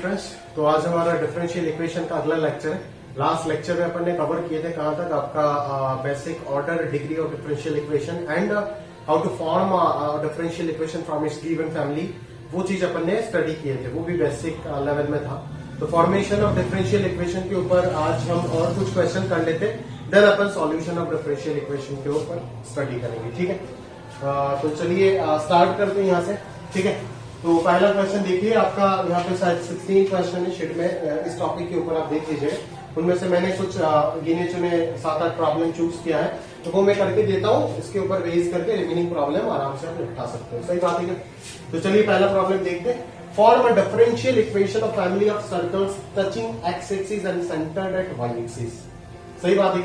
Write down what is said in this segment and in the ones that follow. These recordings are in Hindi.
फ्रेंड्स, तो आज हमारा डिफरेंशियल इक्वेशन का अगला लेक्चर है। लास्ट लेक्चर में अपन ने कवर किए थे कहां तक, आपका basic order, degree of differential equation and how to form differential equation from its given family. वो चीज अपन ने स्टडी किए थे, वो भी बेसिक लेवल में था। तो फॉर्मेशन ऑफ डिफरेंशियल इक्वेशन के ऊपर आज हम और कुछ क्वेश्चन कर लेते, देन अपन सॉल्यूशन ऑफ डिफरेंशियल इक्वेशन के ऊपर स्टडी करेंगे। ठीक है, तो चलिए स्टार्ट करते हैं यहाँ से। ठीक है, तो पहला क्वेश्चन देखिए, आपका यहाँ पे शायद 16 क्वेश्चन है शीट में, इस टॉपिक के ऊपर आप देख लीजिए। उनमें से मैंने कुछ गिने चुने 7-8 प्रॉब्लम चूज किया है, तो वो मैं करके देता हूँ। इसके ऊपर बेस करके रिमेनिंग प्रॉब्लम आराम से आप निपटा सकते हो। सही बात है। तो चलिए पहला प्रॉब्लम देखते हैं। Form a differential equation of family of circles touching X axis and centred at Y axis. सही बात है।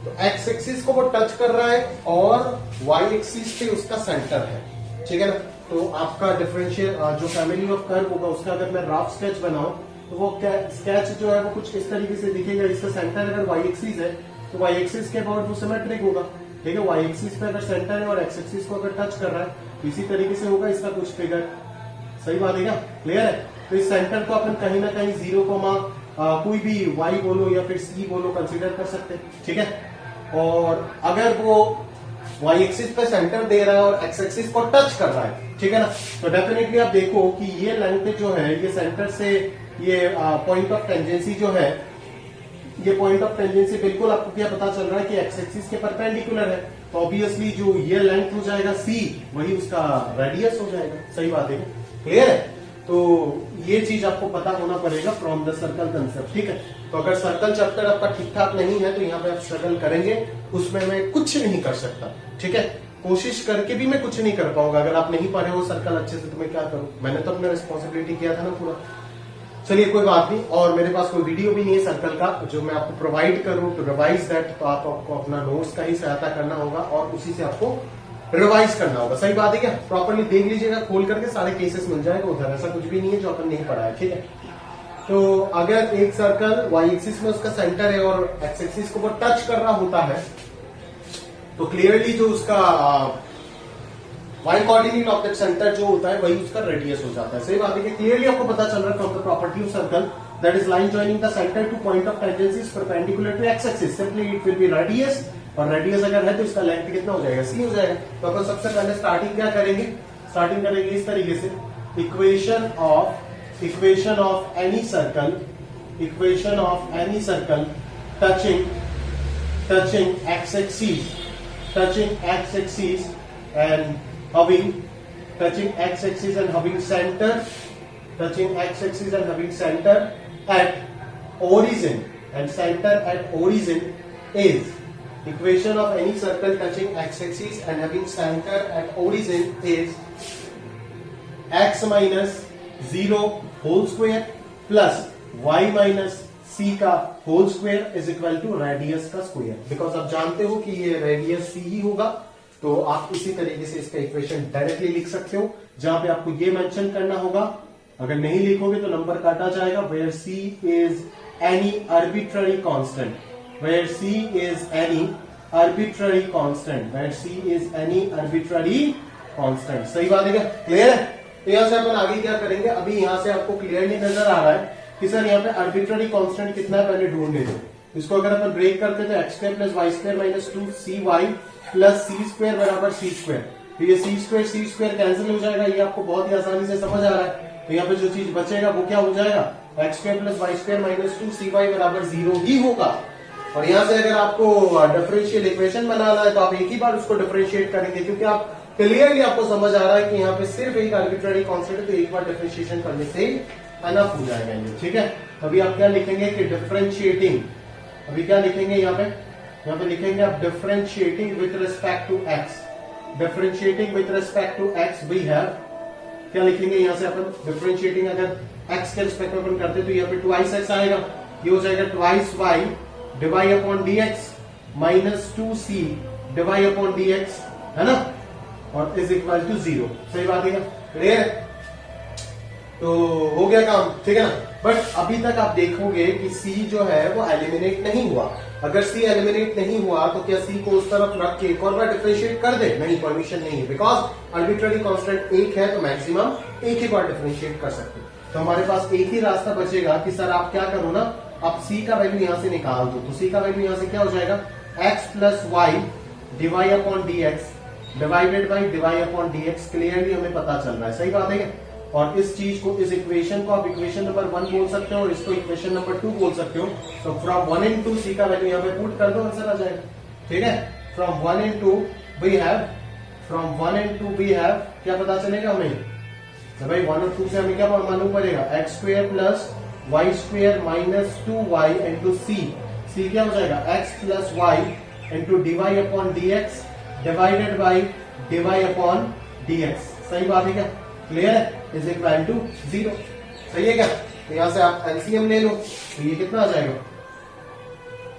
तो एक्स एक्सिस को वो टच कर रहा है और वाई एक्सिस पे उसका सेंटर है। ठीक है ना। तो आपका डिफरेंशियल जो फैमिली ऑफ कर्व होगा उसका अगर मैं रफ स्केच बनाऊं तो वो स्केच जो है वो कुछ इस तरीके से दिखेगा। इसका सेंटर अगर वाई एक्सिस है तो वाई एक्सिस के अबाउट वो सिमेट्रिक होगा। ठीक है, वाई एक्सिस पे अगर सेंटर है और एक्स एक्सिस को अगर टच कर रहा है तो इसी तरीके से होगा इसका कुछ फिगर। सही बात है क्या? क्लियर है। तो इस सेंटर को अपन कहीं ना कहीं 0, कोई भी y बोलो या फिर c बोलो कंसीडर कर सकते हैं। ठीक है, और अगर वो y एक्सिस पे सेंटर दे रहा है और x एक्सिस को टच कर रहा है, ठीक है ना, तो डेफिनेटली आप देखो कि ये लेंथ जो है ये सेंटर से ये पॉइंट ऑफ टेंजेंसी जो है, ये पॉइंट ऑफ टेंजेंसी बिल्कुल आपको क्या पता चल रहा है कि एक्स एक्सिस के परपेंडिकुलर है। तो ऑब्वियसली जो ये लेंथ हो जाएगा c, वही उसका रेडियस हो जाएगा। सही बात है, क्लियर है। तो ये चीज आपको पता होना पड़ेगा फ्रॉम द सर्कल कंसेप्ट। ठीक है, तो अगर सर्कल चैप्टर आपका ठीक ठाक नहीं है तो यहाँ पे आप स्ट्रगल करेंगे, उसमें मैं कुछ नहीं कर सकता। ठीक है, कोशिश करके भी मैं कुछ नहीं कर पाऊंगा। अगर आप नहीं पढ़े हो सर्कल अच्छे से तो मैं क्या करूं, मैंने तो अपना रिस्पॉन्सिबिलिटी किया था ना पूरा। चलिए कोई बात नहीं, और मेरे पास कोई वीडियो भी नहीं है सर्कल का जो मैं आपको प्रोवाइड करूं टू रिवाइज दैट। तो आपको अपना नोट्स का ही सहायता करना होगा और उसी से आपको रिवाइज करना होगा। सही बात है क्या? प्रॉपर्ली देख लीजिएगा, खोल करके सारे केसेस मिल जाएगा उधर। ऐसा कुछ भी नहीं है जो अपन नहीं पढ़ा है। ठीक है, तो अगर एक सर्कल वाई एक्सिस में उसका सेंटर है और एक्स एक्सिस को वो टच कर रहा होता है तो क्लियरली जो उसका Y coordinate of that centre जो होता है वही उसका रेडियस हो जाता है। सही बात है कि क्लियरली आपको पता चल रहा है from the property of circle that is line joining the centre to point of tangency is perpendicular to X axis, simply it will be radius, और रेडियस अगर है तो इसका लेंथ कितना हो जाएगा, c हो जाएगा। तो अपन सबसे पहले स्टार्टिंग क्या करेंगे, स्टार्टिंग करेंगे इस तरीके से, equation of any circle touching X axis and having center at origin, and center at origin is equation of any circle touching x-axis and having center at origin is x minus 0 whole square plus y minus c का whole square is equal to radius का square। बिकॉज आप जानते हो कि ये रेडियस c ही होगा, तो आप इसी तरीके से इसका इक्वेशन डायरेक्टली लिख सकते हो, जहां पे आपको ये मेंशन करना होगा। अगर नहीं लिखोगे तो नंबर काटा जाएगा। where c is any arbitrary constant, where c is any arbitrary constant। सही बात है क्या? क्लियर है। तो यहां से अपन आगे क्या करेंगे, अभी यहां से आपको क्लियरली नजर आ रहा है कि सर यहाँ पे आर्बिट्ररी कांस्टेंट कितना है पहले ढूंढ लेते। इसको अगर अपन ब्रेक करते तो x square plus Y square minus 2cy plus c square बराबर सी स्क्वायर। तो ये सी स्क्वायर कैंसिल हो जाएगा, ये आपको बहुत ही आसानी से समझ आ रहा है। तो यहाँ पे जो चीज बचेगा वो क्या हो जाएगा, X square plus Y square minus 2cy बराबर 0 ही होगा। और यहाँ से अगर आपको डिफरेंशियल इक्वेशन बनाना है तो आप एक ही बार उसको डिफरेंशिएट करेंगे, क्योंकि आप क्लियरली आपको समझ आ रहा है कि यहाँ पे सिर्फ एक आर्बिट्ररी कांस्टेंट है, तो एक बार डिफरेंशिएशन करने से अनफ हो जाएगा ये। ठीक है, अभी आप क्या लिखेंगे कि डिफरेंशिएटिंग, अभी क्या लिखेंगे यहाँ पे लिखेंगे आप differentiating with respect to X we have, क्या लिखेंगे यहाँ से अपन डिफरेंशिएटिंग अगर एक्स के रिस्पेक्ट में अपन करते तो यहाँ पे ट्वाइस एक्स आएगा, ये हो जाएगा twice Y divide upon dx minus 2c divide upon dx, है ना, और इज इक्वल टू 0। सही बात है, क्लियर? तो हो गया काम। ठीक है ना। बट अभी तक आप देखोगे कि c जो है वो एलिमिनेट नहीं हुआ। अगर c एलिमिनेट नहीं हुआ तो क्या c को उस तरफ रख के एक और बार डिफरेंशिएट कर दे? नहीं, परमिशन नहीं है, बिकॉज आर्बिट्ररी कांस्टेंट एक है तो मैक्सिमम एक ही बार डिफरेंशिएट कर सकते हैं। तो हमारे पास एक ही रास्ता बचेगा कि सर आप क्या करो ना, आप c का वैल्यू यहां से निकाल दो। तो c का वैल्यू यहां से क्या हो जाएगा, x plus y d y upon D x divided by d y upon D x. Clearly हमें पता चल रहा है, सही बात है क्या? और इस चीज को, इस इक्वेशन को आप इक्वेशन नंबर 1 बोल सकते हो और इसको इक्वेशन नंबर 2 बोल सकते हो। तो फ्रॉम 1 into c का वैल्यू यहाँ पे पुट कर दो, आंसर आ जाएगा। ठीक है, from 1 into we have, from 1 into we have क्या पता चलेगा हमें, तो भाई 1 और 2 से हमें क्या मालूम पड़ेगा, x square plus y square minus 2y into c क्या हो जाएगा, x plus y into d y upon D x divided by d y upon D x. सही बात है क्या? क्लियर है? Is equal to 0। सही है क्या? तो यहां से आप एलसीएम ले लो, तो ये कितना आ जाएगा,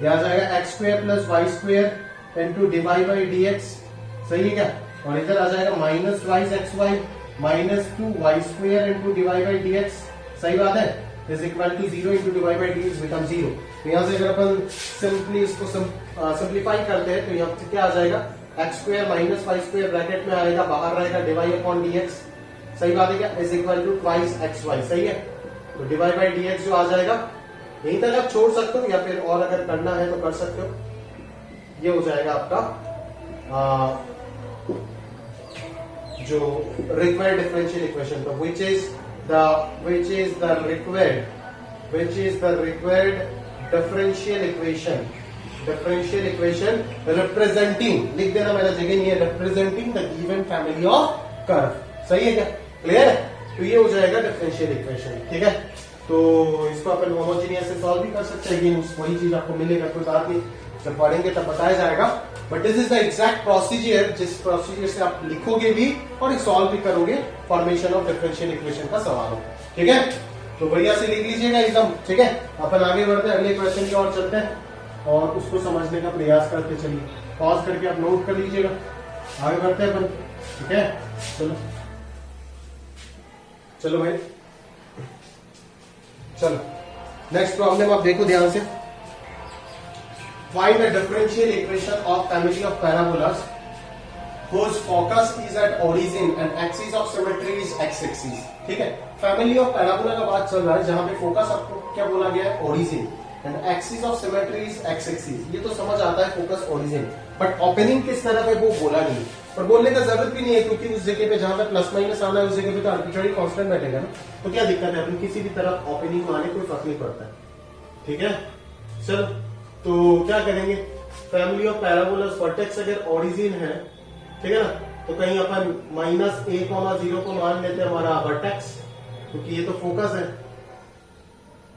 ये आ जाएगा x square plus y square into d y by D x. सही है क्या? और इधर आ जाएगा minus y x y minus 2y square into d y by D x. सही बात है? Is equal to 0 into d y by D x become 0। तो यहां से अगर अपन सिंपली इसको सिंप्लीफाई करते हैं तो यहाँ से क्या आ जाएगा, x square minus Y square bracket में आएगा, बाहर रहेगा डिवाई अपॉन डी एक्स। सही बात है क्या? Is equal to twice X Y. सही है? तो डिवाइड बाई डी एक्स जो आ जाएगा, यहीं तक आप छोड़ सकते हो या फिर और अगर करना है तो कर सकते हो। ये हो जाएगा आपका जो रिक्वायर्ड डिफरेंशियल इक्वेशन। तो which is the required differential equation representing, लिख देना मेरा जगह नहीं है, representing the given family of curve। सही है क्या? क्लियर है? तो ये हो जाएगा डिफरेंशियल इक्वेशन। ठीक है, तो इसको अपन होमोजेनियस से सॉल्व भी कर सकते हैं, वही चीज आपको मिलेगा, कोई बात नहीं, जब पढ़ेंगे तब बताया जाएगा। But this is the exact procedure, जिस प्रोसीजर से आप लिखोगे भी और सॉल्व भी करोगे फॉर्मेशन ऑफ डिफरेंशियल इक्वेशन का सवाल हो। ठीक है, तो बढ़िया से लिख लीजिएगा एकदम। ठीक है, अपन आगे बढ़ते हैं, अगले क्वेश्चन की ओर चलते हैं और उसको समझने का प्रयास करते चलिए। पॉज करके आप नोट कर लीजिएगा, आगे बढ़ते हैं अपन। ठीक है, चलो चलो भाई, चलो नेक्स्ट प्रॉब्लम आप देखो ध्यान से। Find a differential equation of family of parabolas whose focus is at origin and axis of symmetry is x-axis। ठीक है, फैमिली ऑफ पैराबोला का बात चल रहा है जहां पे फोकस आपको क्या बोला गया है, origin, and axis of symmetry is x-axis। ये तो समझ आता है फोकस ओरिजिन, बट ओपनिंग किस तरफ है वो बोला नहीं, और बोलने का जरूरत भी नहीं है क्योंकि उस जगह पे जहां पे प्लस माइनस आना है उस जगह पे तो आर्बिट्ररी कांस्टेंट बैठेगा ना, तो क्या दिक्कत है, अपन किसी भी तरफ ओपनिंग माने कोई फर्क नहीं पड़ता है। ठीक है, चल तो क्या करेंगे, फैमिली ऑफ पैराबोलास वर्टेक्स अगर ओरिजिन है, ठीक है ना, तो कहीं अपन माइनस a, 0 को मान लेते हैं हमारा वर्टेक्स, क्योंकि ये तो फोकस है।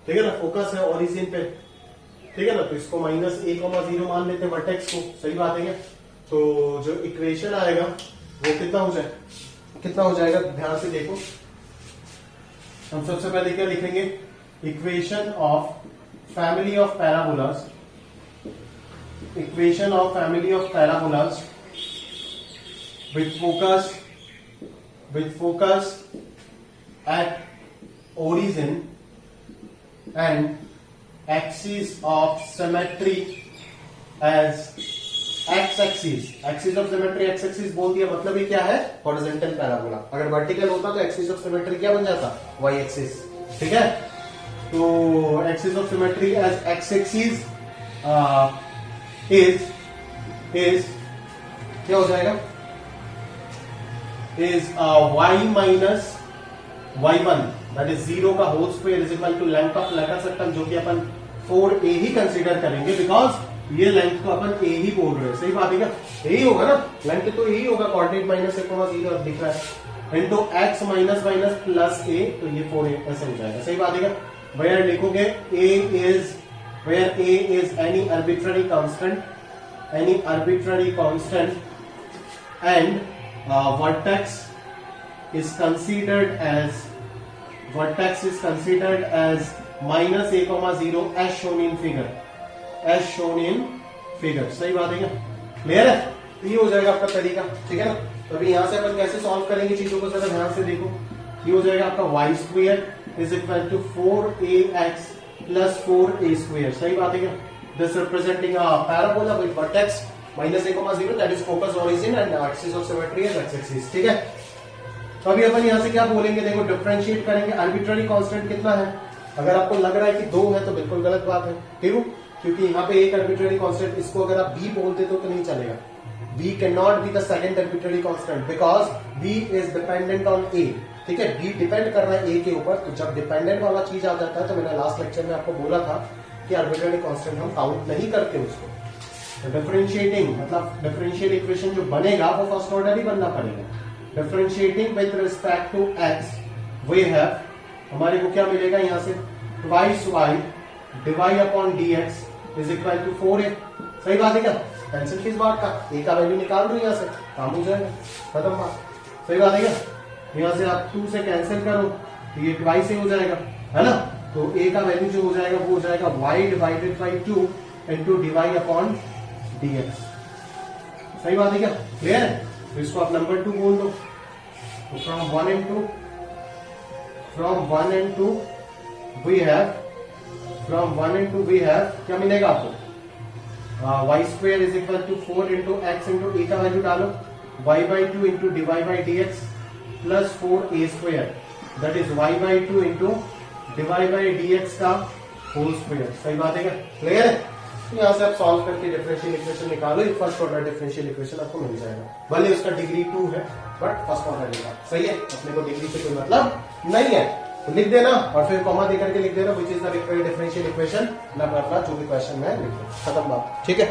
ठीक है ना, फोकस है ओरिजिन पे। ठीक है ना, तो इसको माइनस a, 0 मान लेते हैं वर्टेक्स को। सही बात है क्या? तो जो इक्वेशन आएगा वो कितना हो जाएगा, ध्यान से देखो। हम सबसे पहले क्या लिखेंगे, equation of family of parabolas, equation of family of parabolas with focus at origin and axis of symmetry as x-axis। axis of symmetry x-axis बोल दिया, मतलब ये क्या है, horizontal parabola। अगर vertical होता तो axis of symmetry क्या बन जाता, y-axis। ठीक है, तो axis of symmetry as x-axis is क्या हो जाएगा, is y minus y1 that is 0 का whole square is equal to length of latus rectum, जो कि अपन 4a ही कंसीडर करेंगे बिकॉज ये लेंथ को अपन a ही बोल रहे हैं। सही बात है क्या? यही होगा ना, लेंथ तो यही होगा, कोऑर्डिनेट माइनस a, 0 दिख रहा है, into x minus minus plus a, तो ये 4a ऐसे हो जाएगा। सही बात है क्या? वेयर लिखोगे where a is any arbitrary constant and vertex is considered as minus a, 0 as shown in figure। सही बात है क्या? क्लियर है? तो ये हो जाएगा आपका तरीका। ठीक है ना, तो अभी यहां से अपन कैसे सॉल्व करेंगे चीजों को जरा ध्यान से देखो। ये हो जाएगा आपका Y square is equal to 4ax plus 4a square. सही बात है क्या? This representing a parabola with vertex minus a, 0 that is focus origin and axis of symmetry as x-axis। ठीक है, तो अभी अपन यहाँ से क्या बोलेंगे, देखो डिफरेंशिएट करेंगे, आर्बिट्ररी कांस्टेंट कितना है, अगर आपको लग रहा है कि 2 है तो बिल्कुल गलत बात है, ठीक, क्योंकि यहाँ पे एक आर्बिट्ररी कांस्टेंट, इसको अगर आप b बोलते तो नहीं चलेगा, b can not be the second arbitrary constant because b is dependent on a, ठीक है, b डिपेंड कर रहा है a के ऊपर। तो जब डिपेंडेंट वाला चीज आ जाता है, तो मैंने लास्ट लेक्चर में आपको बोला था कि आर्बिट्ररी कांस्टेंट हम काउंट नहीं करते उसको। डिफरेंशिएटिंग मतलब डिफरेंशियल इक्वेशन जो बनेगा वो फर्स्ट ऑर्डर ही बनना पड़ेगा। Differentiating with respect to x we have, हमारे को क्या मिलेगा यहाँ से, twice y divide upon dx is equal to 4a। सही बात है क्या, टेंशन किस बात का, a का वैल्यू निकाल दो यहाँ से, काम हो जाएगा, खत्म बात। सही बात है क्या, यहाँ से आप 2 से कैंसिल करो तो ये ट्वाइस से हो जाएगा, है ना, तो a का वैल्यू जो हो जाएगा वो हो जाएगा y divided by 2 into divide upon dx। सही बात है क्या, क्लियर है, तो इसको आप नंबर 2 बोल दो। तो from 1 and 2 we have, from 1 and 2 we have क्या मिलेगा आपको, y square is equal to 4 into x into a का वैल्यू डालो, y by 2 into divide by dx plus 4a square that is y by 2 into divide by dx का होल स्क्वायर। सही बात है क्या, क्लियर है। यहाँ से आप सॉल्व करके डिफरेंशियल इक्वेशन निकालो, फर्स्ट ऑर्डर डिफरेंशियल इक्वेशन आपको मिल जाएगा, भले उसका डिग्री 2 है बट फर्स्ट ऑर्डर लेगा। सही है, अपने को डिग्री से कोई मतलब नहीं है, तो लिख देना और फिर कॉमा देकर के लिख देना विच is the required differential equation, ना अपना जो भी क्वेश्चन में लिख दो, खत्म बात, ठीक है।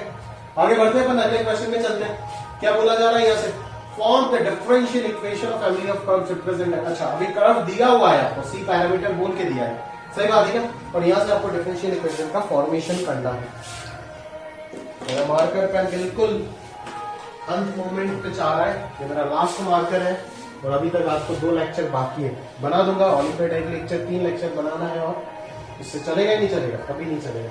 आगे बढ़ते हैं, अपन अगले क्वेश्चन में चलते हैं। क्या बोला जा रहा है यहाँ से, form the differential equation of family of curves represent. अच्छा, अभी कर्व दिया हुआ है आपको, सी पैरामीटर बोल के दिया है, सही बात है क्या, और यहाँ से आपको डिफरेंशियल इक्वेशन का फॉर्मेशन करना है। मेरा मार्कर पेन बिल्कुल अंत मोमेंट पे चाह रहा है, ये मेरा लास्ट मार्कर है और अभी तक आपको 2 लेक्चर बाकी है, बना दूंगा ऑलिम्पियाड एक लेक्चर, 3 लेक्चर बनाना है और इससे चलेगा ही नहीं चलेगा, कभी नहीं चलेगा,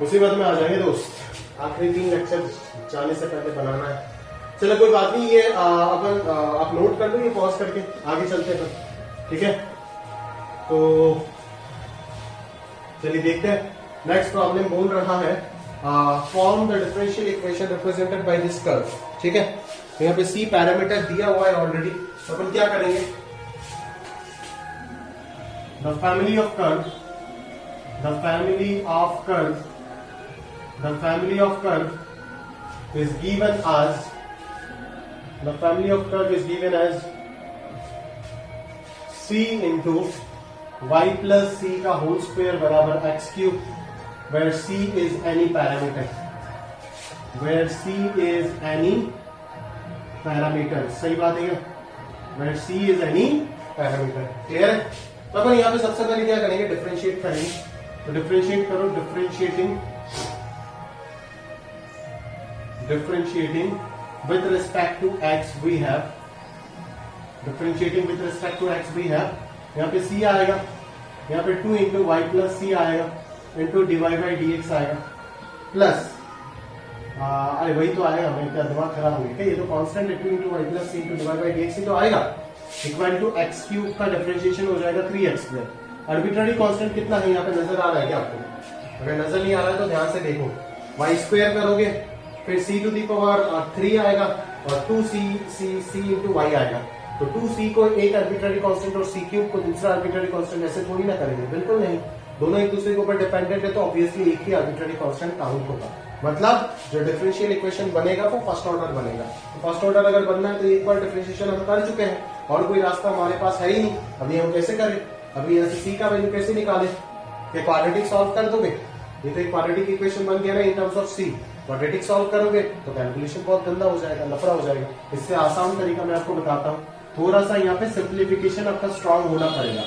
मुसीबत में आ जाएंगे दोस्त, आखिरी 3 लेक्चर जाने से पहले बनाना है। चलो कोई बात नहीं, ये अपन आप नोट कर लो, ये पॉज करके आगे चलते हैं, ठीक है। तो चलिए देखते हैं, नेक्स्ट प्रॉब्लम बोल रहा है form the differential equation represented by this curve, ठीक है। तो यहाँ पे सी पैरामीटर दिया हुआ है ऑलरेडी, तो अपन क्या करेंगे, the family of curve, the family of curve, the family of curve is given as, the family of curve is given as c into y plus c का होल स्क्वायर बराबर x cube, where c is any parameter, where c is any parameter। सही बात है क्या, where c is any parameter, clear है। तो अपन यहाँ पे सबसे पहले क्या करेंगे, डिफरेंशिएट करेंगे, तो डिफरेंशिएट करो, differentiating with respect to x we have, differentiating with respect to x we have, यहाँ पे c आएगा, यहाँ पे 2 इंटू वाई प्लस सी आएगा into divide by D x आएगा प्लस, अरे वही तो आएगा, मैं क्या दिमाग खराब हो गया, ये तो कांस्टेंट है, 2 into Y plus c into divide by D x ही तो आएगा, इक्वल टू एक्स क्यूब का डिफरेंशिएशन हो जाएगा 3x स्क्वायर। आर्बिट्ररी कांस्टेंट कितना है यहाँ पे नजर आ रहा है क्या आपको, अगर नजर नहीं आ रहा है तो ध्यान से देखो, वाई स्क्वायर करोगे फिर c टू दी पावर 3 आएगा और 2c इंटू वाई आएगा, तो 2c को एक आर्बिट्ररी कांस्टेंट और c क्यूब को दूसरा आर्बिट्ररी कांस्टेंट ऐसे थोड़ी ना करेंगे, बिल्कुल नहीं, दोनों एक दूसरे के ऊपर डिपेंडेंट है, तो ऑब्वियसली एक ही आर्बिट्ररी कांस्टेंट काउंट होगा, मतलब जो डिफरेंशियल इक्वेशन बनेगा वो फर्स्ट ऑर्डर बनेगा। तो फर्स्ट ऑर्डर अगर बनना है तो एक बार डिफरेंशिएशन हम कर चुके हैं और कोई रास्ता हमारे पास है ही नहीं, अभी हम कैसे करें, अभी यहाँ से c का वैल्यू कैसे निकाले, क्वाड्रेटिक सॉल्व कर दोगे, ये तो एक क्वाड्रेटिक इक्वेशन बन गया ना in terms of c, quadratic solve करोगे तो कैलकुलेशन बहुत गंदा हो जाएगा, लफड़ा हो जाएगा। इससे आसान तरीका मैं आपको बताता हूँ, थोड़ा सा यहाँ पे सिंप्लीफिकेशन आपका स्ट्रांग होना पड़ेगा,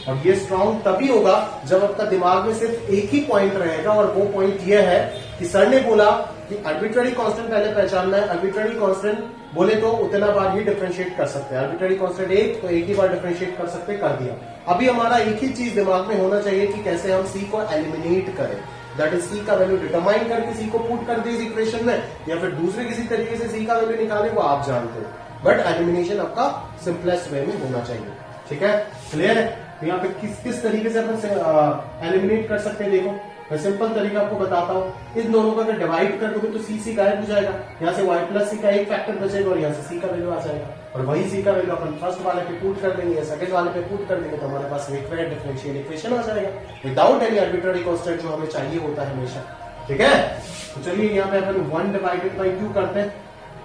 और ये स्ट्रांग तभी होगा जब आपका दिमाग में सिर्फ एक ही पॉइंट रहेगा, और वो पॉइंट ये है कि सर ने बोला कि आर्बिट्ररी कांस्टेंट पहले पहचानना है, आर्बिट्ररी कांस्टेंट बोले तो उतना बार ही डिफरेंशिएट कर सकते हैं, आर्बिट्ररी कांस्टेंट एक तो एक ही बार डिफरेंशिएट कर सकते, कर दिया। अभी हमारा एक ही चीज दिमाग में होना चाहिए कि कैसे हम सी को एलिमिनेट करें, दैट इज सी का वैल्यू डिटरमाइन करके सी को पुट कर दे इस इक्वेशन में, या फिर दूसरे किसी तरीके से सी का वैल्यू निकाले, वो आप जानते हो, बट एलिमिनेशन आपका सिंपलेस्ट वे में होना चाहिए, ठीक है, क्लियर है। तो यहाँ पे किस किस तरीके से अपन एलिमिनेट कर सकते हैं, देखो मैं सिंपल तरीका आपको बताता हूँ, इन दोनों को अगर डिवाइड कर दोगे तो सी गायब हो जाएगा, यहाँ से y प्लस सी का एक फैक्टर बचेगा और यहाँ से सी का वैल्यू आ जाएगा, और वही सी का वैल्यू अपन फर्स्ट वाले पे पुट कर देंगे, सेकंड वाले पे पुट कर देंगे, तो हमारे पास रिक्वायर्ड डिफरेंशियल इक्वेशन आ जाएगा विदाउट एनी आर्बिट्ररी कांस्टेंट, जो हमें चाहिए होता है हमेशा। ठीक है, तो चलिए यहाँ पे अपन 1 डिवाइडेड बाई 2 करते हैं।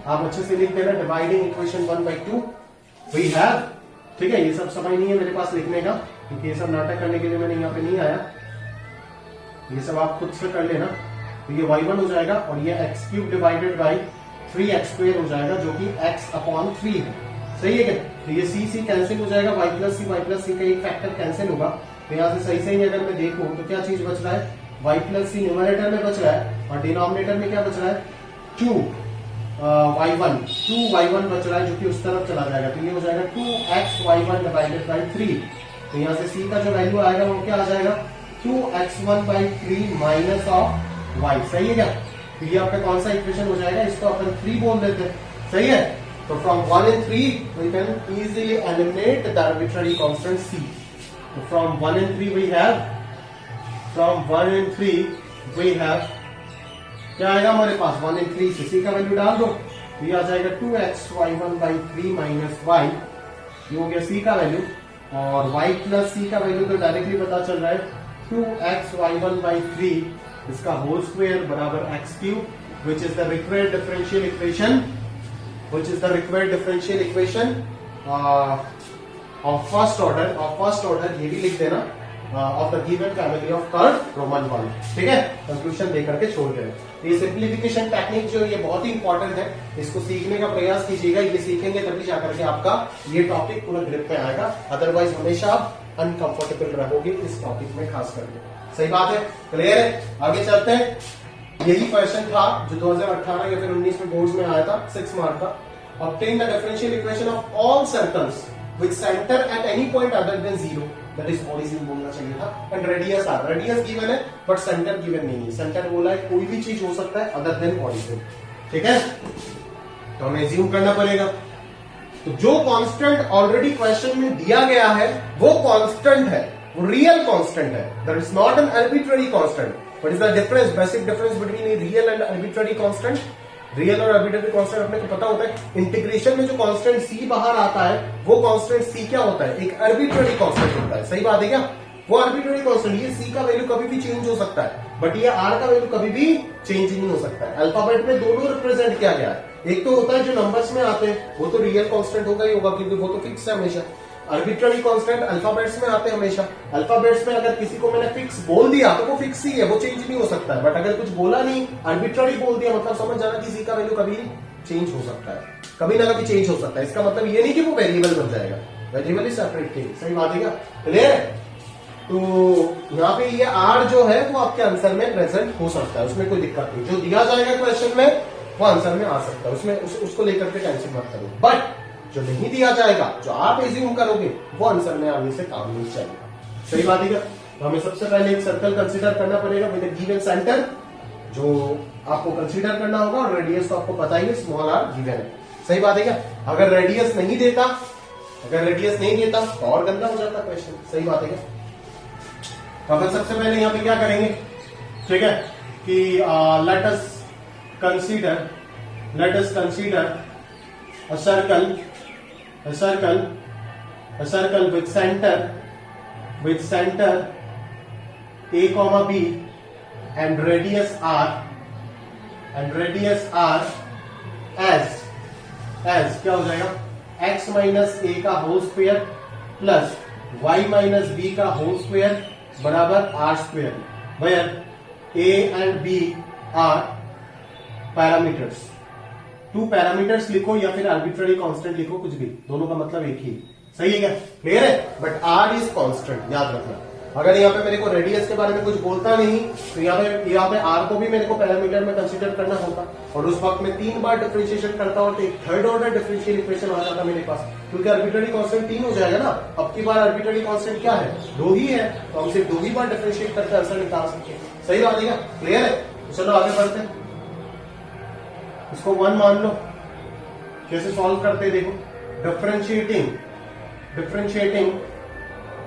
आप अच्छे से लिख देना, डिवाइडिंग इक्वेशन 1/2 वी हैव। ठीक है, ये सब समय नहीं है मेरे पास लिखने का, क्योंकि ये सब नाटक करने के लिए मैंने यहाँ पे नहीं आया, ये सब आप खुद से कर लेना। तो ये y1 हो जाएगा और ये x³ डिवाइडेड बाई 3x² हो जाएगा, जो कि x/3 है। सही है क्या? तो ये c कैंसिल हो जाएगा, y प्लस सी का एक फैक्टर कैंसिल होगा, तो यहाँ से सही ही अगर मैं देखूं तो क्या चीज बच रहा है, y प्लस सी न्यूमरेटर में बच रहा है और डिनोमिनेटर में क्या बच रहा है, 2y1 बच रहा है, जो कि उस तरफ चला जाएगा, तो ये हो जाएगा 2xy1 डिवाइडेड बाई 3। तो यहाँ से c का जो वैल्यू आएगा वो क्या आ जाएगा, 2x1/3 माइनस ऑफ y। सही है क्या? तो ये आपका कौन सा इक्वेशन हो जाएगा, इसको अपन 3 बोल देते हैं। सही है, तो from 1 and 3 we can easily eliminate the arbitrary constant c. तो फ्रॉम 1 and 3 we have क्या आएगा हमारे पास, 1 and 3 से c का वैल्यू डाल दो, तो ये आ जाएगा 2xy1/3 माइनस y, ये हो गया c का वैल्यू, और y प्लस सी का वैल्यू तो डायरेक्टली पता चल रहा है 2xy1/3 इसका होल स्क्वायर बराबर x³ which is the required differential equation of first order, ये भी लिख देना, of the given family of curve Roman 1। ठीक है, कंक्लूजन दे करके छोड़ दे। ये सिंप्लीफिकेशन टेक्निक जो ये बहुत ही इंपॉर्टेंट है, इसको सीखने का प्रयास कीजिएगा, ये सीखेंगे तभी जाकर के आपका ये टॉपिक पूरा ग्रिप में आएगा, अदरवाइज हमेशा आप अनकंफर्टेबल रहोगे इस टॉपिक में खास करके। सही बात है, क्लियर है? आगे चलते हैं। यही क्वेश्चन था जो 2018 या फिर 19 में बोर्ड्स में आया था, 6 मार्क का। Obtain the differential equation of all circles with centre at any point other than 0, that is origin बोलना चाहिए था, एंड रेडियस गिवन है बट सेंटर गिवन नहीं है। सेंटर बोला है कोई भी चीज हो सकता है अदर देन ओरिजिन। ठीक है, तो हमें एज्यूम करना पड़ेगा, तो जो कांस्टेंट ऑलरेडी क्वेश्चन में दिया गया है वो कांस्टेंट है, वो रियल कांस्टेंट है, that is not an arbitrary constant. What is the difference, basic difference between a real and arbitrary constant? Real और आर्बिट्ररी कांस्टेंट अपने को पता होता है, इंटीग्रेशन में जो कांस्टेंट सी बाहर आता है वो कांस्टेंट सी क्या होता है, एक आर्बिट्ररी कांस्टेंट होता है। सही बात है क्या? वो आर्बिट्ररी कांस्टेंट, ये सी का वैल्यू कभी भी चेंज हो सकता है, बट ये आर का वैल्यू कभी भी चेंज नहीं हो सकता है। अल्फाबेट में दोनों रिप्रेजेंट किया गया है, एक तो होता है जो नंबर्स में आते हैं वो तो रियल कांस्टेंट होगा ही होगा, क्योंकि वो तो फिक्स है हमेशा। आर्बिट्ररी कांस्टेंट अल्फाबेट्स में आते हैं हमेशा, अल्फाबेट्स में अगर किसी को मैंने फिक्स बोल दिया तो वो फिक्स ही है, वो चेंज नहीं हो सकता है, बट अगर कुछ बोला नहीं, आर्बिट्ररी बोल दिया, मतलब समझ जाना कि सी का वैल्यू कभी चेंज हो सकता है, कभी ना कभी चेंज हो सकता है। इसका मतलब ये नहीं कि वो वेरिएबल बन जाएगा, वेरिएबल इज सेपरेट थिंग। सही बात है क्या? क्लियर है? तो यहाँ पे ये आर जो है वो आपके आंसर में प्रेजेंट हो सकता है, उसमें कोई दिक्कत नहीं, जो दिया जाएगा क्वेश्चन में वो आंसर में आ सकता है, उसमें उसको लेकर के टेंशन मत करो, बट जो नहीं दिया जाएगा, जो आप एज्यूम करोगे वो आंसर में आने से काम नहीं चलेगा। सही बात है क्या? तो हमें सबसे पहले एक सर्कल कंसीडर करना पड़ेगा विद अ गिवन सेंटर, जो आपको कंसीडर करना होगा, और रेडियस तो आपको पता ही है, स्मॉल आर गिवन है। सही बात है क्या? अगर रेडियस नहीं देता तो और गंदा हो जाता क्वेश्चन। सही बात है क्या? तो अपन सबसे पहले यहाँ पे क्या करेंगे, ठीक है, कि let us consider a circle with center a comma b and radius r as क्या हो जाएगा, x माइनस a का whole square plus y minus b का होल स्क्वायर बराबर r square, where a and b are parameters. 2 parameters लिखो या फिर आर्बिट्ररी कांस्टेंट लिखो, कुछ भी, दोनों का मतलब एक ही। सही है क्या? क्लियर है? बट आर इज कांस्टेंट, याद रखना। अगर यहाँ पे मेरे को रेडियस के बारे में कुछ बोलता नहीं तो यहाँ पे आर को भी मेरे को पैरामीटर में कंसीडर करना होता, और उस वक्त में 3 बार डिफरेंशिएशन करता हूं तो एक थर्ड ऑर्डर डिफरेंशियल इक्वेशन आ जाता मेरे पास, क्योंकि आर्बिट्ररी कांस्टेंट 3 हो जाएगा ना। अब की बार आर्बिट्ररी कांस्टेंट क्या है, 2 ही है, तो हम सिर्फ 2 ही बार डिफरेंशिएट करके आंसर निकाल सकते हैं। सही बात है क्या? क्लियर है? तो चलो आगे बढ़ते हैं, इसको 1 मान लो। कैसे सॉल्व करते हैं देखो, differentiating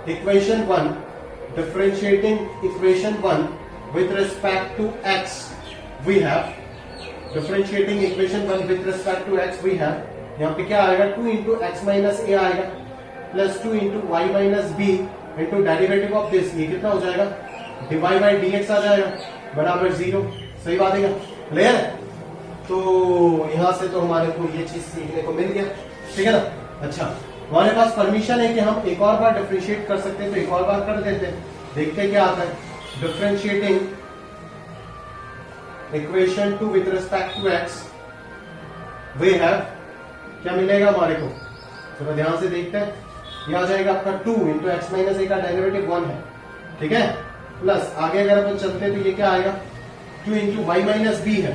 equation 1 with respect to x we have differentiating equation 1 with respect to x we have, यहाँ पे क्या आएगा 2 into x minus a आएगा plus 2 into y minus b into derivative of this, ये कितना हो जाएगा dy by dx आ जाएगा बराबर 0। सही बात है क्या, क्लियर है? तो यहां से तो हमारे को ये चीज सीखने को मिल गया, ठीक है ना। अच्छा, हमारे पास परमिशन है कि हम एक और बार डिफरेंशिएट कर सकते हैं, तो एक और बार कर देते हैं, देखते हैं क्या आता है। Differentiating equation 2 with respect to x we have, क्या मिलेगा हमारे को, थोड़ा ध्यान से देखते हैं। ये आ जाएगा आपका 2 इंटू एक्स माइनस ए का डेरिवेटिव 1 है, ठीक है, प्लस आगे अगर अपन चलते हैं तो ये क्या आएगा 2 इंटू वाई माइनस बी है,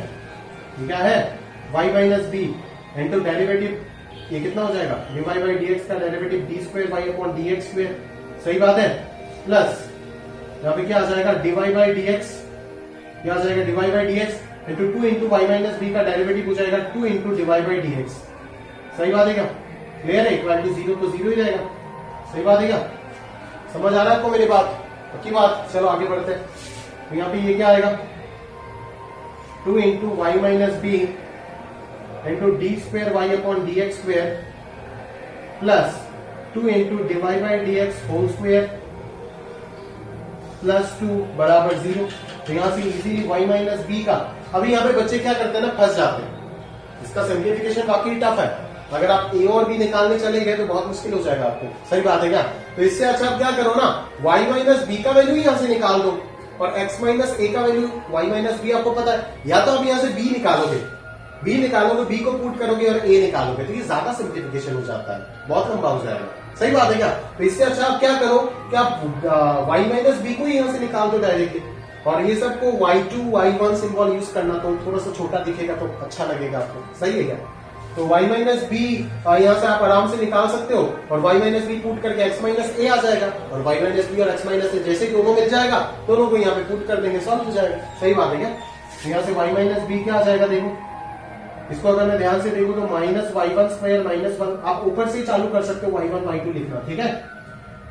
ये क्या है y minus B into derivative, ये कितना हो जाएगा dy बाई dx का derivative D square Y upon D x square, सही बात है, प्लस यहाँ पे क्या आ जाएगा dy बाई dx, क्या आ जाएगा dy by dx into 2 into Y minus B का डेरिवेटिव हो जाएगा 2 इंटू dy बाई dx, सही बात है क्या, क्लियर है, इक्वल टू 0 तो 0 ही रहेगा, सही बात है क्या, समझ आ रहा है आपको मेरी बात, पक्की बात। चलो आगे बढ़ते हैं, तो यहाँ पे ये क्या आएगा 2 into Y minus B into d square y upon D x square plus 2 into d y by D x whole square plus 2 बराबर 0। तो यहां से इजीली वाई माइनस बी का, अभी यहाँ पे बच्चे क्या करते हैं ना, फंस जाते हैं, इसका सिंप्लीफिकेशन काफी टफ है, अगर आप ए और बी निकालने चले गए तो बहुत मुश्किल हो जाएगा आपको, सही बात है क्या। तो इससे अच्छा आप क्या करो ना, y माइनस बी का वैल्यू यहां से निकाल दो और x माइनस ए का वैल्यू y माइनस बी आपको पता है, या तो आप यहां से b निकालोगे, b को पुट करोगे और a निकालोगे, तो ये ज्यादा सिंप्लीफिकेशन हो जाता है, बहुत लंबा हो जाएगा, सही बात है क्या। तो इससे अच्छा आप क्या करो कि आप y माइनस बी को यहां से निकाल दो डायरेक्टली, और ये सबको y2 y1 सिंबल यूज करना, तो थोड़ा सा छोटा दिखेगा तो अच्छा लगेगा आपको, सही है क्या। तो y माइनस बी यहाँ से आप आराम से निकाल सकते हो, और y माइनस बी पुट करके x माइनस ए आ जाएगा, और y माइनस बी और x माइनस ए जैसे दोनों मिल जाएगा, दोनों को यहाँ पे पुट कर देंगे, सॉल्व हो जाएगा, सही बात है क्या। यहाँ से y माइनस बी क्या आ जाएगा, देखो इसको अगर मैं ध्यान से देखूं तो minus Y one square minus 1, आप ऊपर से ही चालू कर सकते हो y1 y2 लिखना, ठीक है,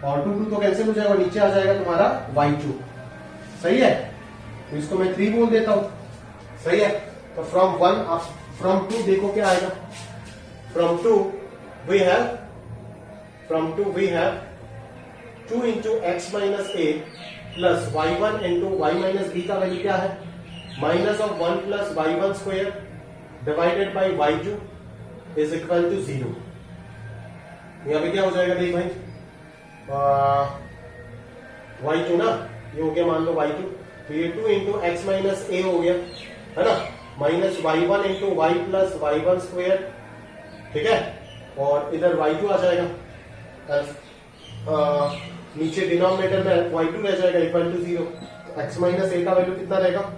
और 2 तो कैंसिल हो जाएगा, नीचे आ जाएगा तुम्हारा y2, सही है। तो इसको मैं 3 बोल देता हूं, सही है। तो फ्रॉम 2 देखो क्या आएगा, from 2 we have 2 into X minus A plus y1 into Y minus B का वैल्यू क्या है, minus of 1 plus y1 square divided by y2 is equal to 0। यहां पे क्या हो जाएगा, देख भाई y2 ना, ये हो गया मान लो y2, तो ये 2 इंटू एक्स माइनस ए हो गया, है ना, minus y1 into Y plus y1 square, ठीक है, और इधर y2 आ जाएगा, नीचे डिनोमिनेटर में y2 रह जाएगा equal to 0, x minus a का वैल्यू कितना रहेगा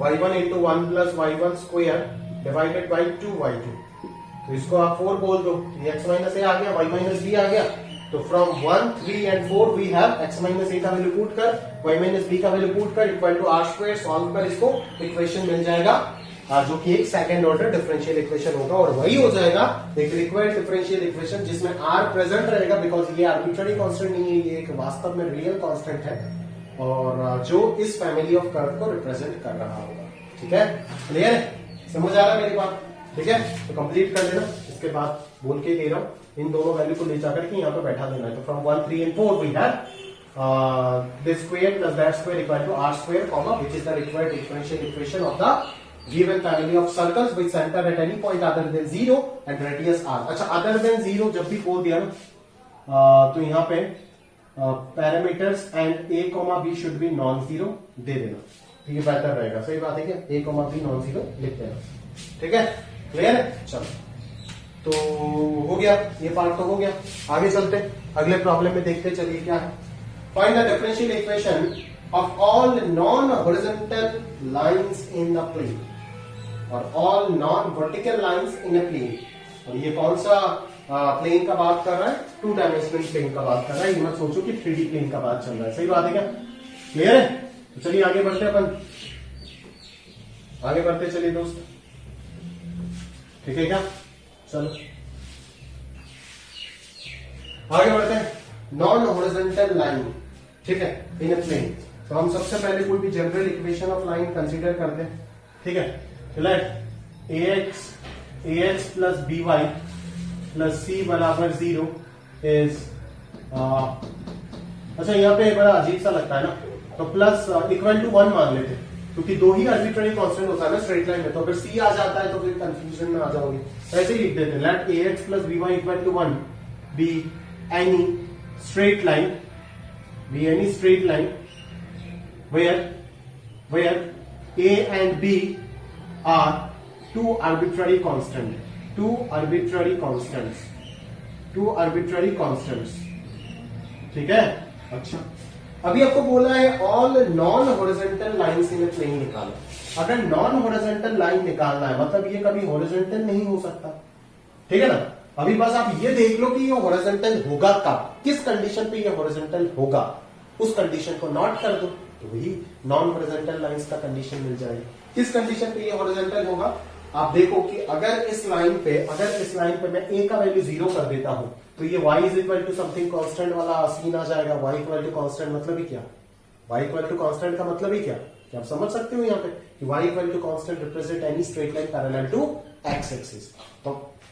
y1 into 1 plus y1 square divided by 2y2, तो इसको आप 4 बोल दो, ये x माइनस ए आ गया, y माइनस बी आ गया, तो from 1, 3 and 4 we have x minus a का वैल्यू पुट कर, y माइनस बी का वैल्यू पुट कर equal to r square, solve कर इसको, इक्वेशन मिल जाएगा, जो कि एक सेकंड ऑर्डर डिफरेंशियल इक्वेशन होगा, और वही हो जाएगा एक रिक्वायर्ड डिफरेंशियल इक्वेशन जिसमें r प्रेजेंट रहेगा, बिकॉज ये आर्बिट्ररी कांस्टेंट नहीं है, ये एक वास्तव में रियल कांस्टेंट है, और जो इस फैमिली ऑफ कर्व को रिप्रेजेंट कर रहा होगा, ठीक है, क्लियर है, समझ आ रहा है मेरी बात, ठीक है। तो कंप्लीट कर देना, इसके बाद बोल के दे रहा हूं, इन दोनों वैल्यू को ले जाकर के यहाँ पे बैठा देना है। तो from 1, 3 and 4 we have this square plus that square equal to r square comma which is the required differential equation of the given family of circles with centre at any point other than 0 and radius r। अच्छा, अदर देन 0 जब भी बोल दिया ना, तो यहाँ पे parameters and a, b should be non zero दे देना, तो ये बेहतर रहेगा, सही बात है क्या, a, b नॉन जीरो लिख देना, ठीक है, क्लियर है। चलो, तो हो गया, ये पार्ट तो हो गया, आगे चलते अगले प्रॉब्लम में देखते चलिए क्या है। Find the differential equation of all non horizontal lines in the plane और all non vertical lines in a plane, और ये कौन सा प्लेन का बात कर रहा है, 2 डायमेंशनल प्लेन का बात कर रहा है, ये मत सोचो कि 3D प्लेन का बात चल रहा है, सही बात है क्या, क्लियर है। तो चलिए आगे बढ़ते अपन, आगे बढ़ते चलिए दोस्त, ठीक है क्या, चलो आगे बढ़ते हैं। नॉन हॉरिजॉन्टल लाइन, ठीक है, इन अ प्लेन, तो हम सबसे पहले कोई भी general equation of line consider करते हैं, ठीक है। तो let ax plus B y plus c बराबर 0 इज, अच्छा यहाँ पे बड़ा अजीब सा लगता है ना, तो प्लस इक्वल टू 1 मान लेते, क्योंकि दो ही आर्बिट्ररी कांस्टेंट होता है ना स्ट्रेट लाइन में, तो अगर सी आ जाता है तो फिर कंफ्यूजन में आ जाओगे। ऐसे ही लिख देते हैं, let ax plus B Y equal to 1 be any straight line, where a and b are two arbitrary constants, ठीक है। अच्छा, अभी आपको बोला है all non horizontal lines in a plane निकालो। अगर नॉन हॉरिजॉन्टल लाइन निकालना है मतलब ये कभी हॉरिजॉन्टल नहीं हो सकता, ठीक है ना। अभी बस आप ये देख लो कि ये हॉरिजॉन्टल होगा कब, किस कंडीशन पे ये हॉरिजॉन्टल होगा, उस कंडीशन को नोट कर दो तो वही नॉन हॉरिजॉन्टल लाइंस का कंडीशन मिल जाएगी। किस कंडीशन पे ये हॉरिजॉन्टल होगा, आप देखो कि अगर इस लाइन पे मैं a का वैल्यू 0 कर देता हूं तो ये y is equal to something constant वाला सीन आ जाएगा। y इक्वल टू कांस्टेंट मतलब ही क्या, y इक्वल टू कांस्टेंट का मतलब ही क्या आप समझ सकते हो यहाँ पे कि y equal to constant represent any straight line parallel to x axis, तो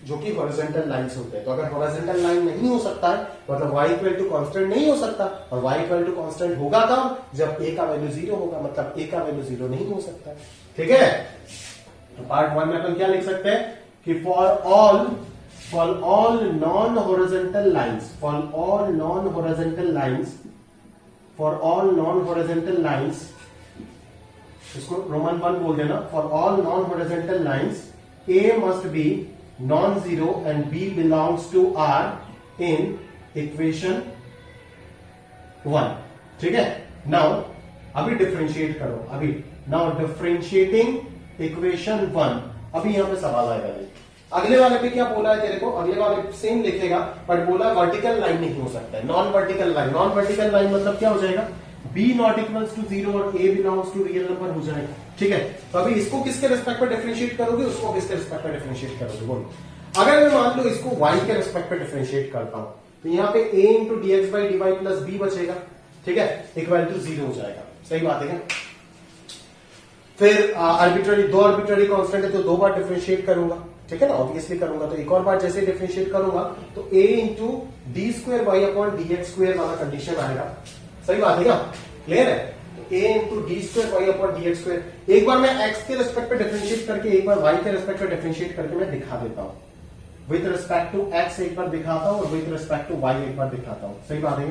जो कि हॉरिजॉन्टल लाइंस होते हैं। तो अगर हॉरिजॉन्टल लाइन नहीं हो सकता है मतलब y इक्वल टू कांस्टेंट नहीं हो सकता, और y इक्वल टू कांस्टेंट होगा कब, जब a का वैल्यू 0 होगा, मतलब a का वैल्यू 0 नहीं हो सकता, ठीक है। तो पार्ट 1 में अपन क्या लिख सकते हैं कि for all non horizontal lines, इसको रोमन 1 बोल देना, for all non horizontal lines a must be non zero and b belongs to R इन इक्वेशन 1, ठीक है। नाउ अभी डिफरेंशिएट करो, नाउ डिफरेंशिएटिंग इक्वेशन 1, अभी यहां पे सवाल आएगा। अगले वाले पे क्या बोला है तेरे को, अगले वाले सेम लिखेगा बट बोला वर्टिकल लाइन नहीं हो सकता है, नॉन वर्टिकल लाइन मतलब क्या हो जाएगा, b नॉट इक्वल्स टू 0 और a belongs to real number हो जाएगा, ठीक है। तो अभी इसको किसके रिस्पेक्ट पे डिफरेंशिएट करोगे, उसको किसके रिस्पेक्ट पे डिफरेंशिएट करोगे, बोलो। अगर मैं मान लो इसको y के रिस्पेक्ट पे डिफरेंशिएट करता हूं तो यहाँ पे a into dx by dy plus b बचेगा, ठीक है, इक्वल टू 0 हो जाएगा, सही बात है क्या। फिर दो आर्बिट्ररी कांस्टेंट है तो 2 बार डिफरेंशिएट करूंगा, ठीक है ना, ऑब्वियसली करूंगा। तो एक और बार जैसे डिफरेंशिएट करूंगा तो a into D square Y upon D x square वाला कंडीशन आएगा, सही बात है क्या, क्लियर है। तो a into D square Y upon D x square, एक बार मैं x के रेस्पेक्ट पे डिफरेंशिएट करके एक बार y के रेस्पेक्ट पे डिफरेंशिएट करके मैं दिखा देता हूं, विद रिस्पेक्ट टू x एक बार दिखाता हूं और विद रिस्पेक्ट टू y एक बार दिखाता हूं, सही बात है।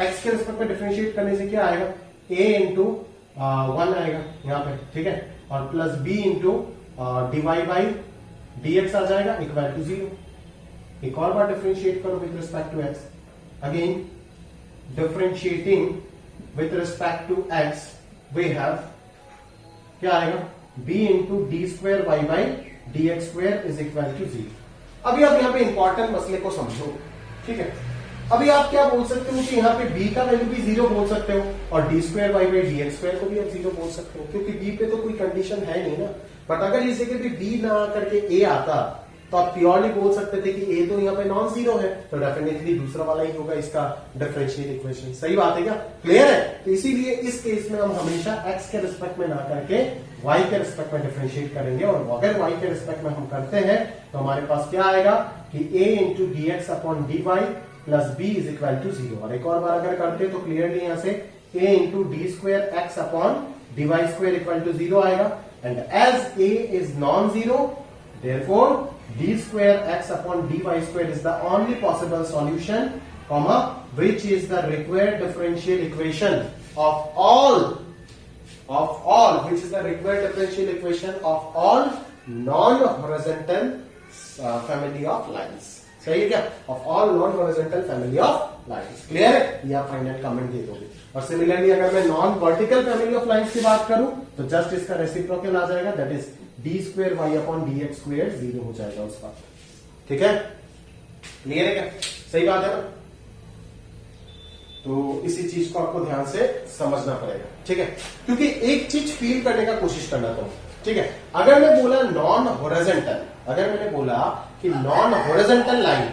x के रेस्पेक्ट पे डिफरेंशिएट करने से क्या आएगा, a इंटू 1 आएगा यहाँ पे, ठीक है, और plus b into d y by dx आ जाएगा इक्वल टू 0। एक और बार डिफरेंशिएट करो with respect to x, again differentiating with respect to x we have क्या आएगा, b into D square Y by D x square is equal to 0। अभी आप यहाँ पे इंपॉर्टेंट मसले को समझो, ठीक है। अभी आप क्या बोल सकते हो कि यहाँ पे b का वैल्यू भी 0 बोल सकते हो और D square Y by D x square को भी आप 0 बोल सकते हो, क्योंकि b पे तो कोई कंडीशन है नहीं ना। बट अगर इस जगह पे b ना करके a आता तो आप प्योरली बोल सकते थे कि a तो यहाँ पे नॉन जीरो है, तो डेफिनेटली दूसरा वाला ही होगा इसका डिफरेंशियल इक्वेशन, सही बात है क्या, क्लियर है। तो इसीलिए इस केस में हम हमेशा x के रिस्पेक्ट में ना करके y के रिस्पेक्ट में डिफरेंशिएट करेंगे, और अगर y के रिस्पेक्ट में हम करते हैं तो हमारे पास क्या आएगा कि a into D X upon D Y plus b is equal to 0। और एक और बार अगर करते हैं तो क्लियरली यहां से a into D square X upon D Y square equal to 0 आएगा, and as a is non zero therefore d square x upon dy square is the only possible solution, comma, which is the required differential equation of all which is the required differential equation of all non-horizontal family of lines, सही है क्या, of all non-horizontal family of lines, clear है। ये आप फाइनल कमेंट दे दोगे। और सिमिलरली अगर मैं non vertical family of lines की बात करूं तो जस्ट इसका रेसिप्रोकल आ जाएगा, that is D square Y upon D x square 0 हो जाएगा उसका, ठीक है, क्लियर है क्या, सही बात है ना। तो इसी चीज को आपको ध्यान से समझना पड़ेगा, ठीक है, क्योंकि एक चीज फील करने का कोशिश करना था, ठीक है। अगर मैं बोला नॉन हॉरिजॉन्टल, अगर मैंने बोला कि नॉन हॉरिजॉन्टल लाइन,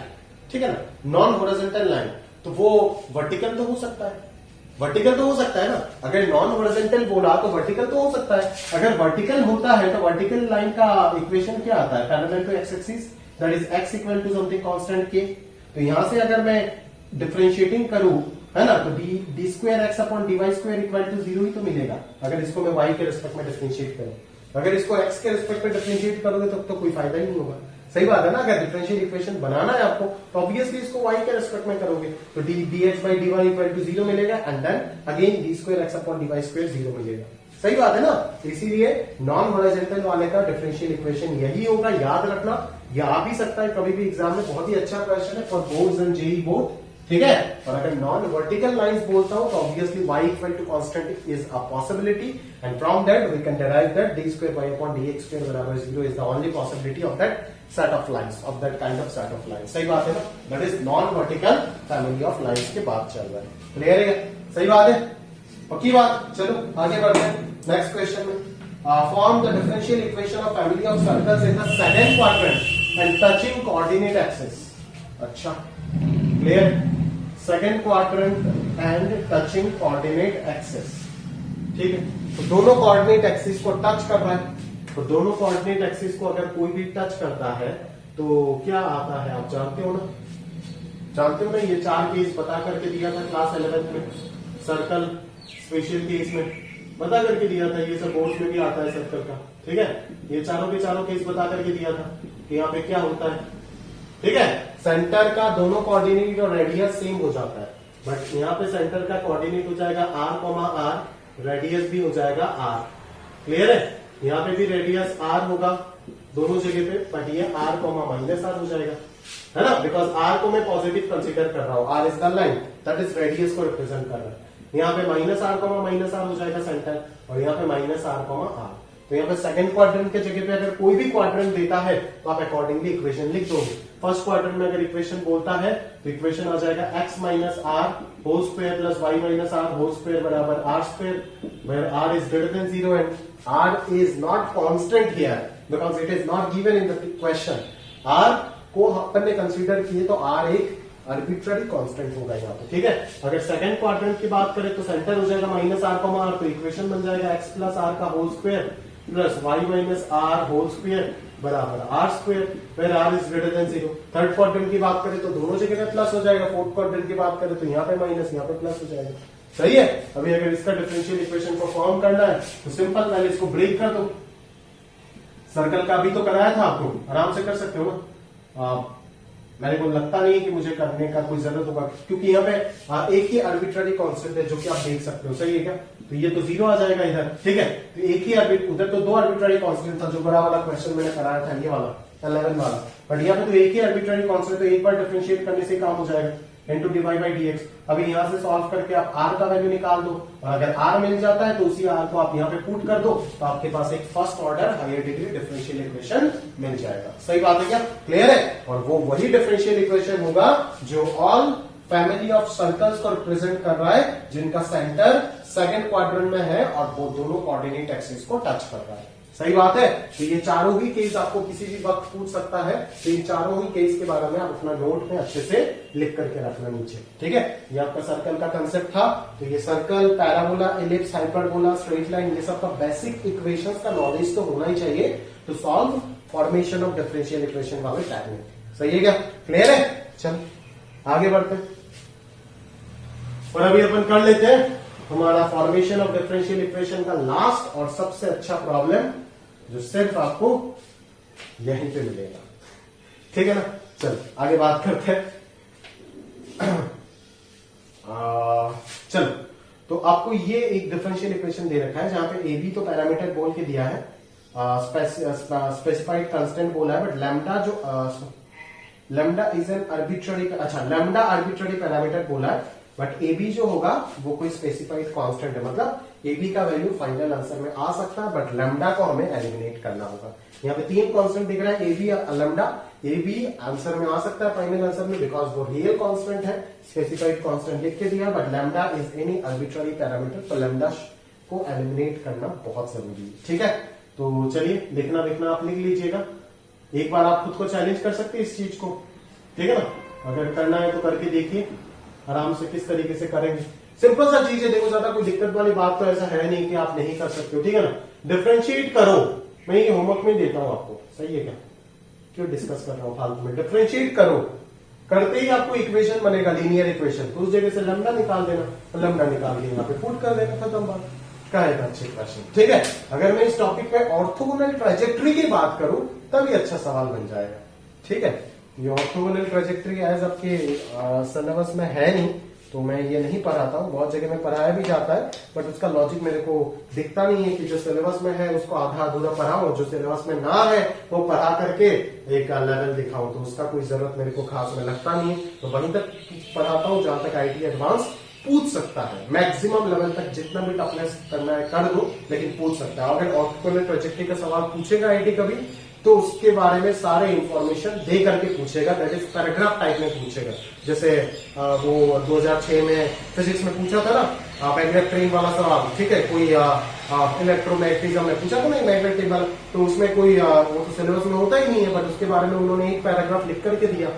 ठीक है ना, नॉन हॉरिजॉन्टल लाइन, तो वो वर्टिकल तो हो सकता है, वर्टिकल तो हो सकता है ना, अगर नॉन हॉरिजॉन्टल बोला तो वर्टिकल तो हो सकता है। अगर वर्टिकल होता है तो वर्टिकल लाइन का इक्वेशन क्या आता है, parallel to X axis, that is X equal to something constant के। तो यहां से अगर मैं डिफरेंशिएटिंग करूं, है ना, तो D square X upon D Y square equal to 0 ही तो मिलेगा अगर इसको मैं y के रिस्पेक्ट में डिफरेंशिएट करूं। अगर इसको x के रिस्पेक्ट में डिफरेंशिएट करोगे तब तो कोई फायदा ही नहीं होगा। सही बात है ना, अगर डिफरेंशियल इक्वेशन बनाना है आपको तो ऑब्वियसली इसको y के रिस्पेक्ट में करोगे तो dx by dy equal to 0 मिलेगा and then again D square X upon D Y square 0 मिलेगा। सही बात है ना, इसीलिए नॉन हॉरिजॉन्टल वाले का डिफरेंशियल इक्वेशन यही होगा, याद रखना। यह आ भी सकता है कभी भी एग्जाम में, बहुत ही अच्छा क्वेश्चन है for boards and JEE board, ठीक है। और अगर नॉन वर्टिकल लाइंस बोलता हूं तो obviously y equal to constant is a possibility and from that we can derive that d square y upon dx square बराबर 0 is the only possibility of that set of lines, of that kind of set of lines. सही बात है ना, that is non vertical family of lines के बात चल रहा है। क्लियर है, सही बात है, पक्की बात। चलो आगे बढ़ते हैं नेक्स्ट क्वेश्चन में। Form the differential equation of family of circles in the second quadrant and touching coordinate axis. अच्छा clear, second quadrant and touching coordinate axis, ठीक है। तो दोनों कोऑर्डिनेट एक्सिस को टच कर रहा है, तो दोनों कोऑर्डिनेट एक्सिस को अगर कोई भी टच करता है तो क्या आता है, आप जानते हो ना, जानते हो ना। ये 4 केस बता करके दिया था क्लास 11 में, सर्कल स्पेशल केस में बता करके दिया था, ये सब बोर्ड में भी आता है सर्कल का, ठीक है। ये चारों के चारों केस बता करके दिया था कि यहाँ पे क्या होता है, ठीक है। सेंटर का दोनों कोऑर्डिनेट और रेडियस सेम हो जाता है, बट यहाँ पे सेंटर का कोऑर्डिनेट हो जाएगा r, रेडियस भी हो जाएगा r। क्लियर है, यहाँ पे भी रेडियस r होगा दोनों जगह पे, बट ये r, -r हो जाएगा, है ना, बिकॉज r को मैं पॉजिटिव कंसीडर कर रहा हूँ, r is the line that is radius को रिप्रेजेंट कर रहा है। यहाँ पे -r, हो जाएगा सेंटर, और यहाँ पे -r, तो यहाँ पे सेकंड क्वाड्रेंट के जगह पे अगर कोई भी क्वाड्रेंट देता है तो आप अकॉर्डिंगली इक्वेशन लिख दोगे। फर्स्ट क्वाड्रेंट में अगर इक्वेशन बोलता है तो इक्वेशन आ जाएगा x minus r whole square plus y minus r whole square बराबर r square, where r is greater than 0 and r is not constant here because it is not given in the question। r को अपन ने कंसीडर किए तो r एक आर्बिट्ररी कांस्टेंट होगा यहाँ पे, ठीक है। अगर सेकंड क्वाड्रेंट की बात करें तो सेंटर हो जाएगा -r, तो इक्वेशन बन जाएगा x प्लस आर का whole square plus y minus r whole square बराबर r स्क्वायर, फिर r is greater than 0। Third quadrant की बात करें तो दोनों जगह पे प्लस हो जाएगा, फोर्थ क्वाड्रेंट की बात करें तो यहाँ पे माइनस, यहाँ पे प्लस हो जाएगा। सही है। अभी अगर इसका डिफरेंशियल इक्वेशन को फॉर्म करना है तो सिंपल, पहले इसको ब्रेक कर दो। सर्कल का भी तो कराया था आपको, आराम से कर सकते हो ना। मेरे को लगता नहीं है कि मुझे करने का कोई जरूरत होगा, क्योंकि यहाँ पे एक ही आर्बिट्ररी कांस्टेंट है जो कि आप देख सकते हो। सही है क्या, तो ये तो 0 आ जाएगा इधर, ठीक है। तो एक ही उधर तो 2 आर्बिट्ररी कांस्टेंट था, जो बड़ा वाला क्वेश्चन मैंने कराया था, ये वाला 11 वाला, बट यहाँ पे तो एक ही आर्बिट्ररी कांस्टेंट, तो एक बार डिफरेंशिएट करने से काम हो जाएगा, इंटू डिवाई बाई dx। अभी यहां से सॉल्व करके आप r का वैल्यू निकाल दो, और अगर r मिल जाता है तो उसी r को आप यहाँ पे पुट कर दो, तो आपके पास एक first order higher degree differential equation मिल जाएगा। सही बात है क्या, क्लियर है। और वो वही डिफरेंशियल इक्वेशन होगा जो ऑल फैमिली ऑफ सर्कल्स को रिप्रेजेंट कर रहा है, जिनका सेंटर सेकंड क्वाड्रेंट में है और वो दोनों कोऑर्डिनेट एक्सिस को टच कर रहा है। सही बात है। तो ये चारों ही केस आपको किसी भी वक्त पूछ सकता है, तो इन चारों ही केस के बारे में आप अपना नोट में अच्छे से लिख करके रखना नीचे, ठीक है। ये आपका सर्कल का कंसेप्ट था। तो ये circle, parabola, ellipse, hyperbola, straight line, ये सब का बेसिक इक्वेशंस का नॉलेज तो होना ही चाहिए to solve formation of differential equation वाले टेक्निक। सही है क्या, क्लियर है। चल आगे बढ़ते हैं, और अभी अपन कर लेते हैं हमारा फॉर्मेशन ऑफ डिफरेंशियल इक्वेशन का लास्ट और सबसे अच्छा प्रॉब्लम, जो सिर्फ आपको यहीं पे मिलेगा, ठीक है ना। चल आगे बात करते हैं। चलो, तो आपको ये एक डिफरेंशियल इक्वेशन दे रखा है जहां पे ए बी तो पैरामीटर बोल के दिया है, स्पेसिफाइड कांस्टेंट बोला है, but lambda is an arbitrary, अच्छा लैम्डा आर्बिट्ररी पैरामीटर बोला है, बट ए बी जो होगा वो कोई स्पेसिफाइड कांस्टेंट है, मतलब ए बी का वैल्यू फाइनल आंसर में आ सकता है, बट लैम्डा को हमें एलिमिनेट करना होगा। यहाँ पे 3 कांस्टेंट दिख रहा है, a b, lambda. A b answer में आ सकता है फाइनल आंसर में, बिकॉज वो रियल कांस्टेंट है, स्पेसिफाइड कांस्टेंट लिख के दिया, but lambda is any arbitrary parameter, तो लैम्डा को एलिमिनेट करना बहुत जरूरी है, ठीक है। तो चलिए लिखना आप लिख लीजिएगा, एक बार आप खुद को चैलेंज कर सकते हैं इस चीज को, ठीक है ना। अगर करना है तो करके देखिए आराम से किस तरीके से करेंगे। सिंपल सा चीज है, देखो ज्यादा कोई दिक्कत वाली बात तो ऐसा है नहीं कि आप नहीं कर सकते हो, ठीक है ना। डिफरेंशिएट करो, मैं ये होमवर्क में देता हूं आपको, सही है क्या, क्यों डिस्कस कर रहा हूं फालतू में। डिफरेंशिएट करो, करते ही आपको इक्वेशन बनेगा, लीनियर इक्वेशन, तो उस जगह से लैम्डा निकाल देना, तो लैम्डा निकाल के यहाँ पे पुट कर देना, खत्म बात। क्या है अच्छे क्वेश्चन, ठीक है। अगर मैं इस टॉपिक पे ऑर्थोगोनल ट्राजेक्टरी की बात करूं तभी अच्छा सवाल बन जाएगा, ठीक है। ये ऑर्थोगोनल ट्राजेक्टरी एज आपके सिलेबस में है नहीं, तो मैं ये नहीं पढ़ाता हूँ। बहुत जगह में पढ़ाया भी जाता है, बट उसका लॉजिक मेरे को दिखता नहीं है कि जो सिलेबस में है उसको आधा अधूरा पढ़ाऊं, जो सिलेबस में ना है वो पढ़ा करके एक लेवल दिखाऊं, तो उसका कोई जरूरत मेरे को खास में लगता नहीं है। तो वहीं तक पढ़ाता हूँ जहां तक आईटी एडवांस पूछ सकता है, मैक्सिमम लेवल तक जितना भी टफनेस करना है कर दो, लेकिन पूछ सकता है। अगर ऑर्थोगोनल ट्राजेक्टरी का सवाल पूछेगा आईटी कभी, तो उसके बारे में सारे इंफॉर्मेशन दे करके पूछेगा, दैट इज पैराग्राफ टाइप में पूछेगा। जैसे वो 2006 में फिजिक्स में पूछा था ना मैग्नेट ट्रेन वाला सवाल, ठीक है, कोई इलेक्ट्रोमैग्नेटिज्म में पूछा था ना मैग्नेट टेबल, तो उसमें कोई वो तो सिलेबस में होता ही नहीं है, बट उसके बारे में उन्होंने एक पैराग्राफ लिख करके दिया,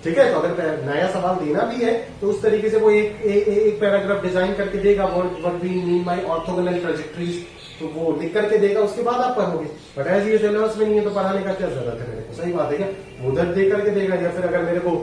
ठीक है। तो अगर नया सवाल देना भी है तो उस तरीके से वो एक पैराग्राफ डिजाइन करके देगा, what we mean by orthogonal trajectories, तो वो लिख करके देगा, उसके बाद आप पढ़ोगे। बट एज ये सिलेबस में नहीं है तो पढ़ाने का क्या जरूरत है मेरे को, सही बात है क्या। उधर दे करके देगा, या फिर अगर मेरे को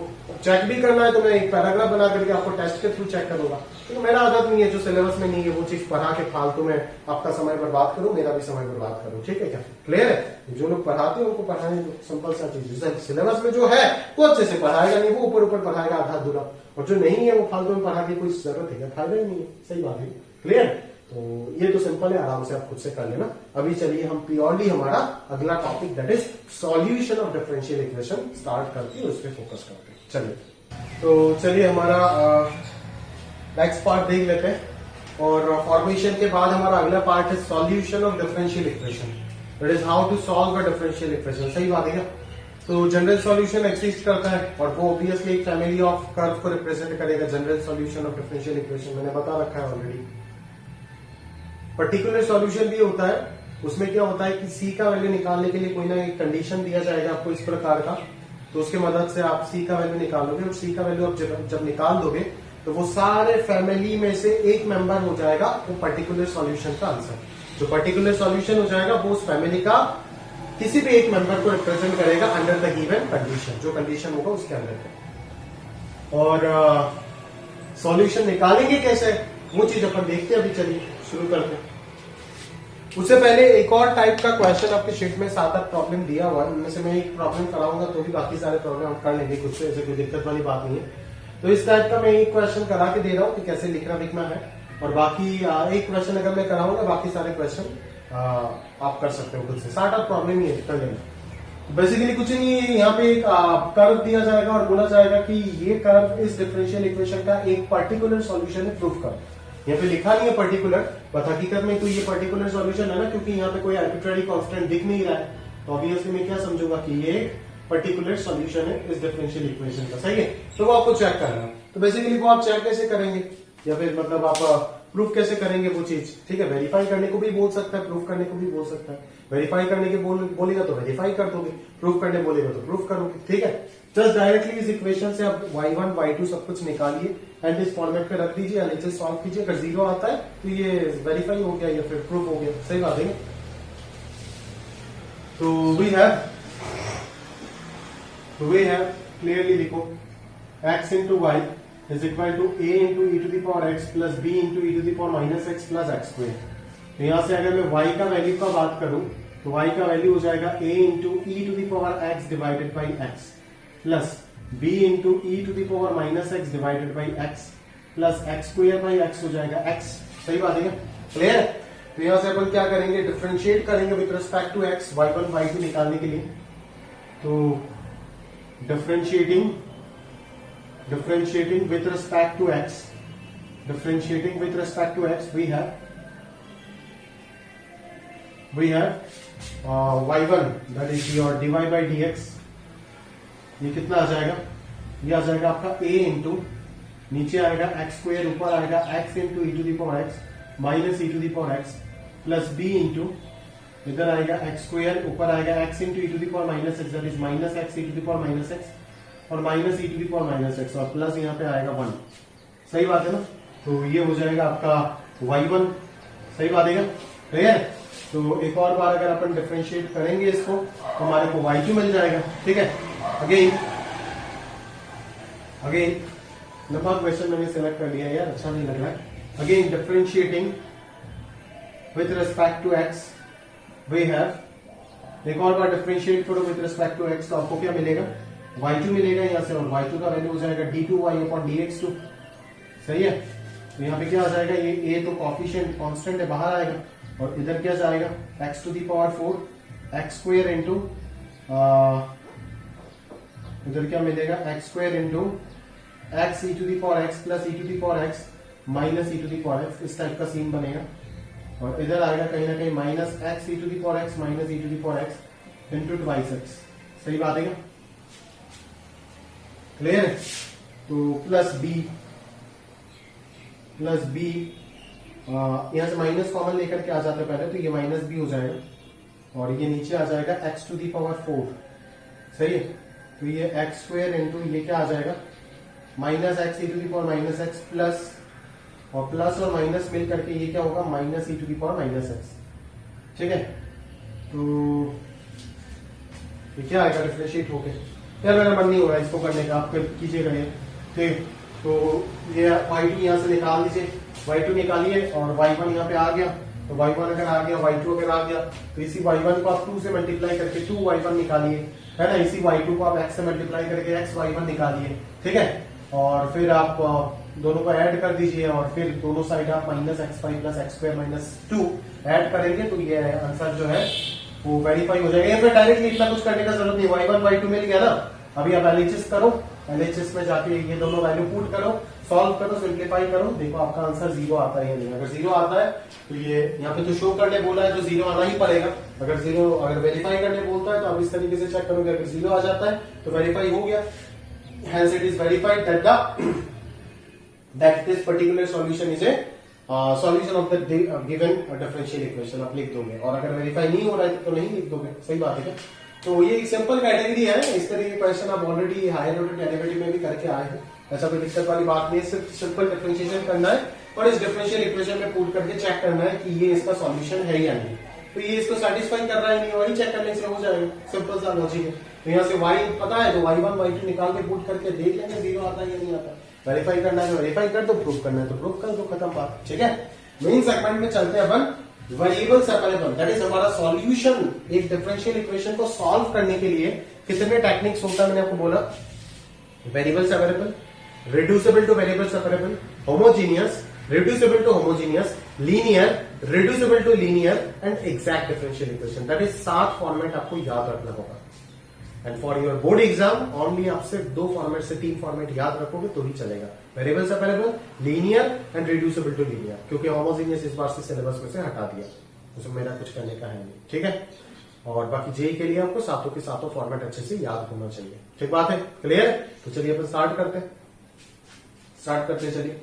चेक भी करना है तो मैं एक पैराग्राफ बना करके आपको टेस्ट के थ्रू चेक करूंगा। तो मेरा आदत नहीं है जो सिलेबस में नहीं है वो चीज पढ़ा के फालतू में आपका समय बर्बाद करूं, मेरा भी समय बर्बाद करूं, ठीक है क्या, क्लियर है। जो लोग पढ़ाते हैं उनको पढ़ाने दो, सिंपल सा चीज। सिलेबस में जो है वो अच्छे से पढ़ाएगा नहीं, वो ऊपर ऊपर पढ़ाएगा आधा अधूरा, और जो नहीं है वो फालतू में पढ़ा के कोई जरूरत है क्या, फायदा ही नहीं है, सही बात है, क्लियर। तो ये तो सिंपल है, आराम से आप खुद से कर लेना। अभी चलिए हम प्योरली हमारा अगला topic that is solution of differential equation start करते हैं, उस पर फोकस करते हैं। चलिए, तो चलिए हमारा नेक्स्ट पार्ट देख लेते हैं, और फॉर्मेशन के बाद हमारा अगला पार्ट है solution of differential equation, that is how to solve a differential equation, सही बात है क्या। तो जनरल सॉल्यूशन एग्जिस्ट करता है, और वो ऑब्वियसली एक फैमिली ऑफ कर्व को रिप्रेजेंट करेगा। General solution of differential equation मैंने बता रखा है ऑलरेडी। पर्टिकुलर सॉल्यूशन भी होता है, उसमें क्या होता है कि सी का वैल्यू निकालने के लिए कोई ना एक कंडीशन दिया जाएगा आपको इस प्रकार का, तो उसके मदद से आप सी का वैल्यू निकालोगे, और सी का वैल्यू आप जब निकाल दोगे तो वो सारे फैमिली में से एक मेंबर हो जाएगा वो पर्टिकुलर सॉल्यूशन का आंसर। जो पर्टिकुलर सॉल्यूशन हो जाएगा वो उस फैमिली का किसी भी एक मेंबर को रिप्रेजेंट करेगा अंडर द गिवन कंडीशन, जो कंडीशन होगा उसके अंदर। और सॉल्यूशन निकालेंगे कैसे वो चीज अपन देखते हैं, अभी चलिए शुरू करते हैं। उससे पहले एक और टाइप का क्वेश्चन आपके शीट में 7-8 प्रॉब्लम दिया हुआ है, उनमें से मैं एक प्रॉब्लम कराऊंगा तो भी बाकी सारे प्रॉब्लम हम कर लेंगे खुद से, ऐसे कोई दिक्कत वाली बात नहीं है। तो इस टाइप का मैं एक क्वेश्चन करा के दे रहा हूँ कि कैसे लिखना है, और बाकी एक क्वेश्चन अगर मैं कराऊंगा बाकी सारे क्वेश्चन आप कर सकते हो खुद से। 7-8 प्रॉब्लम ही है, कर लेंगे। बेसिकली कुछ नहीं है, यहाँ पे एक कर्व दिया जाएगा और बोला जाएगा कि ये कर्व इस डिफरेंशियल इक्वेशन का एक पर्टिकुलर सॉल्यूशन है, प्रूफ कर। यहाँ पे लिखा नहीं है पर्टिकुलर, बट हकीकत में तो ये पर्टिकुलर सॉल्यूशन है ना, क्योंकि यहाँ पे कोई आर्बिट्ररी कांस्टेंट दिख नहीं रहा है, तो ऑब्वियसली मैं क्या समझूंगा कि ये पर्टिकुलर सॉल्यूशन है इस डिफरेंशियल इक्वेशन का, सही है। तो वो आपको चेक करना है। तो बेसिकली वो आप चेक कैसे करेंगे, या फिर मतलब आप प्रूफ कैसे करेंगे वो चीज, ठीक है। वेरीफाई करने को भी बोल सकता है, प्रूफ करने को भी बोल सकता है। वेरीफाई करने के बोलेगा तो वेरीफाई कर दोगे, प्रूफ करने बोलेगा तो प्रूफ करोगे, ठीक है। जस्ट डायरेक्टली इस इक्वेशन से आप y1 y2 सब कुछ निकालिए एंड इस फॉर्मेट पे रख दीजिए, नीचे सॉल्व कीजिए। अगर 0 आता है तो ये वेरीफाई हो गया या फिर प्रूफ हो गया, सही बात है। तो वी हैव क्लियरली लिखो x into y is equal to a into e to the power x plus b into e to the power minus x plus x square. तो यहां से अगर मैं y का वैल्यू का बात करूं तो y का वैल्यू हो जाएगा a into e to the power x divided by x plus b into e to the power minus x divided by x plus x square by x हो जाएगा x, सही बात है, क्लियर। तो यहां से अपन क्या करेंगे, डिफरेंशिएट करेंगे with respect to x, y1 y2 निकालने के लिए। तो differentiating with respect to x, differentiating with respect to x, we have y1 that is your dy by dx, ये कितना आ जाएगा, ये आ जाएगा आपका a इंटू नीचे आएगा एक्स स्क्वायर, ऊपर आएगा x into e to the power x minus e to the power x plus b into इधर आएगा एक्स स्क्वायर, ऊपर आएगा x into e to the power minus x that is minus x e to the power minus x और minus e to the power minus x और प्लस यहाँ पे आएगा 1, सही बात है ना। तो ये हो जाएगा आपका y1, सही बात है क्या, क्लियर। तो एक और बार अगर अपन डिफरेंशिएट करेंगे इसको तो हमारे को y2 मिल जाएगा, ठीक है। अगेन नंबर क्वेश्चन मैंने सेलेक्ट कर लिया यार, अच्छा नहीं लग रहा है। Again differentiating with respect to x we have, एक और बार डिफरेंशिएट करो विथ रिस्पेक्ट टू x तो आपको क्या मिलेगा, y2 मिलेगा यहाँ से, और y2 का वैल्यू हो जाएगा d2y/dx2, सही है। तो यहाँ पे क्या आ जाएगा, ये a तो कॉफिशिएंट कांस्टेंट है, बाहर आएगा, और इधर क्या जाएगा x⁴ x² इंटू इधर क्या मिलेगा x² into x e⁴x plus e⁴x minus e⁴x, इस टाइप का सीन बनेगा। और इधर आएगा कहीं ना कहीं minus x e⁴x minus e⁴x into twice x, सही बात है क्या, क्लियर है। तो प्लस b यहां से माइनस कॉमन लेकर के आ जाते हैं पहले, तो ये माइनस b हो जाएगा, और ये नीचे आ जाएगा x⁴, सही है। तो ये x² इंटू ये क्या आ जाएगा minus x minus x plus, और प्लस और माइनस मिल करके ये क्या होगा माइनस माइनस x, ठीक है। तो ये क्या आएगा डिफरेंशिएट होके, यार मेरा मन नहीं हो रहा है इसको करने का, आप कीजिएगा ये, ठीक। तो ये y2 यहां से निकाल दीजिए, y2 निकालिए, और y1 यहाँ पे आ गया, तो y1 अगर आ गया, y2 अगर आ गया, तो इसी y1 को आप 2 से मल्टीप्लाई करके 2y1 निकालिए, है ना। इसी y2 को आप x से मल्टीप्लाई करके xy1 निकालिए, ठीक है। और फिर आप दोनों को ऐड कर दीजिए, और फिर दोनों साइड आप minus x5 plus x² minus 2 add करेंगे, तो ये आंसर जो है वो वेरीफाई हो जाएगा। फिर डायरेक्टली इतना कुछ करने का जरूरत नहीं, y1 y2 मिल गया ना। अभी आप LHS करो, LHS में जाके ये दोनों वैल्यू पुट करो, सॉल्व करो, सिंप्लीफाई करो, देखो आपका आंसर 0 आता है या नहीं। अगर 0 आता है तो ये यहाँ पे तो शो करने बोला है, तो 0 आना ही पड़ेगा। अगर वेरीफाई करने बोलता है तो आप इस तरीके से चेक करोगे, अगर 0 आ जाता है तो वेरीफाई हो गया, hence it is verified that this particular solution is a solution of the given differential equation, आप लिख दोगे। और अगर वेरीफाई नहीं हो रहा है तो नहीं लिख दोगे, सही बात है क्या। तो ये एक सिंपल कैटेगरी है, इस तरह के क्वेश्चन आप ऑलरेडी हायर ऑर्डर डेरिवेटिव में भी करके आए हैं, ऐसा कोई दिक्कत वाली बात नहीं है। सिर्फ सिंपल डिफरेंशिएशन करना है और इस डिफरेंशियल इक्वेशन में पुट करके चेक करना है कि ये इसका सॉल्यूशन है या नहीं। तो ये इसको सेटिस्फाई कर रहा है नहीं, वही चेक करने से हो जाएगा, सिंपल सा लॉजिक है। तो यहाँ से y पता है तो y1 y2 निकाल के पुट करके देख लेंगे 0 आता है या नहीं आता। वेरीफाई करना है तो वेरीफाई कर दो, प्रूफ करना है तो प्रूफ कर दो, खत्म बात, ठीक है। मेन सेगमेंट में चलते हैं अपन, वेरिएबल सेपरेबल, दैट इज हमारा सॉल्यूशन। एक डिफरेंशियल इक्वेशन को सॉल्व करने के लिए कितने टेक्निक्स होता है, मैंने आपको बोला, variable separable, reducible to variable separable, homogeneous, reducible to homogeneous, linear, reducible to linear and exact differential equation. That is 7 format आपको याद रखना होगा। And for your board exam only आप सिर्फ 2 फॉर्मेट से 3 फॉर्मेट याद रखोगे तो ही चलेगा, variable separable, linear and reducible to linear, क्योंकि होमोजीनियस इस बार से सिलेबस में से हटा दिया, उसमें मेरा कुछ करने का है नहीं, ठीक है। और बाकी जेई के लिए आपको सातों के सातों फॉर्मेट अच्छे से याद होना चाहिए, ठीक बात है, क्लियर है। तो चलिए अपन स्टार्ट करते हैं चलिए।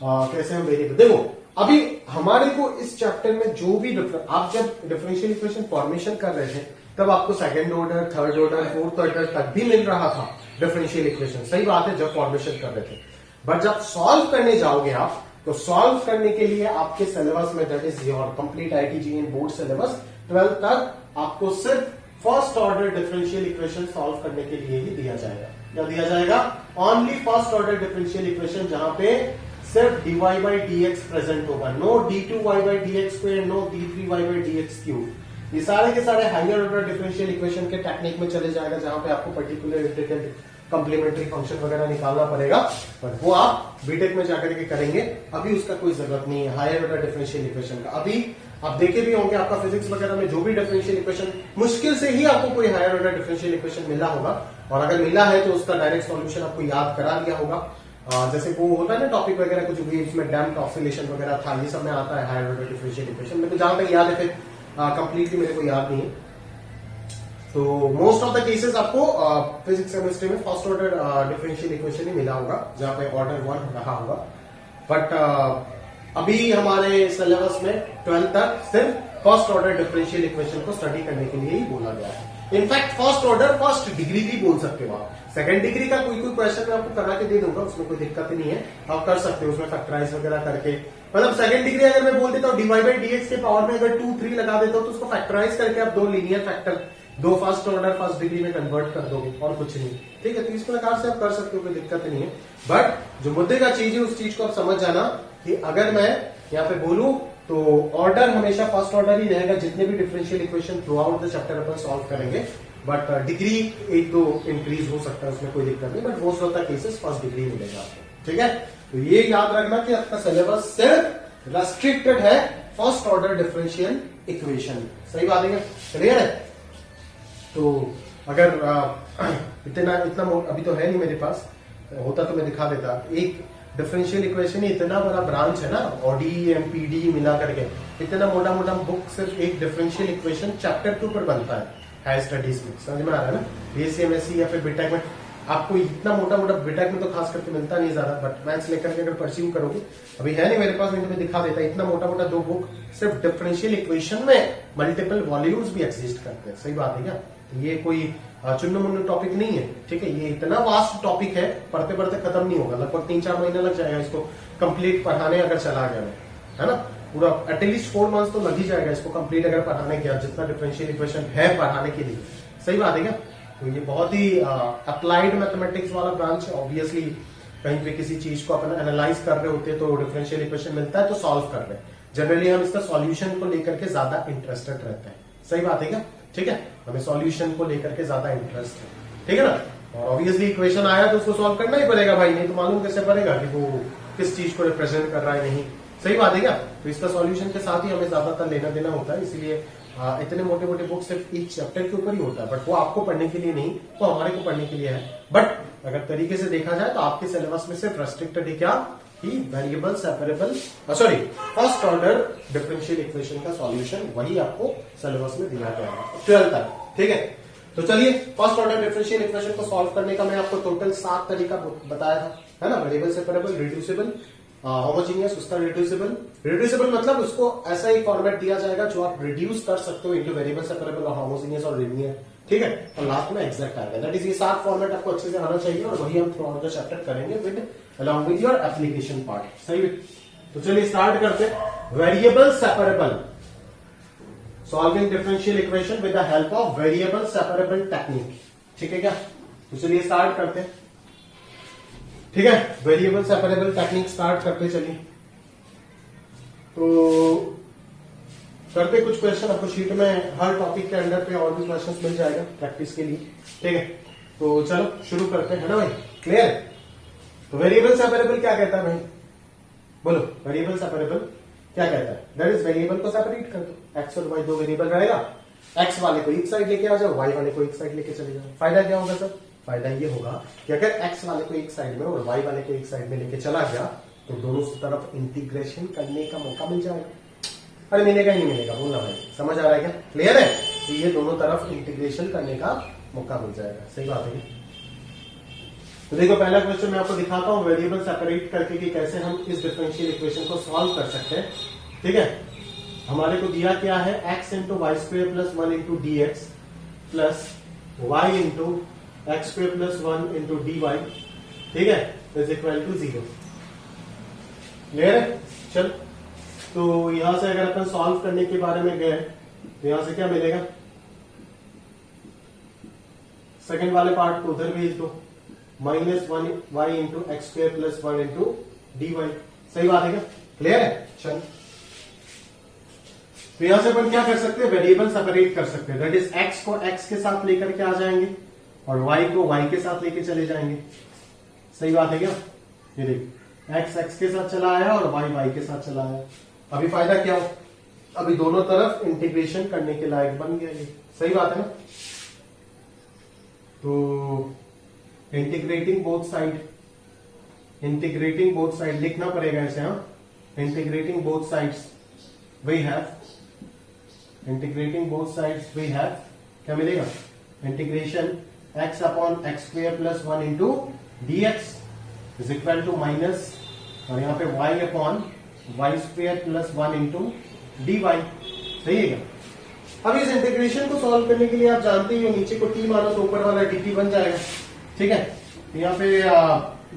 कैसे हम वेरिएबल, देखो अभी हमारे को इस चैप्टर में जो भी आप जब डिफरेंशियल इक्वेशन फॉर्मेशन कर रहे थे तब आपको second order, third order, fourth order तक भी मिल रहा था डिफरेंशियल इक्वेशन, सही बात है, जब फॉर्मेशन कर रहे थे। बट जब सॉल्व करने जाओगे आप, तो सॉल्व करने के लिए आपके सिलेबस में, that is your complete IIT board syllabus 12 तक, आपको सिर्फ first order differential equation solve करने के लिए ही दिया जाएगा। क्या दिया जाएगा? Only first order differential equation, जहां पे सिर्फ dy by dx प्रेजेंट होगा, no d2y by dx square, no d3y by dx cube. ये सारे के सारे हायर ऑर्डर डिफरेंशियल इक्वेशन के टेक्निक में चले जाएगा, जहां पे आपको पर्टिकुलर इंटीग्रल, कॉम्प्लीमेंट्री फंक्शन वगैरह निकालना पड़ेगा, बट वो आप बीटेक में जाकर के करेंगे। अभी उसका कोई जरूरत नहीं है हायर ऑर्डर डिफरेंशियल इक्वेशन का। अभी आप देखे भी होंगे आपका फिजिक्स वगैरह में जो भी डिफरेंशियल इक्वेशन, मुश्किल से ही आपको कोई हायर ऑर्डर डिफरेंशियल इक्वेशन मिला होगा, और अगर मिला है तो उसका डायरेक्ट सॉल्यूशन आपको याद करा लिया होगा। जैसे वो होता है ना टॉपिक वगैरह, कुछ वेव्स में डैम्प्ड ऑसिलेशन वगैरह था, ये सब में आता है हायर ऑर्डर डिफरेंशियल इक्वेशन। मेरे को जहां तक याद है, फिर कंप्लीटली मेरे को याद नहीं है। तो मोस्ट ऑफ द केसेस आपको फिजिक्स केमिस्ट्री में फर्स्ट ऑर्डर डिफरेंशियल इक्वेशन ही मिला होगा, जहां पे ऑर्डर 1 रहा होगा। बट अभी हमारे सिलेबस में 12 तक सिर्फ फर्स्ट ऑर्डर डिफरेंशियल इक्वेशन को स्टडी करने के लिए ही बोला गया है। In fact first order first degree भी बोल सकते हो आप। सेकंड डिग्री का कोई क्वेश्चन मैं आपको करा के दे दूंगा, उसमें कोई दिक्कत नहीं है, आप कर सकते हो उसमें फैक्टराइज वगैरह करके। मतलब सेकंड डिग्री अगर मैं बोल देता हूँ d y by D x के पावर में अगर 2 3 लगा देता हूँ तो उसको फैक्टराइज करके आप 2 linear factor, 2 first order first degree में कन्वर्ट कर दोगे और कुछ नहीं। ठीक है, तो इस प्रकार से आप कर सकते हो, कोई दिक्कत नहीं है। बट जो मुद्दे का चीज है उस चीज को आप समझ जाना कि अगर मैं यहाँ पे बोलूं तो ऑर्डर हमेशा फर्स्ट ऑर्डर ही रहेगा, जितने भी differential equation through out the chapter upon solve करेंगे। बट डिग्री एक दो इंक्रीज हो सकता है, उसमें कोई दिक्कत नहीं, but most of the cases first degree मिलेगा आपको। ठीक है, तो ये याद रखना कि आपका सिलेबस सिर्फ रेस्ट्रिक्टेड है फर्स्ट ऑर्डर डिफरेंशियल इक्वेशन। सही बात है, क्लियर है? तो अगर इतना अभी तो है नहीं मेरे पास, होता तो मैं दिखा देता। एक डिफरेंशियल इक्वेशन इतना बड़ा ब्रांच है ना, ओडी एमपीडी मिला करके इतना मोटा मोटा बुक सिर्फ एक डिफरेंशियल इक्वेशन चैप्टर 2 पर बनता है हायर स्टडीज में। समझ में आ रहा है ना? बीएससी एमएससी या फिर बीटेक में आपको इतना मोटा मोटा, बीटेक में तो खास करके मिलता नहीं ज्यादा, बट मैथ्स लेकर के अगर परस्यू करोगे, अभी है नहीं मेरे पास, नहीं तो मैं दिखा देता। इतना मोटा मोटा 2 बुक सिर्फ डिफरेंशियल इक्वेशन में मल्टीपल वॉल्यूम्स भी एग्जिस्ट करते हैं। सही बात है क्या? ये कोई चुन्नू मुन्नू टॉपिक नहीं है। ठीक है, ये इतना वास्ट टॉपिक है, पढ़ते पढ़ते खत्म नहीं होगा, लगभग 3-4 महीने लग जाएगा इसको कंप्लीट पढ़ाने अगर चला गया, है ना? पूरा एटलीस्ट 4 मंथ्स तो लग ही जाएगा इसको कंप्लीट अगर पढ़ाने गया, जितना डिफरेंशियल इक्वेशन है पढ़ाने के लिए। सही बात है क्या? तो ये बहुत ही अप्लाइड मैथमेटिक्स वाला ब्रांच है। ऑब्वियसली कहीं पे किसी चीज को अपन एनालाइज कर रहे होते हैं तो डिफरेंशियल इक्वेशन मिलता है तो सॉल्व कर रहे हैं। जनरली हम इसका सॉल्यूशन को लेकर के ज्यादा इंटरेस्टेड रहते हैं। सही बात है क्या? ठीक है, हमें सॉल्यूशन को लेकर के ज्यादा इंटरेस्ट है। ठीक है ना? और ऑब्वियसली इक्वेशन आया तो उसको सॉल्व करना ही पड़ेगा भाई, नहीं तो मालूम कैसे पड़ेगा कि वो किस चीज को रिप्रेजेंट कर रहा है नहीं। सही बात है क्या? तो इसका सॉल्यूशन के साथ ही हमें ज्यादातर लेना देना होता है, इसलिए इतने मोटे मोटे बुक सिर्फ एक चैप्टर के ऊपर ही होता है, बट वो आपको पढ़ने के लिए नहीं, वो हमारे को पढ़ने के लिए है। बट अगर तरीके से देखा जाए तो आपके सिलेबस में सिर्फ रेस्ट्रिक्टेड है क्या कि variable separable, sorry first order differential equation का सॉल्यूशन, वही आपको सिलेबस में दिया गया है 12th तक। ठीक है, तो चलिए फर्स्ट ऑर्डर डिफरेंशियल इक्वेशन को सॉल्व करने का मैं आपको टोटल 7 तरीका बताया था, है ना? वेरिएबल सेपरेबल, रिड्यूसिबल, होमोजीनियस, उसका रिड्यूसिबल। रिड्यूसिबल मतलब उसको ऐसा ही फॉर्मेट दिया जाएगा जो आप रिड्यूस कर सकते हो इनटू वेरिएबल सेपरेबल और होमोजीनियस और लीनियर। ठीक है, और लास्ट में एग्जैक्ट आएगा। दैट इज ये 7 फॉर्मेट आपको अच्छे से आना चाहिए, और वही हम थ्रू आउट द चैप्टर करेंगे with along with your application part. सही है, तो चलिए स्टार्ट करते हैं। Variable separable, solving differential equation with the help of variable separable technique. ठीक है क्या? तो चलिए स्टार्ट करते हैं। ठीक है, वेरिएबल सेपरेबल टेक्निक स्टार्ट करते चलिए। तो करते कुछ क्वेश्चन, आपको शीट में हर टॉपिक के अंडर पे और भी क्वेश्चन मिल जाएगा प्रैक्टिस के लिए। ठीक है, तो चलो शुरू करते हैं, है ना भाई? क्लियर? तो वेरिएबल सेपरेबल क्या कहता है भाई? बोलो, वेरिएबल सेपरेबल क्या कहता है? दैट इज वेरिएबल को सेपरेट कर दो, एक्स और वाई 2 वेरिएबल रहेगा, एक्स वाले को एक साइड लेके आ जाओ, वाई वाले को एक साइड लेके चले जाओ। फायदा क्या होगा सर? फायदा ये होगा कि अगर एक्स वाले को एक साइड में और वाई वाले को एक साइड में लेके चला गया तो दोनों तरफ इंटीग्रेशन करने का मौका मिल जाएगा। अरे मिलेगा ही नहीं मिलेगा, बोलना भाई, समझ आ रहा है क्या? क्लियर है? तो ये दोनों तरफ इंटीग्रेशन करने का मौका मिल जाएगा। सही बात है। तो देखो पहला क्वेश्चन मैं आपको दिखाता हूं वेरिएबल सेपरेट करके कि कैसे हम इस डिफरेंशियल इक्वेशन को सॉल्व कर सकते हैं। ठीक है, हमारे को दिया क्या है? X into y square plus 1 into D x plus y into x square plus 1 into d y, ठीक है, इज इक्वल टू 0। क्लियर है? चल, तो यहां से अगर अपन सॉल्व करने के बारे में गए तो यहां से क्या मिलेगा? सेकंड वाले पार्ट को उधर भेज दो, -1 y into x square plus 1 into d y. सही बात है क्या? क्लियर है? चल, तो यहां से अपन क्या कर सकते हैं? वेरिएबल सेपरेट कर सकते हैं। दैट इज एक्स को एक्स के साथ लेकर के आ जाएंगे और वाई को वाई के साथ लेके चले जाएंगे। सही बात है क्या? ये देख, एक्स एक्स के साथ चला आया और वाई वाई के साथ चला आया। अभी फायदा क्या हो? अभी दोनों तरफ इंटीग्रेशन करने के लायक बन गया ये। सही बात है ना? तो इंटीग्रेटिंग बोथ साइड लिखना पड़ेगा इसे। हाँ, integrating both sides we have क्या मिलेगा? Integration x upon x square plus 1 into D x is equal to minus, और यहाँ पे y upon y square plus 1 into d y. सही है क्या? अब इस इंटीग्रेशन को सॉल्व करने के लिए आप जानते ही हो, नीचे को टी मानो तो ऊपर वाला dt बन जाएगा, ठीक है। यहाँ पे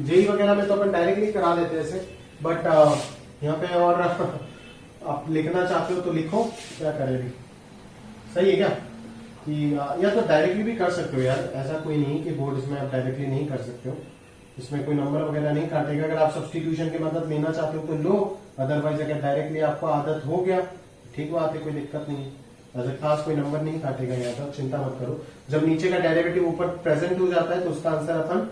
जेई वगैरह में तो अपन डायरेक्टली करा देते हैं ऐसे, बट यहाँ पे और आप लिखना चाहते हो तो लिखो, क्या करेंगे, सही है क्या कि या तो डायरेक्टली भी कर सकते हो यार, ऐसा कोई नहीं कि बोर्ड इसमें आप डायरेक्टली नहीं कर सकते हो, इसमें कोई नंबर वगैरह नहीं काटेगा। अगर आप सब्स्टिट्यूशन की मदद लेना चाहते हो तो लो, अदरवाइज अगर डायरेक्टली आपको आदत हो गया ठीक बात है, कोई दिक्कत नहीं है, ऐसे खास कोई नंबर नहीं काटेगा यहाँ तक, चिंता मत करो। जब नीचे का डेरिवेटिव ऊपर प्रेजेंट हो जाता है तो उसका आंसर अपन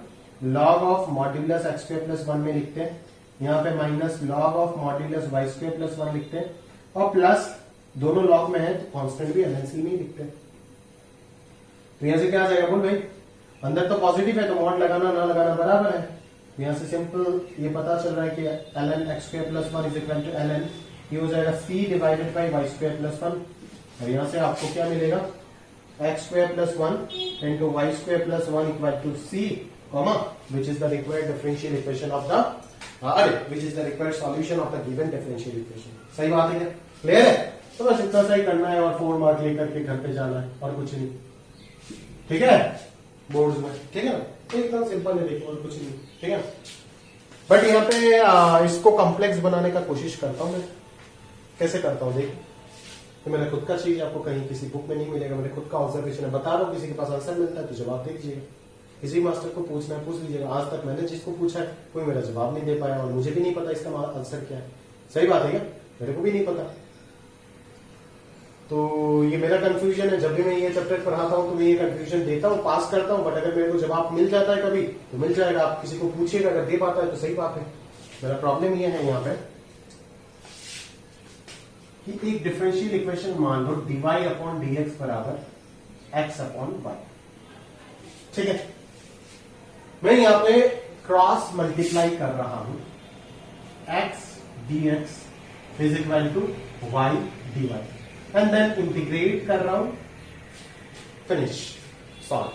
log of modulus x square plus 1 में लिखते हैं, यहाँ पे minus log of modulus y square plus 1 लिखते हैं, और प्लस दोनों लॉग में है तो कांस्टेंट भी एलएनसी में ही लिखते हैं। तो यहां से क्या आ जाएगा बोल भाई, अंदर तो पॉजिटिव है तो मॉड लगाना ना लगाना बराबर है, यहां से सिंपल ये पता चल रहा है कि ln x square plus 1 is equal to ln, ये हो जाएगा c divided by y square plus 1, और यहां से आपको क्या मिलेगा x square plus 1 into y square plus 1 equal to c, comma which is the required differential equation of the which is the required solution of the given differential equation. सही बात है क्या, क्लियर है? तो बस इतना सा ही करना है और 4 मार्क लेकर के घर पे जाना है और कुछ नहीं, ठीक है, बोर्ड्स में, ठीक है ना, तो एकदम सिंपल है, देखो और कुछ नहीं, ठीक है। बट यहाँ पे इसको कॉम्प्लेक्स बनाने का कोशिश करता हूं मैं, कैसे करता हूं देख, तो मेरा खुद का चीज आपको कहीं किसी बुक में नहीं मिलेगा, मेरे खुद का ऑब्जर्वेशन है, बता रहा हूँ, किसी के पास आंसर मिलता है तो जवाब दे दीजिएगा, किसी मास्टर को पूछना है पूछ लीजिएगा। आज तक मैंने जिसको पूछा है कोई मेरा जवाब नहीं दे पाया और मुझे भी नहीं पता इसका आंसर क्या है, सही बात है क्या, मेरे को भी नहीं पता। तो ये मेरा कंफ्यूजन है, जब भी मैं ये चैप्टर पढ़ाता हूं तो मैं ये कंफ्यूजन देता हूं, पास करता हूं, बट अगर मेरे को जवाब मिल जाता है कभी तो मिल जाएगा, आप किसी को पूछिएगा, अगर दे पाता है तो सही बात है। मेरा प्रॉब्लम ये है यहाँ पे कि एक डिफरेंशियल इक्वेशन मान लो dy अपॉन dx बराबर x अपॉन y, ठीक है, मैं यहाँ पे क्रॉस मल्टीप्लाई कर रहा हूं, x dx is equal to y dy, and then integrate कर रहा हूं, फिनिश, सॉल्व,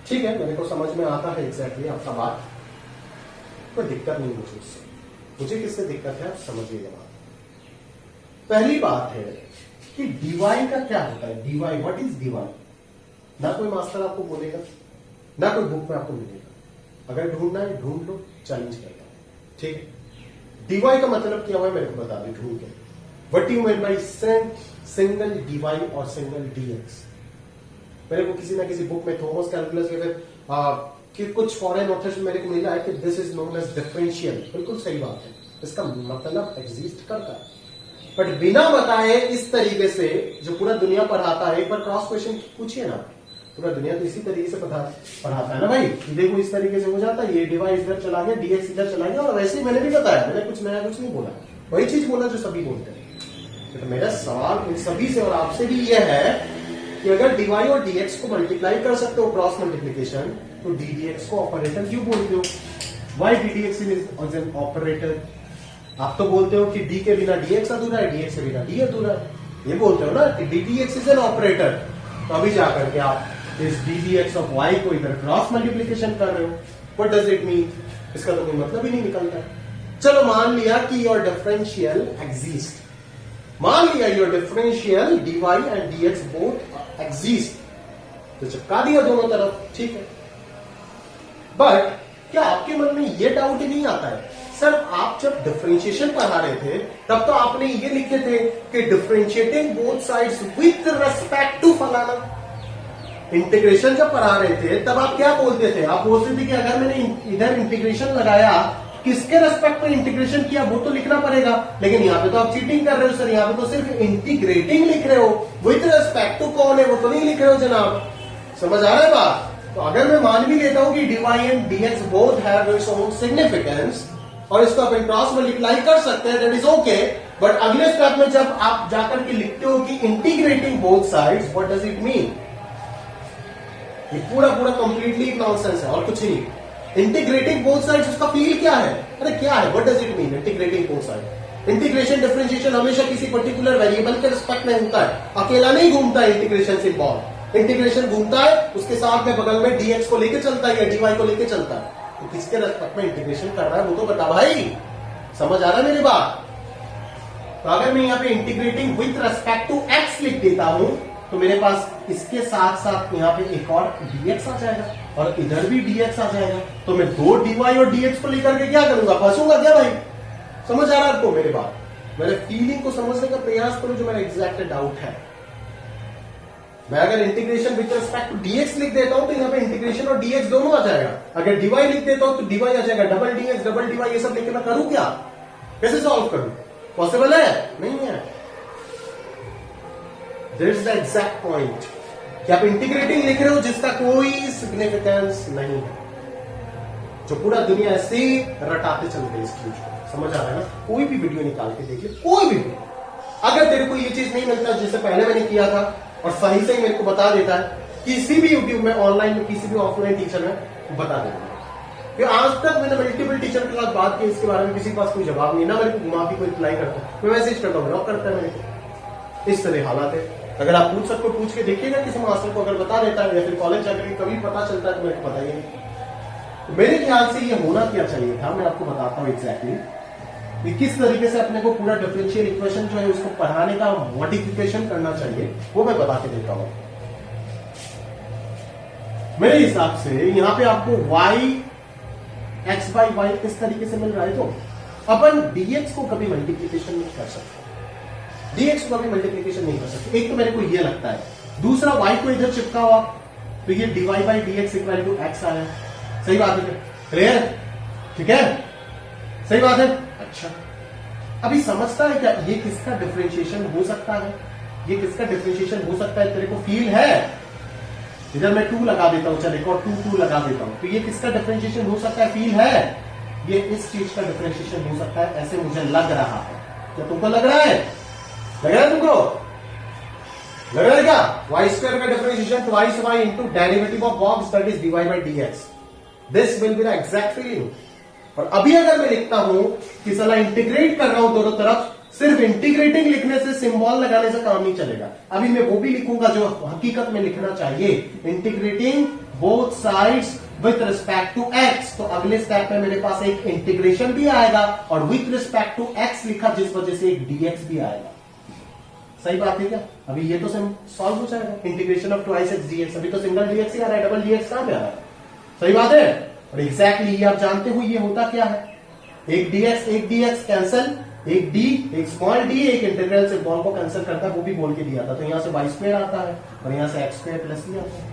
ठीक है, मेरे को समझ में आता है एग्जैक्टली आपका बात, कोई दिक्कत नहीं मुझे उससे, मुझे किससे दिक्कत है आप समझिएगा बात। पहली बात है कि डीवाई का क्या होता है, डीवाई, व्हाट इज डीवाई, ना कोई मास्टर आपको बोलेगा ना कोई बुक में आपको मिलेगा, अगर ढूंढना है ढूंढ लो, चैलेंज करता हूं, ठीक है। डीवाई का मतलब क्या हुआ है मेरे को बता दो ढूंढ के, what you mean by single dy और सिंगल डीएक्स। मेरे को किसी ना किसी बुक में थॉमस कैलकुलस या फिर कि कुछ फॉरेन ऑथर्स में मेरे को मिला है कि this is known as differential, बिल्कुल सही बात है, इसका मतलब एग्जिस्ट करता है, बट बिना बताए इस तरीके से जो पूरा दुनिया पढ़ाता है, एक बार क्रॉस क्वेश्चन पूछिए ना, पूरा दुनिया तो इसी तरीके से पढ़ाता है ना भाई, देखो इस तरीके से हो जाता है, ये डिवाइस इधर चला गया, डीएक्स इधर चला गया, और वैसे ही मैंने भी बताया, मैंने कुछ नया कुछ नहीं बोला, वही चीज बोला जो सभी बोलते हैं। तो मेरा सवाल इन सभी से और आपसे भी यह है कि अगर डीवाई और डीएक्स को मल्टीप्लाई कर सकते हो क्रॉस मल्टीप्लीकेशन, तो डीडीएक्स को ऑपरेटर क्यों बोलते हो, y ddx is an operator. आप तो बोलते हो कि डी के बिना डीएक्स अधूरा है, डीएक्स के बिना डी अधूरा है, ये बोलते हो ना कि डीडीएक्स इज एन ऑपरेटर, तो अभी जाकर के आप इस डीडीएक्स ऑफ वाई को इधर क्रॉस मल्टीप्लीकेशन कर रहे हो, व्हाट डज इट मीन, इसका तो कोई मतलब ही नहीं निकलता। चलो मान लिया कि योर डिफरेंशियल एग्जिस्ट, मान लिया your differential dy and dx both exist, तो चिपका दिया दोनों तरफ, ठीक है। बट क्या आपके मन में ये डाउट नहीं आता है, सर आप जब डिफरेंशिएशन पढ़ा रहे थे तब तो आपने ये लिखे थे कि differentiating both sides with respect to फलाना, इंटीग्रेशन जब पढ़ा रहे थे तब आप क्या बोलते थे, आप बोलते थे कि अगर मैंने इधर इंटीग्रेशन लगाया, किसके रेस्पेक्ट में इंटीग्रेशन किया वो तो लिखना पड़ेगा, लेकिन यहाँ पे तो आप चीटिंग कर रहे हो सर, यहाँ पे तो सिर्फ इंटीग्रेटिंग लिख रहे हो, विथ रेस्पेक्ट टू कौन है वो तो नहीं लिख रहे हो जनाब, समझ आ रहा है बात। तो अगर मैं मान भी लेता हूं कि dy and dx both have its own significance और इसको अपन क्रॉस मल्टीप्लाई कर सकते हैं, दैट इज ओके, बट अगले स्टेप में जब आप जाकर के लिखते हो कि integrating both sides, what does it mean, ये पूरा कंप्लीटली नॉनसेंस है और कुछ नहीं। इंटीग्रेटिंग बोथ साइड्स, उसका फील क्या है, अरे क्या है, what does it mean integrating both side. Integration differentiation हमेशा किसी पर्टिकुलर वेरिएबल के रिस्पेक्ट में होता है, अकेला नहीं घूमता है इंटीग्रेशन सिंबल, इंटीग्रेशन घूमता है उसके साथ में बगल में डीएक्स को लेके चलता है या डीवाई को लेके चलता है, तो किसके रेस्पेक्ट में इंटीग्रेशन कर रहा है वो तो बता भाई, समझ आ रहा है मेरी बात। तो अगर मैं यहाँ पे integrating with respect to x लिख देता हूं तो मेरे पास इसके साथ साथ यहाँ पे एक और dx आ जाएगा और इधर भी dx आ जाएगा। तो मैं दो dy और dx को लेकर के क्या करूंगा, फंसूंगा क्या भाई? समझ आ रहा है आपको मेरी बात? मेरे फीलिंग को समझने का प्रयास करो, जो मेरा एग्जैक्ट डाउट है। मैं अगर integration with respect to dx लिख देता हूं तो यहाँ पे इंटीग्रेशन और dx दोनों आ जाएगा। अगर dy लिख देता हूं तो dy आ जाएगा, डबल dx डबल dy ये सब लेके मैं करूं क्या? कैसे सॉल्व करूं? पॉसिबल है? नहीं है। दैट्स द एग्जैक्ट पॉइंट कि आप इंटीग्रेटिंग लिख रहे हो जिसका कोई सिग्निफिकेंस नहीं है, जो पूरा दुनिया ऐसे ही रटाते चलते हैं इस चीज को। समझ आ रहा है ना? कोई भी वीडियो निकाल के देख ले, कोई भी वीडियो, अगर तेरे को ये चीज नहीं मिलता जिससे पहले मैंने किया था और सही से ही मेरे को बता देता है, किसी भी यूट्यूब में, ऑनलाइन में, किसी भी ऑफलाइन टीचर में बता देता है। फिर आज तक मैंने मल्टीपल टीचर के साथ बात की, इसके बारे में किसी के पास कोई जवाब नहीं, ना मेरे को घुमा के कोई रिप्लाई करता, मैं मैसेज करता हूँ, ब्लॉक करता है मेरे को। इस तरह हालात है। अगर आप पूछ सकते हो, पूछ के देखिएगा किसी मास्टर को, अगर बता देता है या फिर कॉलेज जाकर कभी पता चलता है तो मेरे को पता ही नहीं। तो मेरे ख्याल से ये होना क्या चाहिए था, मैं आपको बताता हूँ एग्जैक्टली कि किस तरीके से अपने को पूरा डिफरेंशियल इक्वेशन जो है उसको पढ़ाने का मॉडिफिकेशन करना चाहिए, वो मैं बता के देता हूं। मेरे हिसाब से यहां पे आपको y x बाई वाई किस तरीके से मिल रहा है, तो अपन dx को कभी मल्टीप्लीकेशन नहीं कर सकते, dx को कभी मल्टीप्लीकेशन नहीं कर सकते। एक तो मेरे को ये लगता है, दूसरा y को इधर चिपकाओ आप तो ये dy by dx equal to x आया। सही बात है? क्लियर? ठीक है, सही बात है। अच्छा, अभी समझता है क्या ये किसका डिफरेंशिएशन हो सकता है? ये किसका डिफरेंशिएशन हो सकता है? तेरे को फील है? इधर मैं 2 लगा देता हूं, चल एक और 2 लगा देता हूं, तो ये किसका डिफरेंशिएशन हो सकता है? फील है? ये इस चीज का डिफरेंशिएशन हो सकता है, ऐसे मुझे लग रहा है। क्या तुमको लग रहा है? लग रहा है तुमको? लग रहा है क्या? वाई स्क्वायर का differentiation twice y into derivative of box that is dy by dx, this will be the exact feeling. और अभी अगर मैं लिखता हूं कि साला इंटीग्रेट कर रहा हूं दोनों तरफ, सिर्फ इंटीग्रेटिंग लिखने से, सिंबल लगाने से काम नहीं चलेगा। अभी मैं वो भी लिखूंगा जो हकीकत में लिखना चाहिए, integrating both sides with respect to x. तो अगले स्टेप में मेरे पास एक इंटीग्रेशन भी आएगा और विथ रिस्पेक्ट टू एक्स लिखा, जिस वजह से एक dx भी आएगा। सही बात है क्या? अभी ये तो सॉल्व हो जाएगा, integration of twice x dx। अभी तो सिंगल dx ही आ रहा है, डबल dx कहां पे आ रहा है? सही बात है। और एग्जैक्टली ये आप जानते हो ये होता क्या है, एक dx कैंसल, एक d, एक स्मॉल d, एक इंटीग्रल से बॉल को कैंसिल करता है, वो भी बोल के दिया था। तो यहां से वाई स्क्वायर आता है और यहां से एक्स स्क्वायर प्लस ही आता है।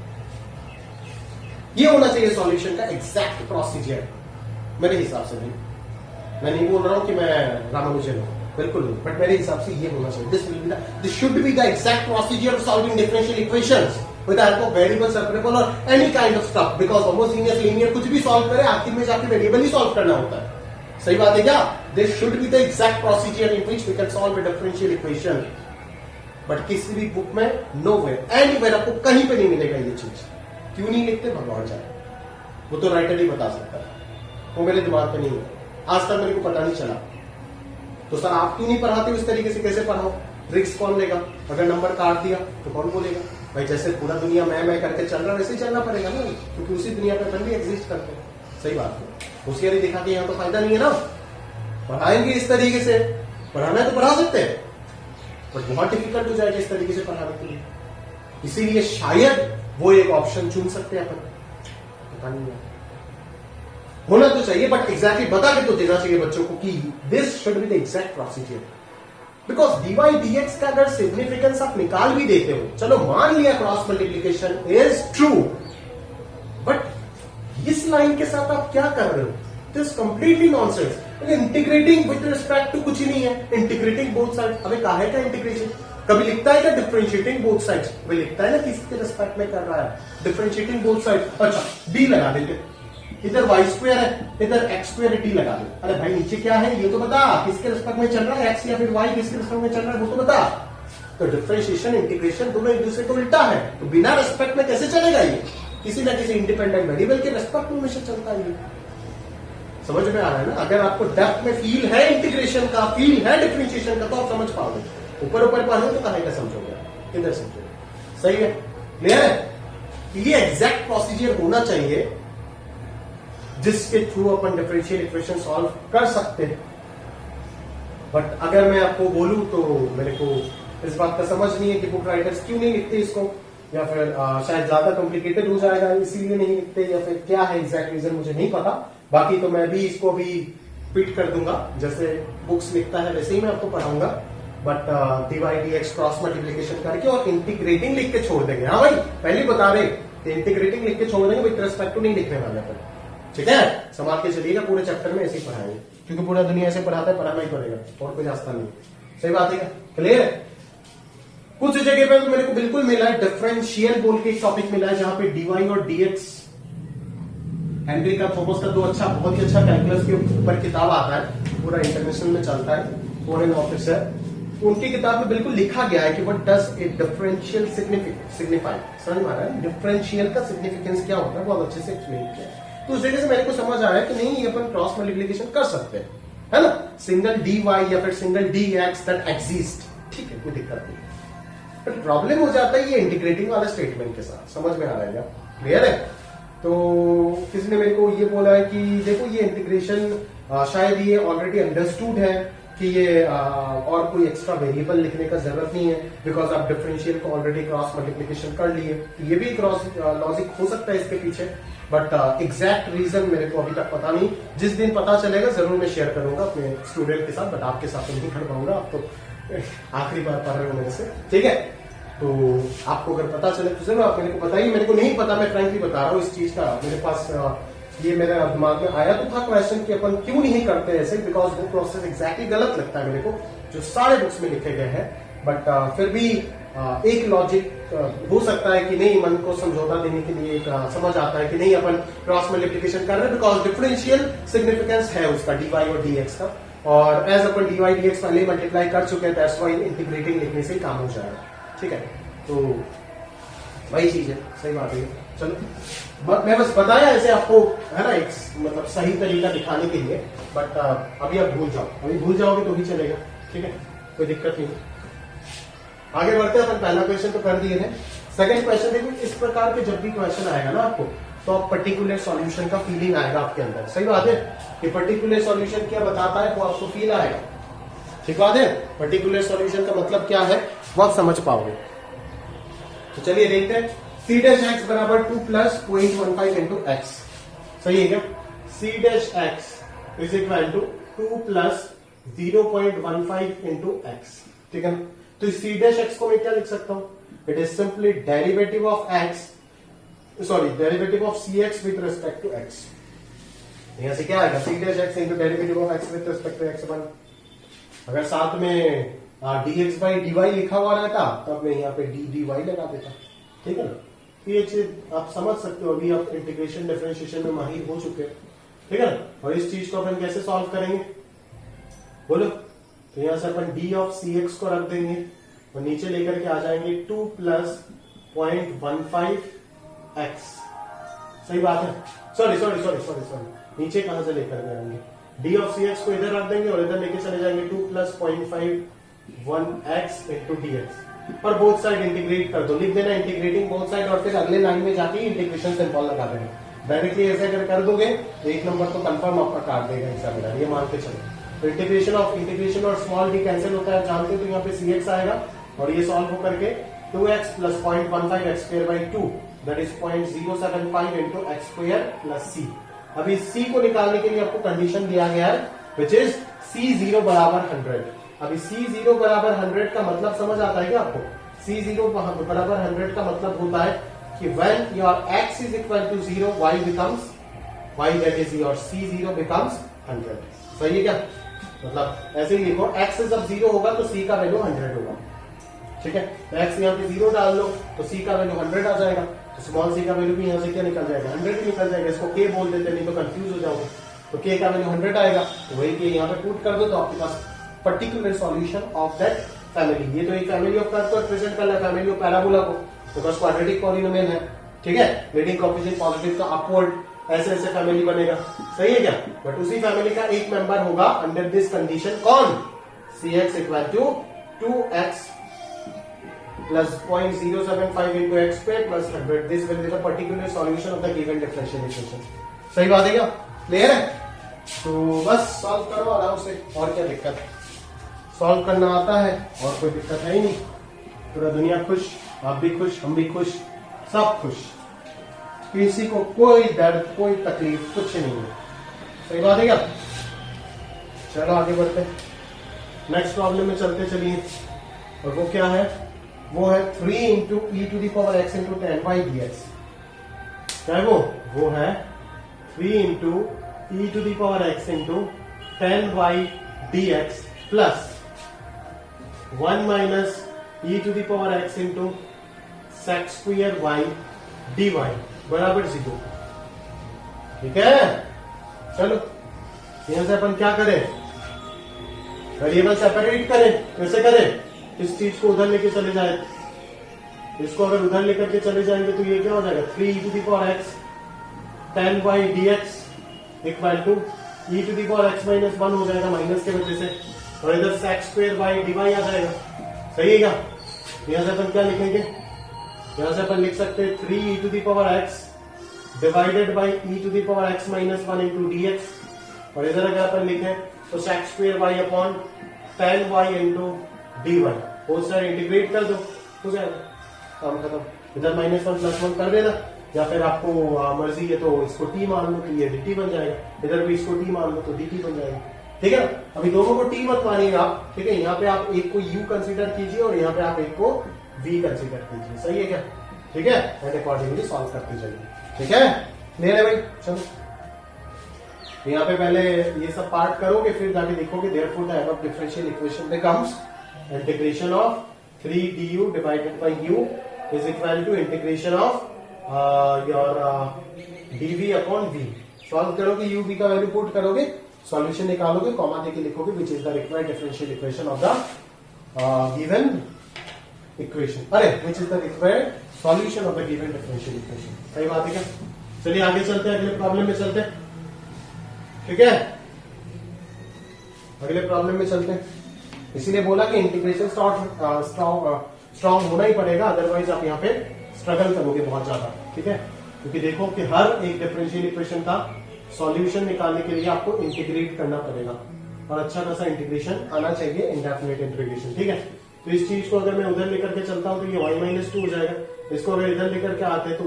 ये होना चाहिए सॉल्यूशन का एग्जैक्ट प्रोसीजर मेरे हिसाब से। नहीं, मैं नहीं बोल रहा हूं कि मैं रामानुजन हूं, बिल्कुल नहीं, बट मेरे हिसाब से ये होना चाहिए। This should be the exact procedure of solving differential equations with the help of variable, separable or any kind of stuff, because homogeneous linear कुछ भी सॉल्व करे आखिर में जाके वेरिएबल ही सॉल्व करना होता है। सही बात है क्या? This should be the exact procedure in which we can solve a differential equation, but किसी भी बुक में nowhere, anywhere आपको कहीं पे नहीं मिलेगा ये चीज। क्यों नहीं लिखते भगवान जाने, वो तो राइटर ही बता सकता है, वो मेरे दिमाग में नहीं है, आज तक मेरे को पता नहीं चला। तो सर आप क्यों नहीं पढ़ाते इस तरीके से? कैसे पढ़ाओ? ट्रिक्स कौन लेगा? अगर नंबर काट दिया तो कौन बोलेगा? भाई जैसे पूरा दुनिया मैं करके चल रहा है वैसे ही चलना पड़ेगा ना, क्योंकि उसी दुनिया पे अपन भी एग्जिस्ट करते हैं। सही बात है। होशियारी दिखा के यहाँ तो फायदा नहीं है ना। पढ़ाएंगे इस तरीके से, पढ़ाना है तो पढ़ा सकते हैं, बट बहुत डिफिकल्ट हो जाएगा इस तरीके से पढ़ाने के लिए। इसीलिए शायद वो एक ऑप्शन चुन सकते हैं अपन, पता नहीं है। होना तो चाहिए, बट एग्जैक्टली बता के तो देना चाहिए बच्चों को कि this should be the exact procedure. Because dy dx का अगर सिग्निफिकेंस आप निकाल भी देते हो, चलो मान लिया cross multiplication is true, but इस लाइन के साथ आप क्या कर रहे हो? This completely nonsense. Integrating with respect to कुछ ही नहीं है, इंटीग्रेटिंग बोथ साइड। अबे कहा है क्या इंटीग्रेशन? कभी लिखता है क्या डिफरेंशिएटिंग बोथ साइड्स? वे लिखता है ना किसके रिस्पेक्ट में कर रहा है, डिफरेंशिएटिंग बोथ साइड। अच्छा d लगा देते, इधर वाई स्क्वायर है, इधर एक्स स्क्वायर टी लगा दो। अरे भाई नीचे क्या है ये तो बता, किसके रिस्पेक्ट में चल रहा है, एक्स या फिर वाई किसके रिस्पेक्ट में चल रहा है वो तो बता। तो डिफरेंशिएशन इंटीग्रेशन दोनों एक दूसरे को उल्टा है, तो बिना रिस्पेक्ट में कैसे चलेगा ये? किसी ना किसी इंडिपेंडेंट वेरिएबल के रिस्पेक्ट में हमेशा चलता है ये। समझ में आ रहा है ना? अगर आपको डेप्थ में फील है इंटीग्रेशन का, फील है डिफरेंशिएशन का, तो आप समझ पाओगे। ऊपर ऊपर पढ़ो तो कहां का समझोगे, किधर समझोगे? सही है, क्लियर है? ये एग्जैक्ट प्रोसीजर होना चाहिए जिसके थ्रू अपन डिफरेंशियल इक्वेशन सॉल्व कर सकते हैं। बट अगर मैं आपको बोलूं तो मेरे को इस बात का समझ नहीं है कि बुक राइटर्स क्यों नहीं लिखते इसको, या फिर शायद ज्यादा कॉम्प्लिकेटेड हो जाएगा इसीलिए नहीं लिखते, या फिर क्या है एग्जैक्ट रीजन मुझे नहीं पता। बाकी तो मैं भी इसको भी फिट कर दूंगा, जैसे बुक्स लिखता है वैसे ही मैं आपको पढ़ाऊंगा। But divide dx cross multiplication करके और इंटीग्रेटिंग लिख के छोड़ देंगे। हाँ भाई पहले बता रहे कि इंटीग्रेटिंग लिख के छोड़ देंगे, विद रिस्पेक्ट टू नहीं लिखने वाले अपन, ठीक है। संभाल के चलिएगा, पूरे चैप्टर में ऐसे ही पढ़ाएंगे, क्योंकि पूरा दुनिया ऐसे पढ़ाता है, पढ़ाना ही पड़ेगा और कोई रास्ता नहीं। सही बात है, क्लियर है। कुछ जगह पे तो मेरे को बिल्कुल मिला है डिफरेंशियल बोल के एक टॉपिक मिला है, जहां पे डीवाई और डीएक्स, हेनरी का थॉमस का बहुत ही अच्छा कैलकुलस के ऊपर किताब आता है, पूरा इंटरनेशनल में चलता है, फॉरेन ऑफिस है, उनकी किताब में बिल्कुल लिखा गया है कि what does a differential signify. समझ में आ रहा है डिफरेंशियल का सिग्निफिकेंस क्या होता है, बहुत अच्छे से एक्सप्लेन किया है। तो उस जगह से मेरे को समझ आ रहा है कि नहीं ये अपन क्रॉस मल्टीप्लीकेशन कर सकते हैं, है ना, सिंगल डी वाई या फिर single D x that exist, ठीक है, कोई दिक्कत नहीं। बट प्रॉब्लम हो जाता है ये इंटीग्रेटिंग वाले स्टेटमेंट के साथ, समझ में आ रहा है क्या, क्लियर है। तो किसी ने मेरे को ये बोला है कि देखो ये इंटीग्रेशन शायद ये ऑलरेडी अंडरस्टूड है कि ये और कोई एक्स्ट्रा वेरिएबल लिखने का जरूरत नहीं है, बिकॉज आप डिफरेंशियल को ऑलरेडी क्रॉस मल्टीप्लीकेशन कर लिए। तो ये भी क्रॉस लॉजिक हो सकता है इसके पीछे, बट एग्जैक्ट रीजन मेरे को अभी तक पता नहीं। जिस दिन पता चलेगा जरूर मैं शेयर करूंगा अपने स्टूडेंट के साथ, बट आपके साथ नहीं कर पाऊंगा, आप तो आखिरी बार पढ़ रहे हो मेरे से, ठीक है। तो आपको अगर पता चले तो जरूर आप मेरे को बताइए, मेरे को नहीं पता, मैं फ्रैंकली बता रहा हूँ इस चीज का। मेरे पास ये मेरे दिमाग में आया तो था क्वेश्चन कि अपन क्यों नहीं करते ऐसे, बिकॉज वो प्रोसेस एग्जैक्टली गलत लगता है मेरे को जो सारे बुक्स में लिखे गए हैं। बट फिर भी एक लॉजिक हो सकता है कि नहीं, मन को समझौता देने के लिए एक समझ आता है कि नहीं अपन क्रॉस मल्टीप्लीकेशन कर रहे हैं, बिकॉज डिफरेंशियल सिग्निफिकेंस है उसका डीवाई और डीएक्स का, और एज अपन डीवाई डीएक्स पहले मल्टीप्लाई कर चुके हैं, दैट्स व्हाई इंटीग्रेटिंग लिखने से ही काम हो जाएगा, ठीक है। तो वही चीज है, सही बात है। चलो मैं बस बताया ऐसे आपको, है ना, एक मतलब सही तरीका दिखाने के लिए, बट अभी आप भूल जाओ, अभी भूल जाओगे तो भी चलेगा, ठीक है, कोई दिक्कत नहीं। आगे बढ़ते हैं, अपन पहला क्वेश्चन तो कर दिए थे। सेकंड क्वेश्चन देखो, इस प्रकार के जब भी क्वेश्चन आएगा ना आपको, तो आप पर्टिकुलर सॉल्यूशन का फीलिंग आएगा आपके अंदर। सही बात है कि पर्टिकुलर सॉल्यूशन क्या बताता है वो आपको फील आएगा, ठीक बात है। पर्टिकुलर सॉल्यूशन का मतलब क्या है वो आप समझ पाओगे। तो चलिए देखते हैं, सी डैश एक्स बराबर 2 प्लस 0.15 इंटू एक्स, सही है क्या। C dash x is equal to 2 plus 0.15 into x, ठीक है ना। तो सी डैश एक्स को मैं क्या लिख सकता हूं, it is simply derivative of x, sorry derivative of c x with respect to x. यहां से क्या आएगा, c dash x into derivative of x with respect to x one. अगर साथ में dx बाई dy लिखा हुआ रहता तब मैं यहाँ पे dy लगा देता, ठीक है ना। ये चीज आप समझ सकते हो, अभी आप इंटीग्रेशन डिफरेंशिएशन में माहिर हो चुके हैं, ठीक है ना। और इस चीज को अपन कैसे सॉल्व करेंगे बोलो, तो यहां से अपन d ऑफ सी एक्स को रख देंगे और नीचे लेकर के आ जाएंगे 2 प्लस 0.15 एक्स, सही बात है। सॉरी नीचे कहां से लेकर के आएंगे, d ऑफ सी एक्स को इधर रख देंगे और इधर लेके चले जाएंगे 2 plus 0.51 x into D x, और बोथ साइड इंटीग्रेट कर दो, लिख देना इंटीग्रेटिंग बोथ साइड, और फिर अगले लाइन में जाके इंटीग्रेशन सिंबल लगा देना। डायरेक्टली ऐसे अगर कर दोगे तो एक नंबर तो कंफर्म आपका काट देगा एग्जामिनर, ये मान के चलो। तो इंटीग्रेशन और स्मॉल डी कैंसिल होता है जानते हो, तो यहाँ पे सी एक्स आएगा और ये सॉल्व होकर के 2x plus 0.15 x square by 2 that is 0.075 into x square plus सी। अभी सी को निकालने के लिए आपको कंडीशन दिया गया है विच इज C0 बराबर 100। अभी C0 बराबर 100 का मतलब समझ आता है क्या आपको, C0 बराबर 100 का मतलब होता है कि when your x is equal to 0 y becomes y, that is your C0 becomes 100। सही है क्या, मतलब ऐसे ही लिखो, x से जब 0 होगा तो c का वैल्यू 100 होगा, ठीक है। तो x यहाँ पे 0 डाल लो तो c का वैल्यू 100 आ जाएगा, तो स्मॉल c का वैल्यू भी यहाँ से क्या निकल जाएगा, 100 निकल जाएगा। इसको k बोल देते नहीं तो कंफ्यूज हो जाओगे, तो k का वैल्यू 100 आएगा, तो वही k यहाँ पे पुट कर दो तो आपके पास particular solution of that family. ये तो एक फैमिली ऑफ कर्व को रिप्रेजेंट कर रहा है, फैमिली ऑफ पैराबोला को, बिकॉज क्वाड्रेटिक पॉलिनोमियल है, ठीक है। लीडिंग कोएफिशिएंट पॉजिटिव का अपवर्ड ऐसे ऐसे फैमिली बनेगा, सही है क्या। बट उसी फैमिली का एक मेंबर होगा अंडर दिस कंडीशन, कौन, Cx equal to 2x plus 0.075 into x square plus 100. This will be the particular solution of the given differential equation. सही बात है क्या, क्लियर है। तो बस सॉल्व करो आराम से, और क्या दिक्कत है। सॉल्व करना आता है और कोई दिक्कत है ही नहीं, पूरा दुनिया खुश, आप भी खुश, हम भी खुश, सब खुश, किसी को कोई दर्द, कोई तकलीफ, कुछ नहीं है। सही बात है क्या? चलो आगे बढ़ते हैं, नेक्स्ट प्रॉब्लम में चलते चलिए। और वो क्या है? वो है 3 into e to the power x into 10y dx। क्या है वो है 3 into e to the power x into 10y dx plus 1 minus e to the power x into sec square y dy बराबर 0। ठीक है, चलो यहां से अपन क्या करें? वेरिएबल सेपरेट करें। कैसे करें? इस चीज को उधर लेके चले जाए, इसको अगर उधर लेकर के चले जाएंगे तो ये क्या हो जाएगा? 3 e to the power x 10y dx equal to e to the power x minus 1 हो जाएगा माइनस के वजह से, और इधर सेक स्क्वायर y dy आ जाएगा। सही है क्या? यहां से अपन क्या लिखेंगे? यहां से अपन लिख सकते हैं 3 e to the power x divided by e to the power x minus 1 into D x, और इधर अगर अपन लिखें तो sec square y upon 10y into d y, बहुत सारे इंटीग्रेट कर दो, हो जाएगा, काम खत्म। इधर -1 + 1 कर देना, या फिर आपको मर्जी है तो इसको t मान लो तो ये dt बन जाएगा, इधर भी इसको t मान लो तो dt बन जाएगा। ठीक है ना? अभी दोनों को t मत मानिएगा आप, ठीक है? यहाँ पे आप एक को u कंसीडर कीजिए और यहाँ पे आप एक को v कंसीडर कीजिए। सही है क्या? ठीक है, एंड अकॉर्डिंगली सॉल्व करते जाइए। ठीक है, क्लियर है भाई? चलो यहाँ पे पहले ये सब पार्ट करोगे, फिर जाके देखोगे therefore the above differential equation becomes integration of 3 du divided by u is equal to integration of your dv upon v। Solve करोगे, u v का वैल्यू पुट करोगे, सॉल्यूशन निकालोगे, कॉमा देके लिखोगे which is the required differential equation of the given equation, अरे which is the required solution of the given differential equation. सही बात है क्या? चलिए आगे चलते हैं, अगले प्रॉब्लम में चलते हैं। ठीक है, अगले प्रॉब्लम में चलते हैं। इसीलिए बोला कि इंटीग्रेशन स्ट्रॉन्ग होना ही पड़ेगा, अदरवाइज आप यहाँ पे स्ट्रगल करोगे बहुत ज्यादा। ठीक है, क्योंकि देखो कि हर एक डिफरेंशियल इक्वेशन का सॉल्यूशन निकालने के लिए आपको इंटीग्रेट करना पड़ेगा, और अच्छा खासा इंटीग्रेशन आना चाहिए, इंडेफिनिट इंटीग्रेशन। ठीक है, तो इस चीज को अगर मैं उधर लेकर के चलता हूं तो ये y-2 हो जाएगा, इसको अगर इधर लेकर के आते तो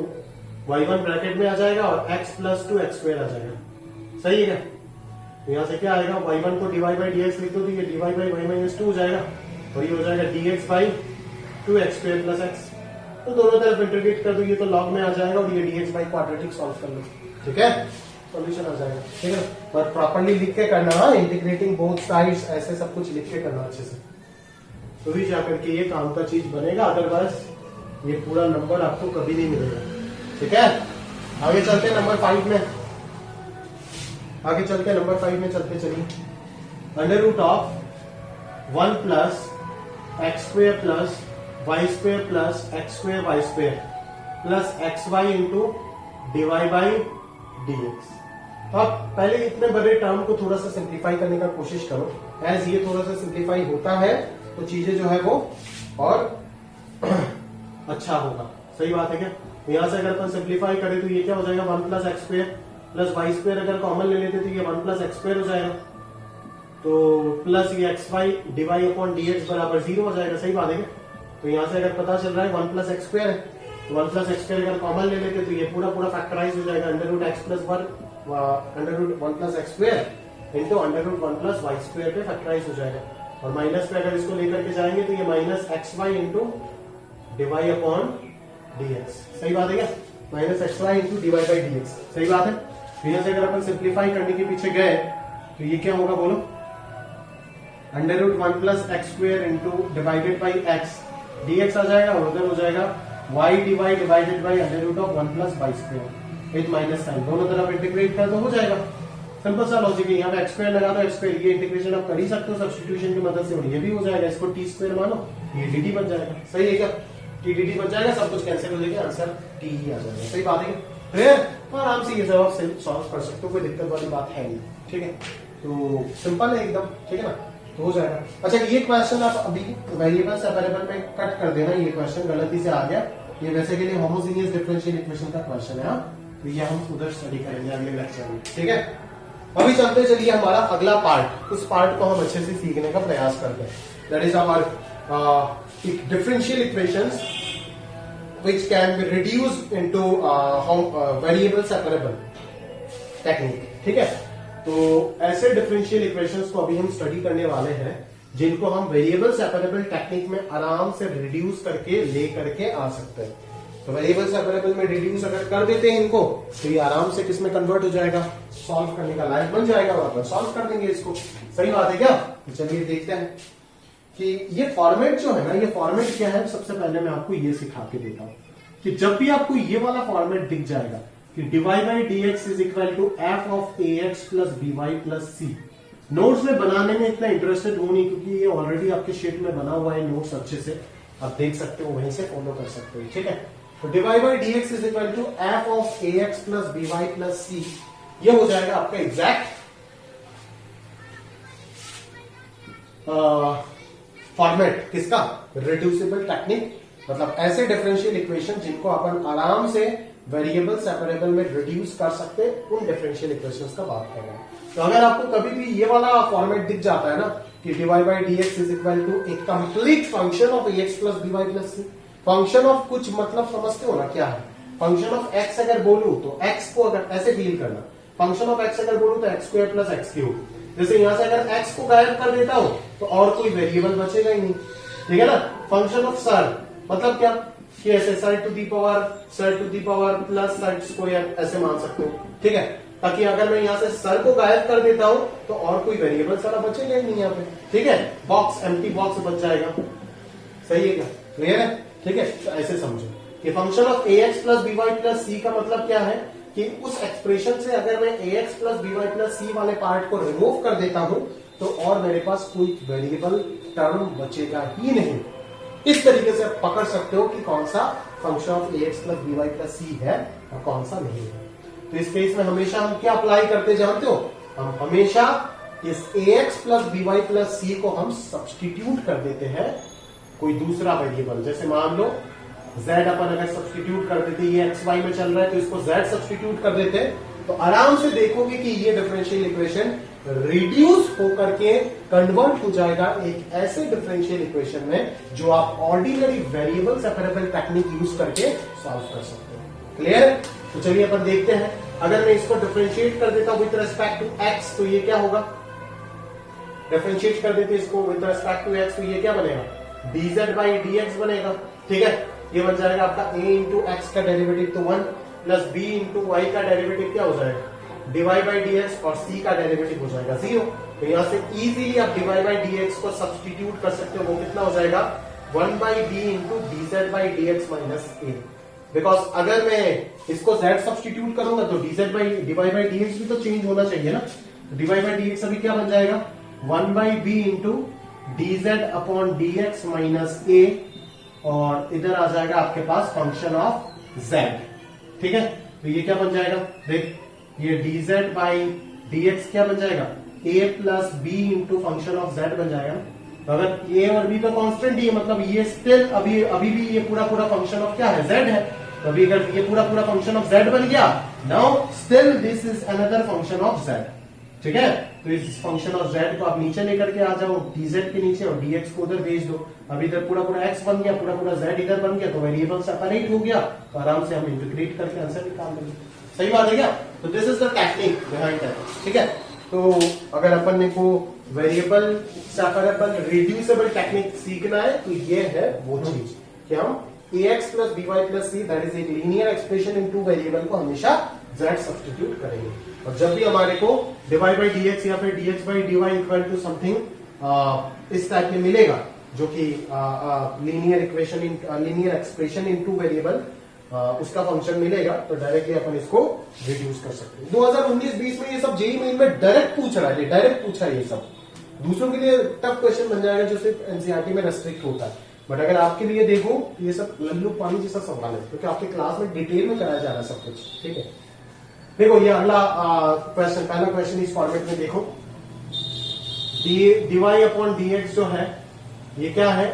y1 ब्रैकेट में आ जाएगा और x + 2x² आ जाएगा। सही है क्या? तो यहां से क्या आएगा? y1 को dy बाई dx लिख दो तो ये dy बाई y-2 हो जाएगा, और ये हो जाएगा dx by 2x² plus x। तो दोनों तरफ इंटीग्रेट कर दो, ये तो लॉग में आ जाएगा, और ये dx बाई क्वाड्रेटिक सॉल्व कर लो। ठीक है, सॉल्यूशन आ जाएगा। ठीक है, पर प्रॉपर्ली लिख के करना, इंटीग्रेटिंग बोथ साइड्स, ऐसे सब कुछ लिख के करना अच्छे से, तो ही जाकर के ये काम का चीज बनेगा, अदरवाइज ये पूरा नंबर आपको कभी नहीं मिलेगा। ठीक है, आगे चलते हैं नंबर 5 में, आगे चलते हैं नंबर 5 में चलते चलिए। √ Of 1 plus x² plus y² plus x² y² plus xy into d y by dx। तो आप पहले इतने बड़े टर्म को थोड़ा सा सिंप्लीफाई करने का कोशिश करो, एज ये थोड़ा सा सिंप्लीफाई होता है तो चीजें जो है वो और अच्छा होगा। सही बात है क्या? यहां से अगर अपन सिंप्लीफाई करें तो ये क्या हो जाएगा? 1 प्लस x² प्लस y² अगर कॉमन ले लेते तो ये 1 प्लस x² हो जाएगा, तो प्लस ये xy डिवाई अपॉन dx बराबर 0 हो जाएगा। सही बात है क्या? तो यहां से अगर पता चल रहा है 1 प्लस x² है, तो 1 प्लस x² अगर कॉमन ले लेते तो ये पूरा फैक्टराइज हो जाएगा, √x plus 1 plus x² into √1 plus y² पे फैक्टराइज हो जाएगा, और माइनस पे अगर इसको लेकर के जाएंगे तो ये minus xy into d y upon dx। सही बात है क्या? Minus xy into d y by dx। सही बात है। यहां से अगर अपन सिंप्लीफाई करने के पीछे गए तो ये क्या होगा बोलो? √1 plus x² into divided by x dx आ जाएगा, और उधर हो जाएगा y dy divided by √1 plus y² with minus sign, दोनों तरफ इंटीग्रेट कर दो, हो जाएगा। सिंपल सा लॉजिक है। यहाँ पे x² लगा दो, x², ये इंटीग्रेशन आप कर ही सकते हो सब्स्टिट्यूशन की मदद से, और ये भी हो जाएगा, इसको t² मानो, ये dt बन जाएगा। सही है क्या? t dt बन जाएगा, सब कुछ कैंसिल हो जाएगा, आंसर t ही आ जाएगा। सही बात है क्या? आराम से ये सब आप सॉल्व कर सकते हो, कोई दिक्कत वाली बात है नहीं। ठीक है, तो सिंपल है एकदम। ठीक है ना, तो हो जाएगा। अच्छा, ये क्वेश्चन आप अभी वेरिएबल सेपरेबल में कट कर देना, ये क्वेश्चन गलती से आ गया, ये वैसे के लिए होमोजेनियस डिफरेंशियल इक्वेशन का क्वेश्चन है, तो ये हम उधर स्टडी करेंगे अगले लेक्चर में। ठीक है, अभी चलते चलिए हमारा अगला पार्ट, उस पार्ट को हम अच्छे से सीखने का प्रयास करते हैं। That is our differential equations which can be reduced into variable separable technique. ठीक है, तो ऐसे डिफरेंशियल इक्वेशंस को अभी हम स्टडी करने वाले हैं जिनको हम वेरिएबल सेपरेबल टेक्निक में आराम से रिड्यूस करके ले करके आ सकते हैं। तो वेरिएबल सेपरेबल में रिड्यूस अगर कर देते हैं इनको तो ये आराम से किसमें कन्वर्ट हो जाएगा, सॉल्व करने का लायक बन जाएगा और अपन सॉल्व कर देंगे इसको। सही बात है क्या? तो चलिए देखते हैं कि ये फॉर्मेट जो है ना, ये फॉर्मेट क्या है। सबसे पहले मैं आपको ये सिखा के देता हूं कि जब भी आपको ये वाला फॉर्मेट दिख जाएगा कि d y by D x is equal to f of a x plus B y plus c. Notes में बनाने में इतना इंटरेस्टेड हूं नहीं क्योंकि ये ऑलरेडी आपके शीट में बना हुआ है नोट्स, अच्छे से आप देख सकते हो, वहीं से फॉलो कर सकते हो। ठीक है, तो d y by D x is equal to f of a x plus B y plus c, ये हो जाएगा आपका एग्जैक्ट फॉर्मेट किसका, रिड्यूसिबल टेक्निक। मतलब ऐसे डिफरेंशियल इक्वेशन जिनको अपन आराम से वेरिएबल सेपरेबल में रिड्यूस कर सकते हैं, उन डिफरेंशियल इक्वेशंस का बात कर रहे हैं। तो अगर आपको कभी भी ये वाला फॉर्मेट दिख जाता है ना कि d y by D x is equal to a complete function of a x plus B y plus c, function of कुछ मतलब समझते हो ना क्या है, फंक्शन ऑफ एक्स अगर बोलूं तो एक्स को अगर ऐसे फील करना, फंक्शन ऑफ एक्स अगर बोलूं तो x square plus x cube. जैसे यहां से अगर एक्स को गायब कर देता हूं तो और कोई वेरिएबल बचेगा ही नहीं। ठीक है ना, फंक्शन ऑफ सर मतलब क्या कि ऐसे सर टू दी पावर प्लस सर स्क्वायर ऐसे मान सकते हो। ठीक है, ताकि अगर मैं यहां से सर को गायब कर देता हूं तो और कोई वेरिएबल सारा बचेगा ही नहीं यहाँ पे। ठीक है, बॉक्स एम्प्टी बॉक्स बच जाएगा। सही है क्या, क्लियर है? ठीक है, तो ऐसे समझो कि function of a x plus B y plus c का मतलब क्या है कि उस एक्सप्रेशन से अगर मैं a x plus B y plus c वाले पार्ट को रिमूव कर देता हूं तो और मेरे पास कोई वेरिएबल टर्म बचेगा ही नहीं। इस तरीके से आप पकड़ सकते हो कि कौन सा function of a x plus B y plus c है और कौन सा नहीं है। तो इस केस में हमेशा हम क्या अप्लाई करते जानते हो, हम हमेशा इस a x plus B y plus c को हम सब्सटीट्यूट कर देते हैं कोई दूसरा वेरिएबल। जैसे मान लो z अपन अगर सब्सटीट्यूट कर देते, ये एक्स वाई में चल रहा है तो इसको z सब्सटीट्यूट कर देते, तो आराम से देखोगे कि ये डिफरेंशियल इक्वेशन रिड्यूस होकर के कन्वर्ट हो जाएगा एक ऐसे डिफरेंशियल इक्वेशन में जो आप ordinary variable separable technique use करके सॉल्व कर सकते हो। क्लियर? तो चलिए अपन देखते हैं, अगर मैं इसको डिफरेंशिएट कर देता हूं विद रेस्पेक्ट टू एक्स तो ये क्या होगा, डिफरेंशिएट कर देते इसको विद रेस्पेक्ट टू एक्स तो ये क्या बनेगा, dz बाई dx बनेगा। ठीक है, ये बन जाएगा आपका a इंटू एक्स का डेरिवेटिव तो 1 प्लस b इंटू वाई का डेरिवेटिव क्या हो जाएगा, डिवाई बाई dx और c का डेरिवेटिव हो जाएगा 0। तो यहां से इजीली आप डिवाई बाई dx को सब्सटीट्यूट कर सकते हो, वो कितना हो जाएगा 1 by b into dz by dx minus a। Because अगर मैं इसको z सब्सटीट्यूट करूंगा तो dz by Dibai by dx भी तो चेंज होना चाहिए ना। डिवाई बाई dx अभी क्या बन जाएगा 1 by b into dz upon dx minus a और इधर आ जाएगा आपके पास फंक्शन ऑफ z। ठीक है, तो ये क्या बन जाएगा, देख ये dz बाई dx क्या बन जाएगा a plus b into function of z बन जाएगा। तो अगर a और b तो कांस्टेंट ही है, मतलब ये स्टिल अभी भी ये पूरा फंक्शन ऑफ क्या है, z है। तो अभी अगर ये पूरा फंक्शन ऑफ z बन गया, now still this is another function of z। ठीक है, तो इस फंक्शन ऑफ z को आप नीचे लेकर के आ जाओ dz के नीचे और dx को उधर भेज दो। अभी इधर पूरा x बन गया, पूरा z इधर बन गया, तो वेरिएबल सेपरेट हो गया, तो आराम से हम इंटीग्रेट करके आंसर निकाल देंगे। सही बात है क्या? तो this is the technique behind that. ठीक है, तो अगर अपन ने को वेरिएबल सेपरेबल रिड्यूसिबल टेक्निक सीखना है तो ये है वो चीज कि हम ax plus B y plus c that is एक linear expression in two variable को हमेशा z सब्सटीट्यूट करेंगे। और जब भी हमारे को डिवाई बाई dx या फिर dx by dy equal to something इस टाइप में मिलेगा जो कि linear equation linear expression in two variable उसका फंक्शन मिलेगा, तो डायरेक्टली अपन इसको रिड्यूस कर सकते हैं। 2019-20 में ये सब जेईई मेन में डायरेक्ट पूछ रहा है, डायरेक्ट पूछा है ये सब। दूसरों के लिए टफ क्वेश्चन बन जाएगा जो सिर्फ एनसीईआरटी में रेस्ट्रिक्ट होता है, बट अगर आपके लिए देखो तो ये सब लल्लू पानी जैसा सवाल है क्योंकि आपके क्लास में डिटेल में कराया जा रहा है सब कुछ। ठीक है, देखो ये अगला क्वेश्चन, पहला क्वेश्चन इस फॉर्मेट में देखो, dy अपॉन dx जो है ये क्या है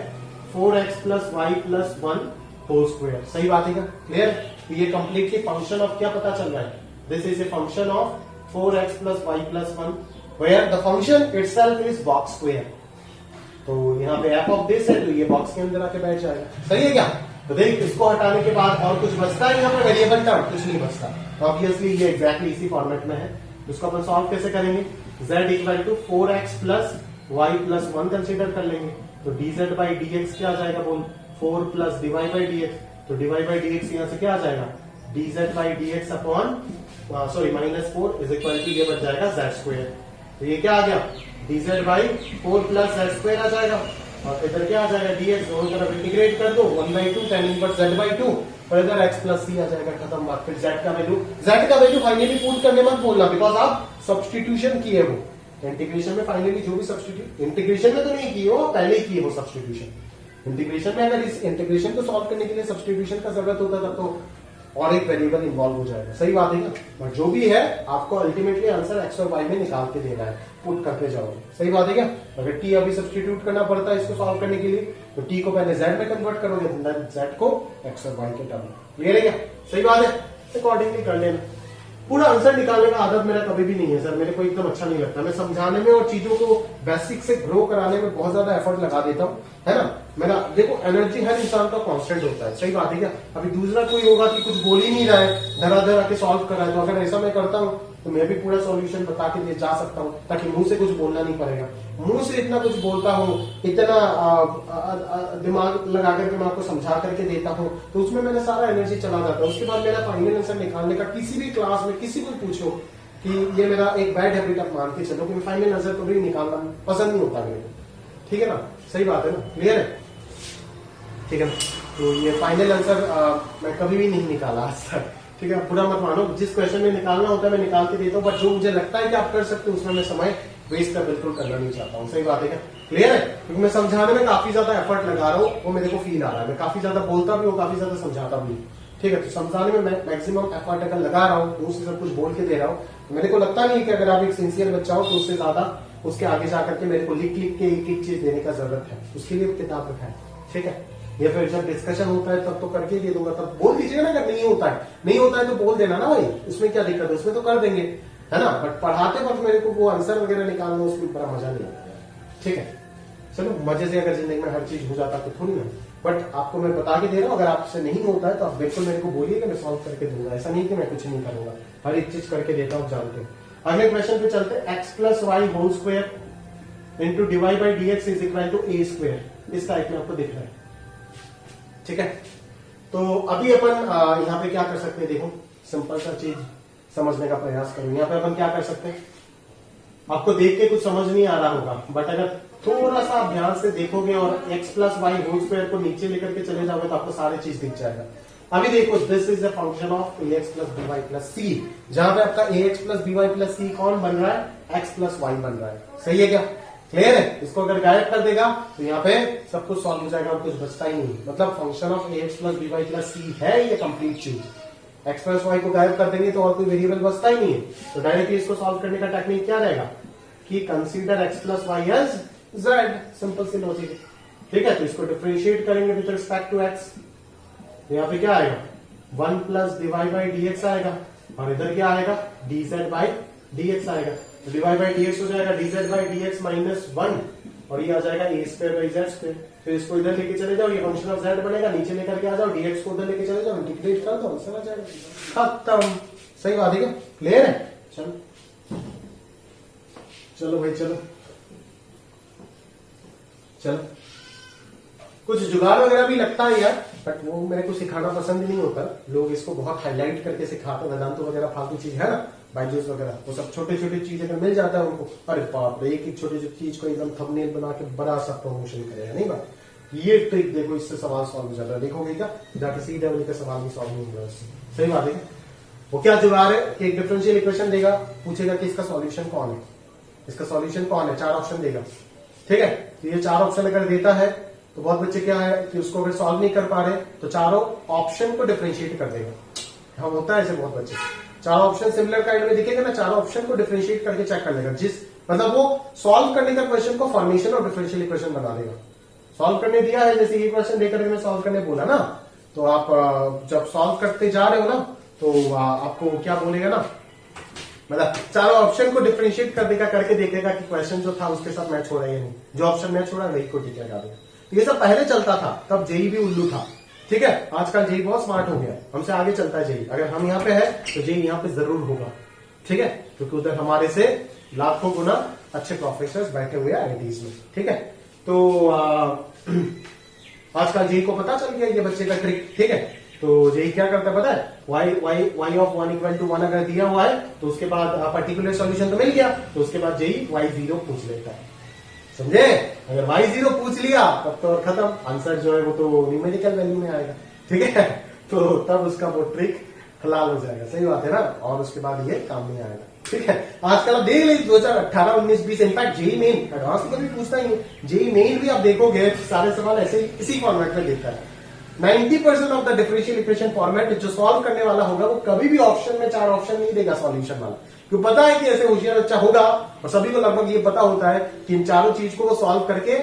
4x plus y plus 1 whole square. सही बात है क्या? क्लियर? तो ये कंप्लीटली फंक्शन ऑफ क्या पता चल रहा है, this is a function of 4x plus y plus 1 where the function itself is box square। तो यहाँ पे f ऑफ दिस है तो ये बॉक्स के अंदर आके बैठ जाएगा। सही है क्या? तो देख इसको हटाने के बाद और कुछ बचता है यहाँ पे वेरिएबल टर्म? कुछ नहीं बचता। तो ऑब्वियसली ये एग्जैक्टली इसी फॉर्मेट में है। उसको अपन सॉल्व कैसे करेंगे? z इक्वल टू 4x प्लस y प्लस 1 कंसिडर कर लेंगे। तो dz बाई dx क्या आ जाएगा बोल? 4 प्लस dy बाई dx। तो dy बाई dx यहाँ से क्या आ जाएगा? dz by dx upon sorry minus 4 is equal to ये बच जाएगा z स्क्वायर। तो ये क्या आ गया? dz बाई 4 प्लस z स्क्वायर आ जाएगा और इधर क्या आ जाएगा? dx दोनों तरफ इंटीग्रेट कर दो 1/2 tan इनवर्स z बाई 2 और इधर x प्लस c आ जाएगा। खत्म बात। फिर z का वैल्यू फाइनली पुट करने मत बोलना बिकॉज आप सब्स्टिट्यूशन किए वो इंटीग्रेशन में। फाइनली जो भी सब्स्टिट्यूट इंटीग्रेशन में तो नहीं किए हो, पहले ही किए वो सब्स्टिट्यूशन। इंटीग्रेशन में अगर इस इंटीग्रेशन को सॉल्व करने के लिए सब्स्टिट्यूशन का जरूरत होता तब तो और एक वेरिएबल इन्वॉल्व हो जाएगा। सही बात है क्या? और जो भी है आपको अल्टीमेटली आंसर एक्स और वाई में निकाल के देना है, पुट करते जाओगे। सही बात है क्या? अगर टी अभी सब्स्टिट्यूट करना पड़ता है इसको सॉल्व करने के लिए तो टी को पहले जेड में कन्वर्ट करोगे, जेड को एक्स और वाई के टर्म में। क्लियर है क्या? सही बात है। अकॉर्डिंगली कर लेना। पूरा आंसर निकालने का आदत मेरा कभी भी नहीं है सर, मेरे को एकदम अच्छा नहीं लगता। मैं समझाने में और चीजों को बेसिक से ग्रो कराने में बहुत ज्यादा एफर्ट लगा देता हूँ, है ना। मेरा देखो एनर्जी हर इंसान का कांस्टेंट होता है। सही बात है क्या? अभी दूसरा कोई होगा कि कुछ बोल ही नहीं रहा है, धरा धरा के सॉल्व कर रहा है, तो अगर ऐसा मैं करता हूँ तो मैं भी पूरा सॉल्यूशन बता के जा सकता हूँ ताकि मुंह से कुछ बोलना नहीं पड़ेगा। मुंह से इतना कुछ बोलता हूँ, इतना दिमाग लगा करके मैं आपको समझा करके देता हूँ तो उसमें मेरा सारा एनर्जी चला जाता है। उसके बाद मेरा फाइनल आंसर निकालने का किसी भी क्लास में किसी को पूछो कि ये मेरा एक बैड हैबिट आप मान के चलो कि फाइनल आंसर तो भी निकालना पसंद नहीं होता मेरे को। ठीक है ना? सही बात है ना? क्लियर है? ठीक है। तो ये फाइनल आंसर मैं कभी भी नहीं निकाला आज तक। ठीक है? पूरा मत मानो, जिस क्वेश्चन में निकालना होता है मैं निकाल के देता हूँ, बट जो मुझे लगता है कि आप कर सकते हो उसमें मैं समय वेस्ट कर बिल्कुल करना नहीं चाहता हूँ। सही बात है क्या? क्लियर है? क्योंकि मैं समझाने में काफी ज्यादा एफर्ट लगा रहा हूँ, वो मेरे को फील आ रहा है। मैं काफी ज्यादा बोलता भी हूँ, काफी ज्यादा समझाता भी हूँ। ठीक है? तो समझाने में मैं मैक्सिमम एफर्ट अगर लगा रहा हूँ, मुंह से सब कुछ बोल के दे रहा हूँ, तो मेरे को लगता नहीं कि अगर आप एक सिंसियर बच्चा हो तो उससे ज्यादा उसके आगे जाकर के मेरे को लिख लिख के एक एक चीज देने का जरूरत है। उसके लिए किताब रखा है। ठीक है? या फिर जब डिस्कशन होता है तब तो करके दे दूंगा, तब बोल दीजिएगा ना। अगर नहीं होता है तो बोल देना ना भाई, उसमें क्या दिक्कत है? उसमें तो कर देंगे, है ना। बट पढ़ाते वक्त मेरे को वो आंसर वगैरह निकालना उसमें बड़ा मजा नहीं आता। ठीक है? चलो मजे से अगर जिंदगी में हर चीज हो जाता तो थोड़ी ना, बट आपको मैं बता के दे रहा हूँ। अगर आपसे नहीं होता है तो आप बिल्कुल मेरे को बोलिए कि मैं सॉल्व करके दूंगा। ऐसा नहीं कि मैं कुछ नहीं करूंगा, हर एक चीज करके देता हूँ, जानते हैं। अगले क्वेश्चन पे चलते हैं। X plus y whole square into divide by D x is equal to a square. इस टाइप में आपको दिख रहा है। ठीक है? तो अभी अपन यहाँ पे क्या कर सकते हैं? देखो सिंपल सा चीज समझने का प्रयास करो। यहाँ पे अपन क्या कर सकते हैं? आपको देख के कुछ समझ नहीं आ रहा होगा, बट अगर थोड़ा सा ध्यान से देखोगे और x plus y whole square को नीचे लेकर के चले जाओगे तो आपको सारी चीज दिख जाएगा। अभी देखो this is a function of ax plus B y plus c, जहां पे आपका ax plus B y plus c कौन बन रहा है? x प्लस वाई बन रहा है। सही है क्या? क्लियर है? इसको अगर गायब कर देगा तो यहाँ पे सब कुछ सॉल्व हो जाएगा और कुछ बचता ही नहीं। मतलब function of ax plus B y plus c है ये कंप्लीट चीज। x प्लस वाई को गायब कर देंगे तो और कोई वेरिएबल बचता ही नहीं है। तो डायरेक्टली इसको सॉल्व करने का टेक्निक क्या रहेगा कि consider x plus y as z। Simple सी लॉजिक है। ठीक है? तो इसको डिफरेंशिएट करेंगे विद रिस्पेक्ट टू x। यहाँ पे क्या आएगा? 1 प्लस डिवाइड बाई dx आएगा और इधर क्या आएगा? dz बाई dx आएगा। तो डिवाइड बाई dx हो जाएगा dz बाई dx माइनस 1 और ये आ जाएगा a square by z square. फिर इसको इधर लेके चले जाओ, ये फंक्शन ऑफ z बनेगा। नीचे लेकर के आ जाओ, dx को उधर लेके चले जाओ, इंटीग्रेट कर दो, आंसर आ जाएगा। खत्म। सही बात है क्या? क्लियर है? चलो चलो भाई चलो चलो। कुछ जुगाड़ वगैरह भी लगता है यार, बट वो मेरे को सिखाना पसंद नहीं होता। लोग इसको बहुत हाईलाइट करके सिखाते, वेदांत वगैरह फालतू चीज है ना, बाइजूस वगैरह, वो सब छोटे छोटे चीज अगर मिल जाता है उनको, अरे बाप रे, एक एक छोटी छोटी चीज को एकदम थंबनेल बना के बड़ा सा प्रमोशन करेगा। नहीं बात? ये ट्रिक देखो, इससे सवाल सॉल्व हो जाता है। देखोगे क्या जाके सीधे का सवाल भी सॉल्व नहीं हुआ इससे। सही बात है। वो क्या जुगाड़ है कि एक डिफरेंशियल इक्वेशन देगा, पूछेगा कि इसका सॉल्यूशन कौन है, इसका सॉल्यूशन कौन है, 4 ऑप्शन देगा। ठीक है? तो ये 4 ऑप्शन अगर देता है तो बहुत बच्चे क्या है कि उसको अगर सॉल्व नहीं कर पा रहे तो चारों ऑप्शन को डिफरेंशिएट कर देगा। हाँ होता है ऐसे बहुत बच्चे, 4 ऑप्शन सिमिलर काइंड में दिखेगा ना, 4 ऑप्शन को डिफरेंशिएट करके चेक कर लेगा। जिस मतलब वो सॉल्व करने का क्वेश्चन को फॉर्मेशन और डिफरेंशियल इक्वेशन बना देगा। सॉल्व करने दिया है, जैसे ये क्वेश्चन देकर मैं सॉल्व करने बोला ना, तो आप जब सॉल्व करते जा रहे हो ना तो आपको क्या बोलेगा ना मतलब चारों ऑप्शन को डिफरेंशिएट करने का करके देखेगा कि क्वेश्चन जो था उसके साथ मैच हो रहा है या नहीं, जो ऑप्शन मैच हो रहा है वही को टिक लगा देगा। तो ये सब पहले चलता था, तब जेई भी उल्लू था, ठीक है। आजकल जेई बहुत स्मार्ट हो गया, हमसे आगे चलता है जेई। अगर हम यहाँ पे है तो जेई यहाँ पे जरूर होगा, ठीक है, क्योंकि उधर हमारे से लाखों गुना अच्छे प्रोफेसर बैठे हुए आईआईटीज में, ठीक है। तो आजकल जेई को पता चल गया ये बच्चे का ट्रिक, ठीक है। तो जेई क्या करता है पता है, y ऑफ 1 इक्वल टू 1 अगर दिया हुआ है तो उसके बाद पर्टिकुलर सॉल्यूशन तो मिल गया, तो उसके बाद जेई y0 पूछ लेता है, समझे। अगर y0 पूछ लिया तब तो खत्म, आंसर जो है वो तो न्यूमेरिकल वैल्यू में आएगा, ठीक है। तो तब उसका वो ट्रिक हलाल हो जाएगा, सही बात है ना, और उसके बाद ये काम नहीं आएगा, ठीक है। आजकल आप देख लीजिए 2018, 19, 20, इनफैक्ट जेई मेन एडवांस तो कभी पूछता ही नहीं। जेई मेन भी आप देखोगे सारे सवाल ऐसे इसी फॉर्मेट में देता है। 90% of the differential equation format जो सॉल्व करने वाला होगा वो कभी भी ऑप्शन में 4 ऑप्शन नहीं देगा सॉल्यूशन वाला, क्यों पता है कि ऐसे होशियार बच्चा होगा और सभी को लगभग ये पता होता है कि इन चारों चीज को वो सॉल्व करके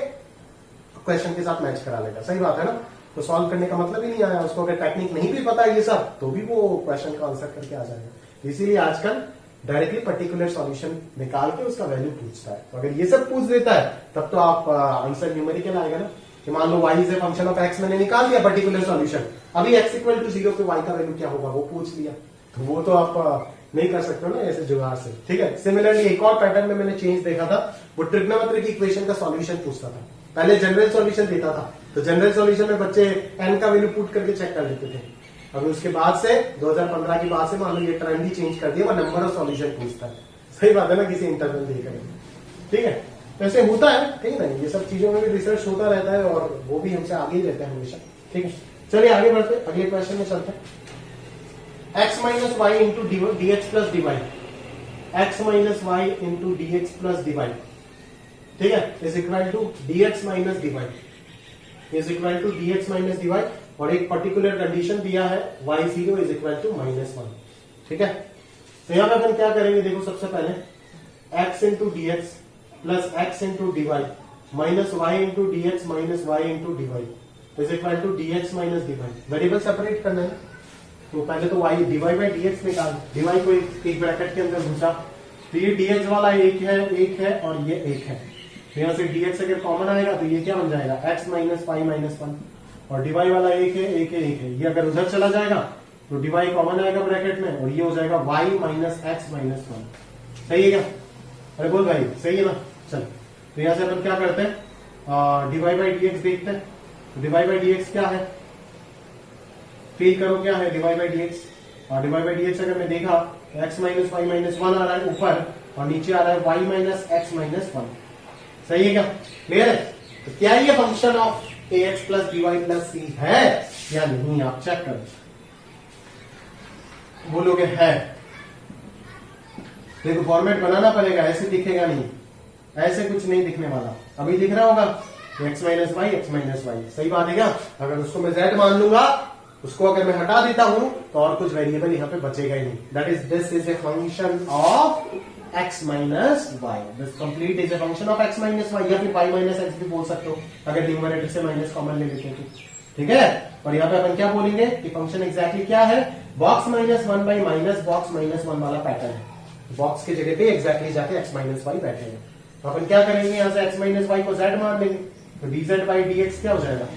क्वेश्चन के साथ मैच करा लेगा, सही बात है ना। तो सॉल्व करने का मतलब ही नहीं आया, उसको अगर टेक्निक नहीं भी पता है ये सब तो भी वो क्वेश्चन का आंसर करके आ जाएगा। इसीलिए आजकल डायरेक्टली पर्टिकुलर सॉल्यूशन निकाल के उसका वैल्यू पूछता है। तो अगर ये सब पूछ देता है तब तो आप आंसर न्यूमेरिकल आएगा ना, कि मान लो y is a function of x, मैंने निकाल दिया पर्टिकुलर सॉल्यूशन, अभी x इक्वल टू 0 पे y का वैल्यू क्या होगा वो पूछ लिया, तो वो तो आप नहीं कर सकते हो ना ऐसे जुगाड़ से, ठीक है। सिमिलरली एक और पैटर्न में मैंने चेंज देखा था, वो ट्रिग्नोमेट्रिक इक्वेशन का सॉल्यूशन पूछता था। पहले जनरल सॉल्यूशन देता था, तो जनरल सॉल्यूशन में बच्चे n का वैल्यू पुट करके चेक कर लेते थे। अभी उसके बाद से 2015 की बाद से मान लो ये ट्रेंड ही चेंज कर दिया, वो नंबर ऑफ सॉल्यूशन पूछता है, सही बात है ना, किसी इंटरवल देकर, ठीक है। ऐसे होता है, ठीक है ना, ये सब चीजों में भी रिसर्च होता रहता है और वो भी हमसे आगे ही रहता है हमेशा, ठीक है। चलिए आगे बढ़ते, अगले क्वेश्चन में चलते हैं। x minus y into D x plus d y, x minus y into D x plus d y, ठीक है, is equal to d x minus d y, is equal to d x minus d y, और एक पर्टिकुलर कंडीशन दिया है y0 इज इक्वल टू -1, ठीक है। तो यहां पर अपन क्या करेंगे, देखो सबसे पहले x into D x plus x into d y minus y into D x minus y into d y is equal to d x minus d y. Variable separate करना है, तो पहले तो y d y by D x निकाल, डी वाई को एक ब्रैकेट के अंदर घुसा, तो ये डी एक्स वाला एक है और ये एक है, तो यहां से डी एक्स अगर कॉमन आएगा तो ये क्या बन जाएगा, x माइनस वाई माइनस 1, और डी वाई वाला एक है, ये अगर उधर चला जाएगा तो डी वाई कॉमन आएगा ब्रैकेट में, और ये हो जाएगा y माइनस एक्स माइनस 1, सही है क्या? अरे बोल भाई सही है ना। चल तो यहां से अपन क्या करते हैं, d y by D x देखते हैं, d y by D x क्या है, फील करो क्या है d y by D x, और d y by D x अगर मैं देखा तो एक्स माइनस वाई माइनस 1 आ रहा है ऊपर, और नीचे आ रहा है y माइनस एक्स माइनस 1, सही है क्या? क्लियर है? तो क्या ये function of ax plus d Y plus c है या नहीं, आप चेक करो, बोलोगे है। देखो फॉर्मेट बनाना पड़ेगा, ऐसे दिखेगा नहीं, ऐसे कुछ नहीं दिखने वाला, अभी दिख रहा होगा x minus y x minus y, सही बात है क्या? अगर उसको मैं z मान लूंगा, उसको अगर मैं हटा देता हूं तो और कुछ वेरिएबल यहाँ पे बचेगा ही नहीं। That is this is a function of x minus y, this complete is a function of x minus y, या फिर y माइनस एक्स भी बोल सकते हो अगर न्यूमरेटर से माइनस कॉमन ले लेते हो, ठीक है। और यहाँ पे अपन क्या बोलेंगे कि फंक्शन एग्जैक्टली क्या है, box minus 1 by minus box minus 1 वाला पैटर्न है, बॉक्स की जगह पे एग्जैक्टली जाके x माइनस वाई बैठे हैं। तो अपन क्या करेंगे, यहाँ से x माइनस वाई को z मान लेंगे, तो dz बाई dx क्या हो जाएगा,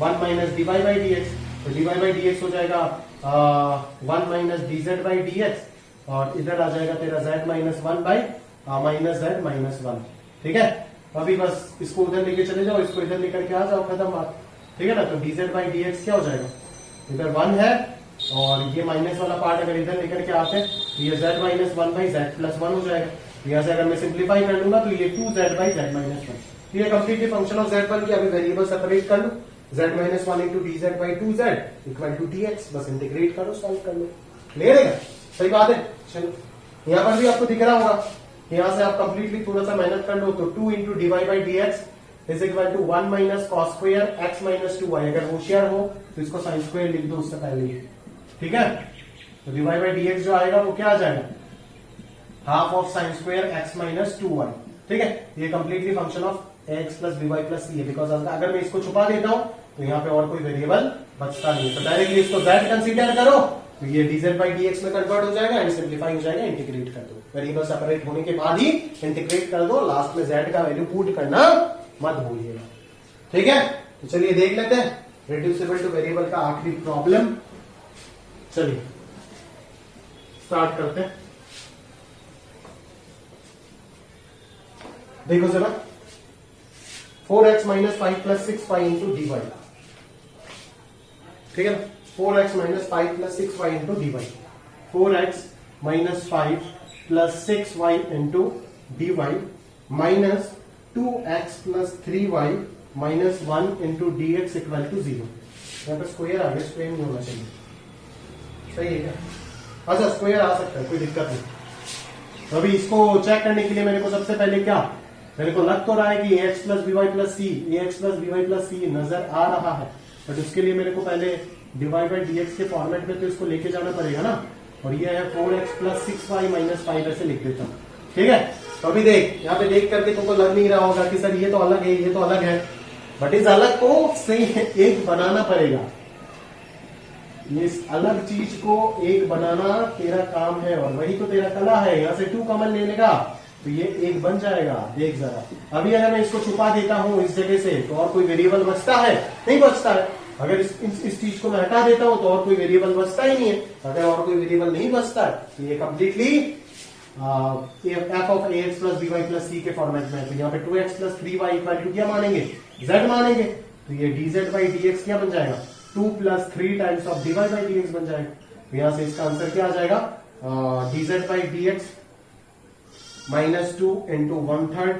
1 माइनस dy बाई dx, तो dy बाई dx हो जाएगा 1 माइनस dz बाई dx, और इधर आ जाएगा तेरा z minus 1 by minus z minus 1, ठीक है। अभी बस इसको उधर लेके चले जाओ, इसको इधर लेकर के आ जाओ, खत्म बात, ठीक है ना। तो dz बाई dx क्या हो जाएगा, इधर 1 है और ये माइनस वाला पार्ट अगर इधर लेकर के आते हैं तो ये z minus 1 by z plus 1 हो जाएगा। यहाँ से अगर मैं सिंप्लीफाई कर लूंगा तो ये 2z बाई z माइनस 1, ये कंप्लीटली फंक्शन ऑफ z बन गया। अभी वेरिएबल सेपरेट कर लो, z minus 1 into d z by 2z equal to dx, बस इंटीग्रेट करो, सॉल्व कर लो, क्लियर है? सही बात है। चलो यहाँ पर भी आपको दिख रहा होगा, यहाँ से आप कंप्लीटली थोड़ा सा मेहनत कर लो, तो 2 into d y by D x is equal to 1 minus cos square x minus 2y, अगर होशियार हो तो इसको साइन स्क्वायर लिख दो उससे पहले ही, ठीक है। तो d y by D x जो आएगा वो क्या आ जाएगा, half of sine square x minus 2y, ठीक है। ये completely function of x plus d Y plus c है, बिकॉज अगर मैं इसको छुपा देता हूं तो यहाँ पे और कोई वेरिएबल बचता नहीं है, तो डायरेक्टली इसको z कंसीडर करो तो ये dz by dx में कन्वर्ट हो जाएगा एंड सिंप्लीफाई हो जाएगा, इंटीग्रेट कर दो। वेरिएबल सेपरेट होने के बाद ही इंटीग्रेट कर दो, लास्ट में z का वैल्यू पुट करना मत भूलिएगा। ठीक है, तो चलिए देख लेते हैं रिड्यूसिबल टू वेरिएबल का आखिरी प्रॉब्लम। चलिए स्टार्ट करते हैं। देखो जरा, 4x minus 5 plus 6y into d y. ठीक है ना, 4x minus 5 plus 6y into d y. 4x minus 5 plus 6y into d y minus 2x plus 3y minus 1 into D x equal to 0। यहाँ पे स्क्वायर आ गया, स्क्वायर नहीं होना चाहिए, सही है क्या? अच्छा स्क्वायर आ सकता है, कोई दिक्कत नहीं। अभी इसको चेक करने के लिए मेरे को सबसे पहले क्या, मेरे को लग तो रहा है कि ax plus B y plus c, ax plus B y plus c नजर आ रहा है, बट उसके लिए मेरे को पहले डिवाइड बाई dx के फॉर्मेट में तो इसको लेके जाना पड़ेगा ना। और ये है 4x प्लस 6y माइनस 5, ऐसे लिख देता हूं। ठीक है, तो अभी देख, यहाँ पे देख करके तुमको लग नहीं रहा होगा कि सर ये तो अलग है, ये तो अलग है, बट इस अलग को सही एक बनाना पड़ेगा। इस अलग चीज को एक बनाना तेरा काम है, और वही तो तेरा कला है। यहाँ से 2 कॉमन ले लेगा तो ये एक बन जाएगा। देख जरा, अभी अगर मैं इसको छुपा देता हूं इस जगह से तो और कोई वेरिएबल बचता है? नहीं बचता है। अगर इस चीज को मैं हटा देता हूं तो और कोई वेरिएबल बचता ही नहीं है। अगर और कोई वेरिएबल नहीं बचता है तो ये completely f of a x plus B y plus c के फॉर्मेट में है। तो यहाँ पे 2x plus 3y equal to क्या मानेंगे? z मानेंगे। तो ये dz बाई dx क्या बन जाएगा? 2 plus 3 times of dy by dx बन जाएगा। तो यहां से इसका आंसर क्या आ जाएगा? dz by dx minus 2 into 1/3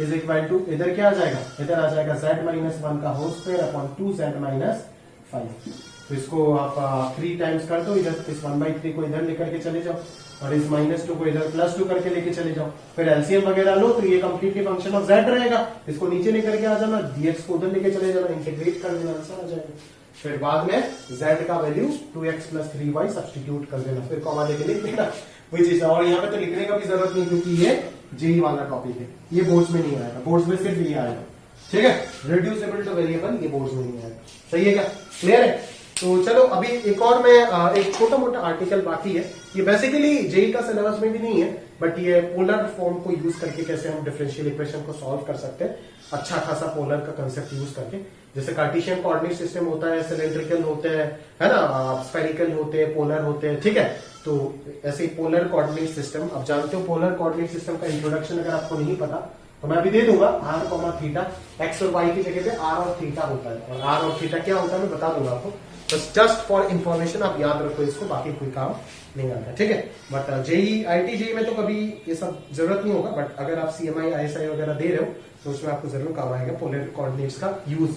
is equal to, इधर क्या आ जाएगा? इधर आ जाएगा z माइनस 1 का whole square upon 2z minus 5। तो इसको आप 3 टाइम्स कर दो, इधर इस 1/3 को इधर लेकर के चले जाओ और इस -2 को इधर +2 करके लेके चले जाओ। फिर एलसीएम वगैरह लो तो ये कंप्लीटली फंक्शन ऑफ z रहेगा। इसको नीचे लेकर के आ जाना, dx को उधर लेके चले जाना, इंटीग्रेट कर देना, आंसर आ जाएगा। फिर बाद में z का value 2x plus 3y substitute कर देना, फिर कॉमा लेके लिख देना वही चीज। और यहाँ पे तो लिखने का भी जरूरत नहीं क्योंकि ये जेई वाला टॉपिक है, ये बोर्ड्स में नहीं आएगा, बोर्ड्स में सिर्फ ये आएगा। ठीक है, रिड्यूसिबल टू वेरिएबल ये बोर्ड्स में नहीं आएगा। सही है क्या? क्लियर है? तो चलो अभी एक और मैं एक छोटा मोटा आर्टिकल बाकी है। ये बेसिकली जेई का सिलेबस में भी नहीं है, बट ये पोलर फॉर्म को यूज करके कैसे हम डिफरेंशियल इक्वेशन को सॉल्व कर सकते हैं, अच्छा खासा पोलर का कंसेप्ट यूज करके। जैसे कार्टेशियन कोऑर्डिनेट सिस्टम होता है, सिलेंड्रिकल होते हैं, है ना, स्फेरिकल होते हैं, पोलर होते हैं। ठीक है, तो ऐसे पोलर कोऑर्डिनेट सिस्टम, अब जानते हो पोलर कोऑर्डिनेट सिस्टम का इंट्रोडक्शन अगर आपको नहीं पता तो मैं अभी दे दूंगा। r कॉमा थीटा, एक्स और वाई की जगह पे r और थीटा होता है, और r और थीटा क्या होता है मैं बता दूंगा आपको, बस जस्ट फॉर इंफॉर्मेशन आप याद रखो इसको, बाकी कोई काम नहीं आता। ठीक है, बट जेई आईटी जेई में तो कभी ये सब जरूरत नहीं होगा, बट अगर आप सीएमआई आईएसआई वगैरह दे रहे हो तो उसमें आपको जरूर काम आएगा पोलर कोऑर्डिनेट्स का use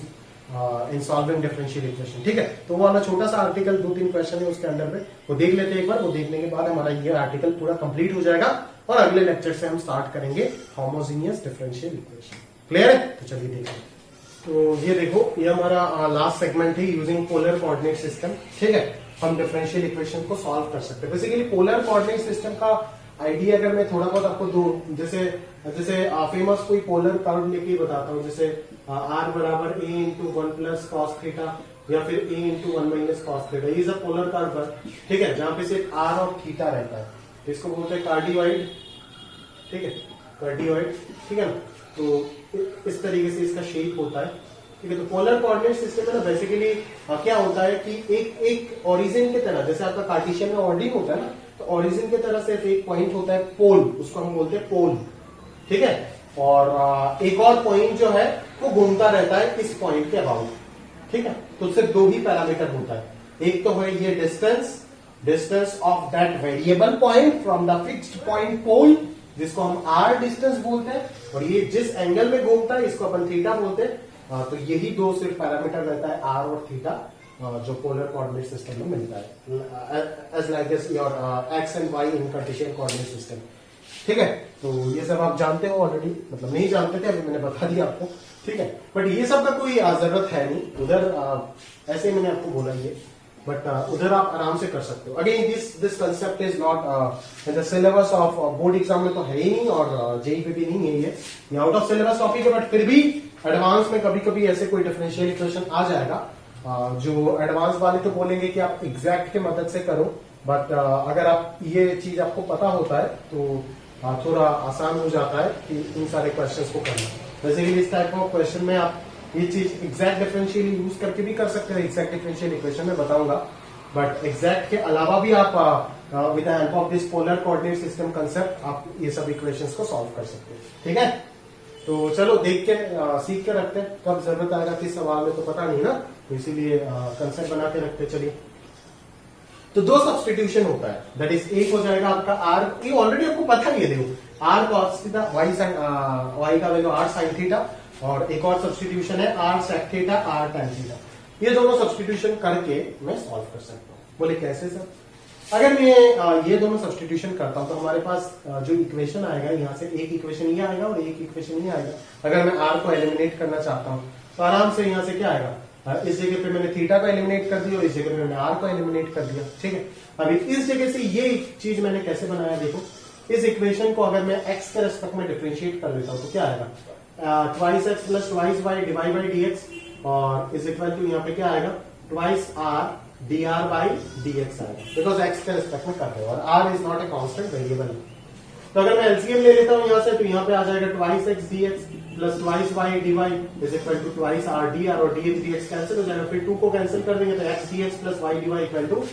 in solving differential equation. ठीक है, तो वो वाला छोटा सा आर्टिकल 2-3 क्वेश्चन है उसके अंदर में, वो देख लेते हैं एक बार। वो देखने के बाद हमारा ये आर्टिकल पूरा कंप्लीट हो जाएगा और अगले लेक्चर से हम स्टार्ट करेंगे होमोजीनियस डिफरेंशियल इक्वेशन। क्लियर है? तो चलिए देखते हैं। तो ये देखो, ये हमारा लास्ट सेगमेंट है, यूजिंग पोलर कोऑर्डिनेट सिस्टम। ठीक है, हम डिफरेंशियल इक्वेशन को सॉल्व कर सकते हैं। बेसिकली पोलर कोऑर्डिनेट सिस्टम का आइडिया अगर मैं थोड़ा बहुत आपको दो, जैसे फेमस कोई पोलर कर्व लेके बताता हूँ, जैसे r बराबर a into 1 plus cos theta, या फिर a into 1 minus cos theta. ये सब पोलर कर्व है। ठीक है, जहां पे सिर्फ r और थीटा रहता है, इसको बोलते हैं कार्डियोइड। ठीक है, कार्डियोइड। ठीक है ना, तो इस तरीके से इसका शेप होता है। ठीक है, तो पोलर कोऑर्डिनेट सिस्टम में ना बेसिकली क्या होता है कि एक ओरिजिन की तरह, जैसे आपका कार्टेशियन में ऑर्डिन होता है ना, तो ओरिजिन की तरह सिर्फ एक पॉइंट होता है पोल, उसको हम बोलते हैं पोल। ठीक है, और एक और पॉइंट जो है वो घूमता रहता है इस पॉइंट के अबाउट। ठीक है, तो सिर्फ 2 ही पैरामीटर होता है, एक तो है ये distance of that variable point from the fixed point pole, जिसको हम r डिस्टेंस बोलते हैं, और ये जिस एंगल में घूमता है इसको अपन थीटा बोलते हैं। तो यही 2 सिर्फ पैरामीटर रहता है, r और थीटा, जो पोलर कोऑर्डिनेट सिस्टम में मिलता है, as like this your x and y in Cartesian coordinate system. ठीक है, तो ये सब आप जानते हो ऑलरेडी, मतलब नहीं जानते थे, अभी मैंने बता दिया आपको। ठीक है, बट ये सब का कोई जरूरत है नहीं, उधर ऐसे मैंने आपको बोला ये, बट उधर आप आराम से कर सकते हो। Again this concept is not the syllabus of board exam में तो है ही नहीं, और जेई पे भी नहीं है ये आउट ऑफ सिलेबस टॉपिक है, बट फिर भी एडवांस में कभी कभी ऐसे कोई डिफरेंशियल इक्वेशन आ जाएगा जो एडवांस वाले तो बोलेंगे कि आप एग्जैक्ट की मदद से करो, बट अगर आप ये चीज आपको पता होता है तो थोड़ा आसान हो जाता है कि इन सारे क्वेश्चंस को करना। बेसिकली इस टाइप ऑफ क्वेश्चन में आप ये चीज एग्जैक्ट डिफरेंशियल यूज करके भी कर सकते हैं, एग्जैक्ट डिफरेंशियल इक्वेशन में बताऊंगा, बट एग्जैक्ट के अलावा भी आप with the help of this polar coordinate system concept आप ये सब इक्वेशंस को सॉल्व कर सकते हैं। ठीक है, तो चलो देख के सीख के रखते हैं, कब जरूरत आएगा किस सवाल में तो पता नहीं ना, तो इसीलिए कंसेप्ट बना के रखते। चलिए, तो दो सब्सटीट्यूशन होता है, दैट इज एक हो जाएगा आपका आर, ये ऑलरेडी आपको पता ही है, देखो आर कॉस थीटा, वाई का वैल्यू आर साइन थीटा, और एक और सब्सटीट्यूशन है r sec theta r tan theta. ये दोनों सब्सटीट्यूशन करके मैं सॉल्व कर सकता हूँ। बोले कैसे सर? अगर मैं ये दोनों सब्सटीट्यूशन करता हूं तो हमारे पास जो इक्वेशन आएगा, यहाँ से एक इक्वेशन ये आएगा और एक इक्वेशन ये आएगा। अगर मैं आर को एलिमिनेट करना चाहता हूं तो आराम से यहाँ से क्या आएगा, इस जगह पे मैंने थीटा को एलिमिनेट कर दिया और इस जगह पे मैंने आर को एलिमिनेट कर दिया। ठीक है, अभी इस जगह से ये चीज मैंने कैसे बनाया, देखो इस इक्वेशन को अगर मैं एक्स के रेस्पेक्ट में डिफरेंशिएट कर लेता हूं तो क्या आएगा, twice x plus twice Y divide by D x, और इज इक्वल टू यहाँ पे क्या आएगा, twice r d r by D x आएगा, बिकॉज एक्स के रेस्पेक्ट में कर रहे हो और r is not a constant variable. तो अगर मैं एलसीएम ले लेता हूं यहाँ से, तो यहाँ पे आ जाएगा twice x d x plus twice y d y is equal to twice r d r, और डी एक्स कैंसिल हो जाएगा, फिर 2 को कैंसिल कर देंगे तो x d x plus y d y equal to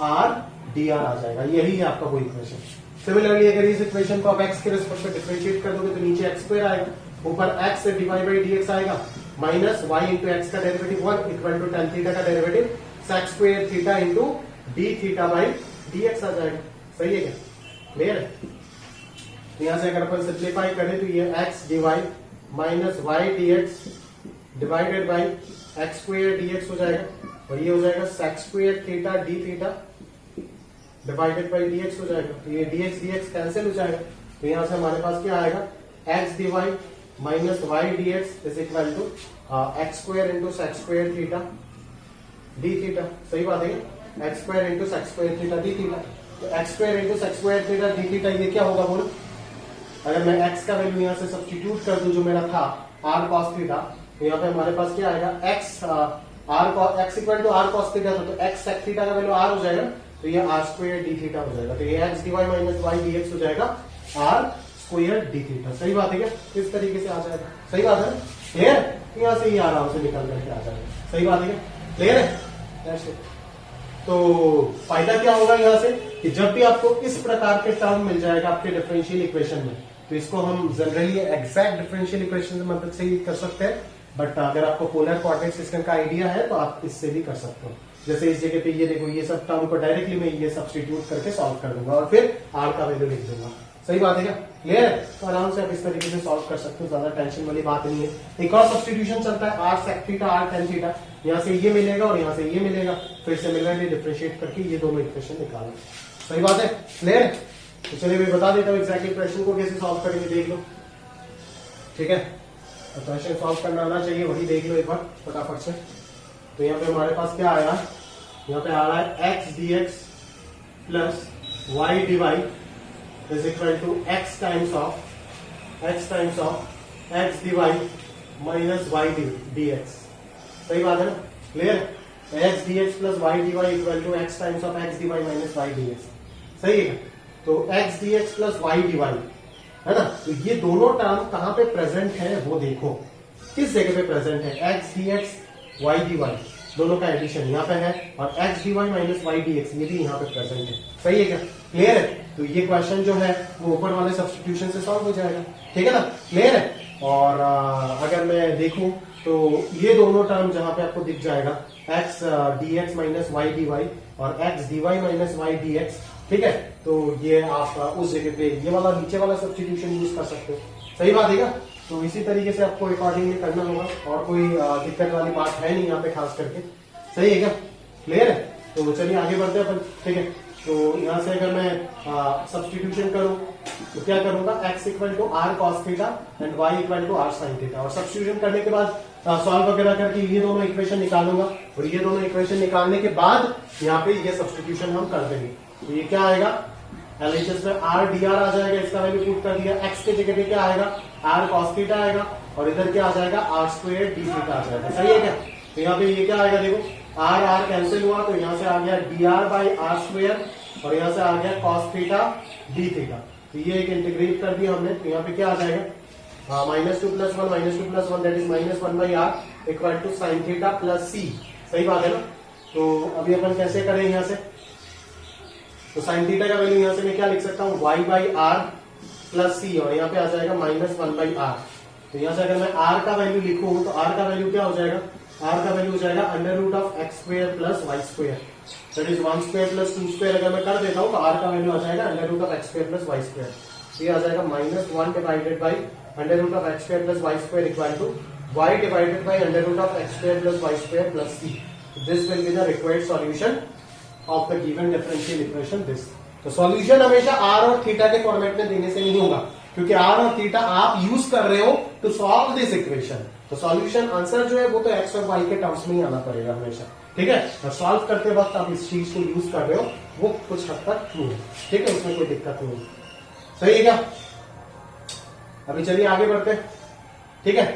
r d r आ जाएगा। यही है आपका वो इक्वेशन। सिमिलरली अगर इस इक्वेशन को आप एक्स के रेस्पेक्ट में डिफरेंशिएट कर दोगे तो नीचे एक्स स्क्वायर आएगा, ऊपर एक्स से डिवाइड बाई डी एक्स आएगा, माइनस वाई इंटू एक्स का derivative 1 equal to tan theta का derivative sec square theta into d theta by D x आ जाएगा। सही है क्या? क्लियर है? तो यहां से अगर अपन सिंप्लीफाई करें तो ये x divide minus y d x divided by x square d x हो जाएगा, और ये हो जाएगा sec square theta d theta divided by D x हो जाएगा। तो ये डी एक्स कैंसिल हो जाएगा, तो यहां से हमारे पास क्या आएगा, x divide minus y d x is equal to x square into sec square theta d theta. सही बात है, x square into sec square theta d theta. तो x square into sec square theta d theta ये क्या होगा बोलो, अगर मैं एक्स का वैल्यू यहाँ से सब्स्टिट्यूट कर दूं जो मेरा था आर कॉस थीटा, तो यहाँ पे हमारे पास क्या आएगा, x r x equal to r cos theta, तो एक्स सेक थीटा का वैल्यू आर हो जाएगा, तो ये आर स्क्वायर डी थीटा हो जाएगा। तो ये x d y minus y d x हो जाएगा आर स्क्वायर डी थीटा। सही बात है क्या? इस तरीके से आ जाएगा। सही बात है, क्लियर? यहाँ से ये आराम से निकल करके आ जाएगा। सही बात है क्या? क्लियर है? तो फायदा क्या होगा यहाँ से कि जब भी आपको इस प्रकार के टर्म मिल जाएगा आपके डिफरेंशियल इक्वेशन में, तो इसको हम जनरली एग्जैक्ट डिफरेंशियल इक्वेशन की मदद से ही कर सकते हैं, बट अगर आपको पोलर कोऑर्डिनेट सिस्टम का आइडिया है तो आप इससे भी कर सकते हो। जैसे इस जगह पे ये देखो, ये सब टर्म को डायरेक्टली मैं ये सब्स्टिट्यूट करके सॉल्व कर दूंगा और फिर आर का वैल्यू लिख दूंगा। सही बात है क्या? क्लियर है? तो आराम से आप इस तरीके से सॉल्व कर सकते हो, ज्यादा टेंशन वाली बात नहीं है। एक और सब्स्टिट्यूशन चलता है r sec theta r tan theta, यहाँ से ये मिलेगा और यहाँ से ये मिलेगा, फिर सिमिलरली डिफरेंशिएट करके ये दोनों इक्वेशन निकालो। सही बात है? क्लियर है? तो चलिए मैं बता देता हूँ एग्जैक्टली क्वेश्चन को कैसे सॉल्व करेंगे, देख लो। ठीक है, तो क्वेश्चन सॉल्व करना आना चाहिए, वही देख लो एक बार फटाफट से। तो यहाँ पे हमारे पास क्या आया, यहाँ पे आ रहा है x d x plus y d y is equal to x times of x d y minus y d x. सही बात है ना? Clear? X d x plus y d y equal to x times of x d y minus y d x. सही है? तो x d x plus y d y है ना, तो ये दोनों टर्म कहां पे प्रेजेंट है वो देखो, किस जगह पे प्रेजेंट है, x d x y d y दोनों का एडिशन यहाँ पे है, और x d y minus y d x ये भी यहाँ पे प्रेजेंट है। सही है क्या? क्लियर है? तो ये क्वेश्चन जो है वो ऊपर वाले सब्स्टिट्यूशन से सॉल्व हो जाएगा। ठीक है ना? क्लियर है? और अगर मैं देखूं तो ये दोनों टर्म जहां पे आपको दिख जाएगा x d x minus y d y और x d y minus y d x, ठीक है, तो ये आप उस जगह पे ये वाला नीचे वाला सब्स्टिट्यूशन यूज कर सकते हो। सही बात है क्या? तो इसी तरीके से आपको अकॉर्डिंगली करना होगा, और कोई दिक्कत वाली बात है नहीं यहाँ पे खास करके। सही है क्या? क्लियर है? तो चलिए आगे बढ़ते हैं अपन। ठीक है, तो यहाँ से अगर मैं सब्स्टिट्यूशन करूं तो क्या करूंगा, x equal to r cos theta and y equal to r sine theta, और सब्स्टिट्यूशन करने के बाद सॉल्व वगैरह करके ये दोनों इक्वेशन निकालूंगा, और ये दोनों इक्वेशन निकालने के बाद यहाँ पे ये सब्स्टिट्यूशन हम कर देंगे। तो ये क्या आएगा, एलएचएस में आर डी आर आ जाएगा, इसका वैल्यू पुट कर दिया, एक्स के जगह पे क्या आएगा, आर कॉस थीटा आएगा, और इधर क्या आ जाएगा, आर स्क्वायर डी थीटा आ जाएगा। सही है क्या? तो यहाँ पे ये क्या आएगा देखो, आर आर कैंसिल हुआ तो यहाँ से आ गया dr बाई आर स्क्वेयर और यहाँ से आ गया cos थीटा डी थीटा। तो ये एक इंटीग्रेट कर दिया हमने, तो यहाँ पे क्या आ जाएगा, -2 + 1 -2 + 1 that is -1/r equal to sin theta plus c. सही बात है ना। तो अभी अपन कैसे करें यहाँ से, तो sin थीटा का वैल्यू यहाँ से मैं क्या लिख सकता हूँ, y/r प्लस सी और यहाँ पे आ जाएगा -1/r। तो यहाँ से अगर मैं r का वैल्यू लिखूं तो r का वैल्यू क्या हो जाएगा, r का वैल्यू हो जाएगा √x² + y² दैट इज 1² + 2²। अगर मैं कर देता हूँ तो r का वैल्यू आ जाएगा √x² + y²। ये आ जाएगा -1 divided by √x² + y² equal to y divided by √x² + y² plus c। This will be the required solution of the given differential equation this. तो सॉल्यूशन हमेशा r और थीटा के फॉर्मेट में देने से नहीं होगा, क्योंकि r और थीटा आप यूज कर रहे हो टू सॉल्व दिस इक्वेशन। तो सॉल्यूशन आंसर जो है वो तो x और y के टर्म्स में ही आना पड़ेगा हमेशा, ठीक है। और सॉल्व करते वक्त आप इस चीज को यूज कर रहे हो वो कुछ हद तक ट्रू है, ठीक है, उसमें कोई दिक्कत नहीं है। सही है क्या। अभी चलिए आगे बढ़ते हैं, ठीक है।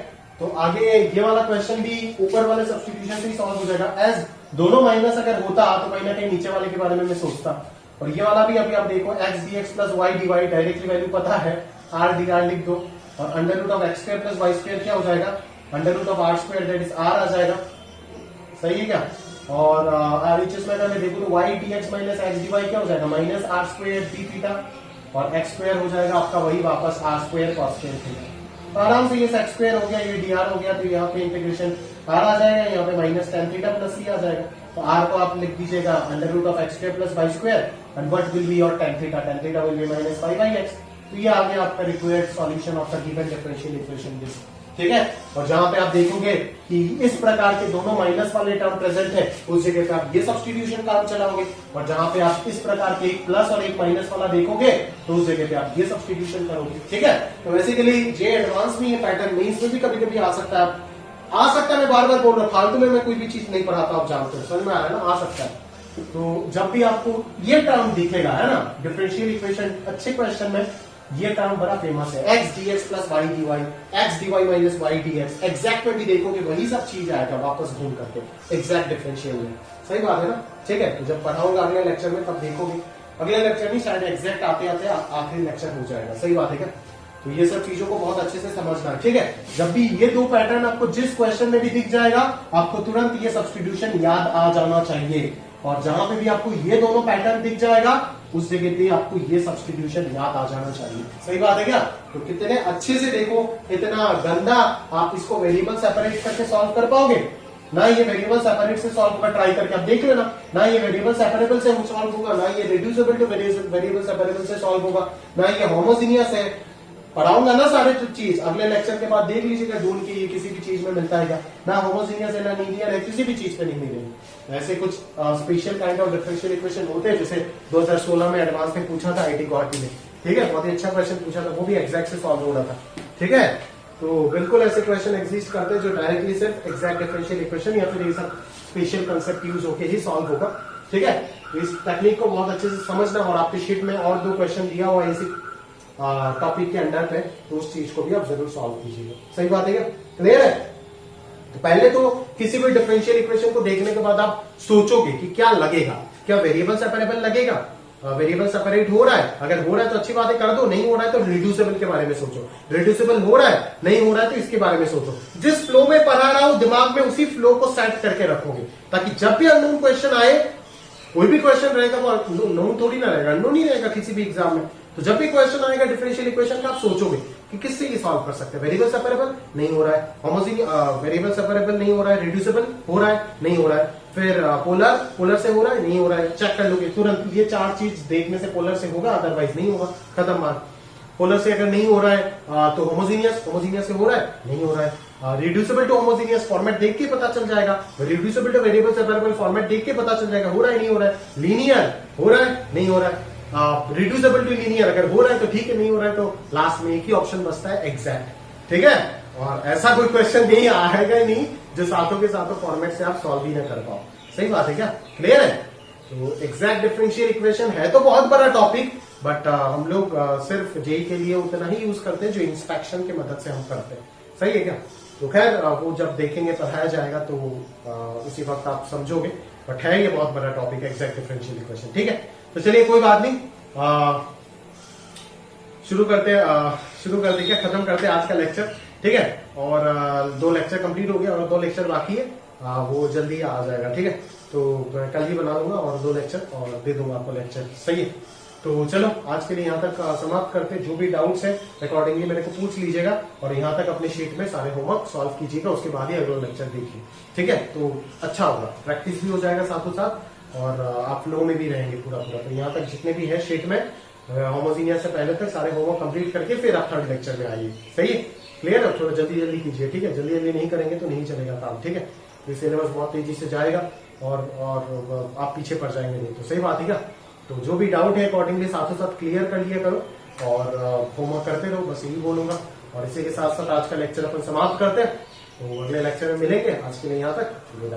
तो आगे ये वाला क्वेश्चन भी ऊपर वाले सब्स्टिट्यूशन से ही सॉल्व हो जाएगा। एज दोनों माइनस अगर होता तो कहीं ना कहीं नीचे वाले के बारे में मैं सोचता। और ये वाला भी अभी आप देखो, x dx + y dy directly value पता है, r dr लिख दो और √x² + y² क्या हो जाएगा, √r² दैट इज r आ जाएगा। सही है क्या। और RHS में अगर मैं देखूं तो y dx - x dy क्या हो जाएगा, -r² d थीटा और x² हो जाएगा आपका वही वापस r² cos थीटा। तो आराम से ये x² हो गया, ये dr हो गया, तो यहाँ पे इंटीग्रेशन r आ जाएगा, यहाँ पे -tan थीटा प्लस c आ जाएगा। तो r को आप लिख दीजिएगा √x² + y² and what will be your tan theta, tan theta will be -5/x। तो ये आ गया आपका required solution of the given differential equation this, ठीक है। और जहां पे आप देखोगे कि इस प्रकार के दोनों माइनस वाले टर्म प्रेजेंट है, उस जगह पे आप ये सब्स्टिट्यूशन काम चलाओगे। और जहां पे आप इस प्रकार के एक प्लस और एक माइनस वाला देखोगे तो उस जगह पे आप ये सब्स्टिट्यूशन करोगे, ठीक है। तो बेसिकली जे एडवांस में ये पैटर्न मेंस में भी कभी कभी आ सकता है, आ सकता है। मैं बार बार बोल रहा हूँ, फालतू में मैं कोई भी चीज नहीं पढ़ाता, आप जानते हो, समझ में आ रहा है ना, आ सकता है। तो जब भी आपको ये टर्म दिखेगा, है ना, डिफरेंशियल इक्वेशन अच्छे क्वेश्चन में ये टर्म बड़ा फेमस है, x dx + y dy, x dy - y dx। Exact में भी देखोगे वही सब चीज आएगा वापस घूम करके एग्जैक्ट डिफरेंशियल में। सही बात है ना, ठीक है। तो जब पढ़ाऊंगा अगले लेक्चर में तब देखोगे, अगले लेक्चर नहीं शायद एग्जैक्ट आते आते आखिरी लेक्चर हो जाएगा। सही बात है क्या। तो ये सब चीजों को बहुत अच्छे से समझना है, ठीक है। जब भी ये दो पैटर्न आपको जिस क्वेश्चन में भी दिख जाएगा, आपको तुरंत ये सब्स्टिट्यूशन याद आ जाना चाहिए। और जहां पे भी आपको ये दोनों पैटर्न दिख जाएगा उस जगह पे आपको ये सब्स्टिट्यूशन याद आ जाना चाहिए। सही बात है क्या। तो कितने अच्छे से देखो, इतना गंदा आप इसको वेरिएबल सेपरेट करके सॉल्व कर पाओगे ना। ये वेरिएबल सेपरेट से सॉल्व होगा, ट्राई करके आप देख लेना ना। ये वेरिएबल सेपरेबल से सॉल्व होगा ना, ये रिड्यूसिबल टू वेरिएबल सेपरेबल से सॉल्व होगा ना, ये होमोजीनियस है। पढ़ाऊंगा ना सारे चीज, अगले लेक्चर के बाद देख लीजिएगा ढूंढ के ये किसी भी चीज में मिलता है क्या, ना होमोजीनियस है ना लीनियर है, किसी भी चीज पे नहीं मिलेगी। ऐसे कुछ special kind of differential equation होते हैं, जैसे 2016 में एडवांस में पूछा था आईटी गुवाहाटी में, ठीक है, बहुत ही अच्छा क्वेश्चन पूछा था, वो भी एग्जैक्ट से सॉल्व हो रहा था, ठीक है। तो बिल्कुल ऐसे क्वेश्चन एग्जिस्ट करते हैं जो डायरेक्टली सिर्फ एग्जैक्ट डिफरेंशियल इक्वेशन या फिर ये सब स्पेशल कंसेप्ट यूज होकर ही सॉल्व होगा, ठीक है। इस टेक्निक को बहुत अच्छे से समझना। और आपके शीट में और 2 क्वेश्चन दिया हुआ है इसी टॉपिक के अंडर पे, तो उस चीज को भी आप जरूर सॉल्व कीजिएगा। सही बात है क्या, क्लियर है। तो पहले तो किसी भी डिफरेंशियल इक्वेशन को देखने के बाद आप सोचोगे कि क्या लगेगा, क्या वेरिएबल सेपरेबल लगेगा, वेरिएबल सेपरेट हो रहा है, अगर हो रहा है तो अच्छी बात है कर दो, नहीं हो रहा है तो रिड्यूसिबल के बारे में सोचो, रिड्यूसिबल हो रहा है नहीं हो रहा है तो इसके बारे में सोचो। जिस फ्लो में पढ़ा रहा हूं दिमाग में उसी फ्लो को सेट करके रखोगे, ताकि जब भी अननोन क्वेश्चन आए, कोई भी क्वेश्चन रहेगा वो नोन थोड़ी ना रहेगा, अननोन ही रहेगा किसी भी एग्जाम में। तो जब भी क्वेश्चन आएगा डिफरेंशियल इक्वेशन का, आप सोचोगे कि किससे ये सॉल्व कर सकते हैं। वेरिएबल सेपरेबल नहीं हो रहा है, होमोजीनियस वेरिएबल सेपरेबल नहीं हो रहा है, रिड्यूसिबल हो रहा है नहीं हो रहा है, फिर पोलर से हो रहा है नहीं हो रहा है, चेक कर लोगे तुरंत। ये 4 चीज देखने से पोलर से होगा, अदरवाइज नहीं होगा, खत्म बात। पोलर से अगर नहीं हो रहा है तो होमोजीनियस से हो रहा है नहीं हो रहा है, रिड्यूसिबल टू होमोजीनियस फॉर्मेट देख के पता चल जाएगा, reducible to variable separable format देख के पता चल जाएगा हो रहा है नहीं हो रहा है, लीनियर हो रहा है नहीं हो रहा है, रिड्यूसिबल टू लीनियर अगर हो रहा है तो ठीक है, नहीं हो रहा है तो लास्ट में एक ही ऑप्शन बचता है एग्जैक्ट, ठीक है। और ऐसा कोई क्वेश्चन नहीं आएगा ही नहीं जो साथों के साथों फॉर्मेट से आप सॉल्व ही ना कर पाओ। सही बात है क्या, क्लियर है। तो एग्जैक्ट डिफरेंशियल इक्वेशन है तो बहुत बड़ा टॉपिक, बट हम लोग सिर्फ जेई के लिए उतना ही यूज करते हैं जो इंस्पेक्शन की मदद से हम करते हैं। सही है क्या। तो खैर वो जब देखेंगे पढ़ाया जाएगा तो उसी वक्त आप समझोगे, बट है ये बहुत बड़ा टॉपिक है एग्जैक्ट डिफरेंशियल इक्वेशन। ठीक है, तो चलिए कोई बात नहीं, शुरू करते क्या, खत्म करते आज का लेक्चर। ठीक है, और 2 लेक्चर कंप्लीट हो गया और 2 लेक्चर बाकी है, वो जल्दी आ जाएगा। ठीक है, तो मैं कल ही बना लूंगा और 2 लेक्चर और दे दूंगा आपको लेक्चर। सही है, तो चलो आज के लिए यहाँ तक समाप्त करते। जो भी डाउट्स है अकॉर्डिंगली मेरे को पूछ लीजिएगा और यहाँ तक अपने शीट में सारे होमवर्क सॉल्व कीजिएगा, उसके बाद ही अगला लेक्चर देखिए। ठीक है, तो अच्छा होगा, प्रैक्टिस भी हो जाएगा साथों साथ और आप फ्लो में भी रहेंगे पूरा। तो यहाँ तक जितने भी है शीट में होमोजीनियस से पहले तक सारे होमवर्क कंप्लीट करके फिर आप 3rd लेक्चर में आइए। सही है, क्लियर है? थोड़ा जल्दी जल्दी कीजिए। ठीक है, जल्दी जल्दी नहीं करेंगे तो नहीं चलेगा काम। ठीक है, ये सिलेबस बहुत तेजी से जाएगा और आप पीछे पड़ जाएंगे नहीं, तो सही बात है क्या? तो जो भी डाउट है अकॉर्डिंगली साथों साथ क्लियर कर लिया करो और होमवर्क करते रहो, बस यही बोलूंगा। और इसी के साथ साथ आज का लेक्चर अपन समाप्त करते हैं, तो अगले लेक्चर में मिलेंगे। आज के लिए यहाँ तक, विदा।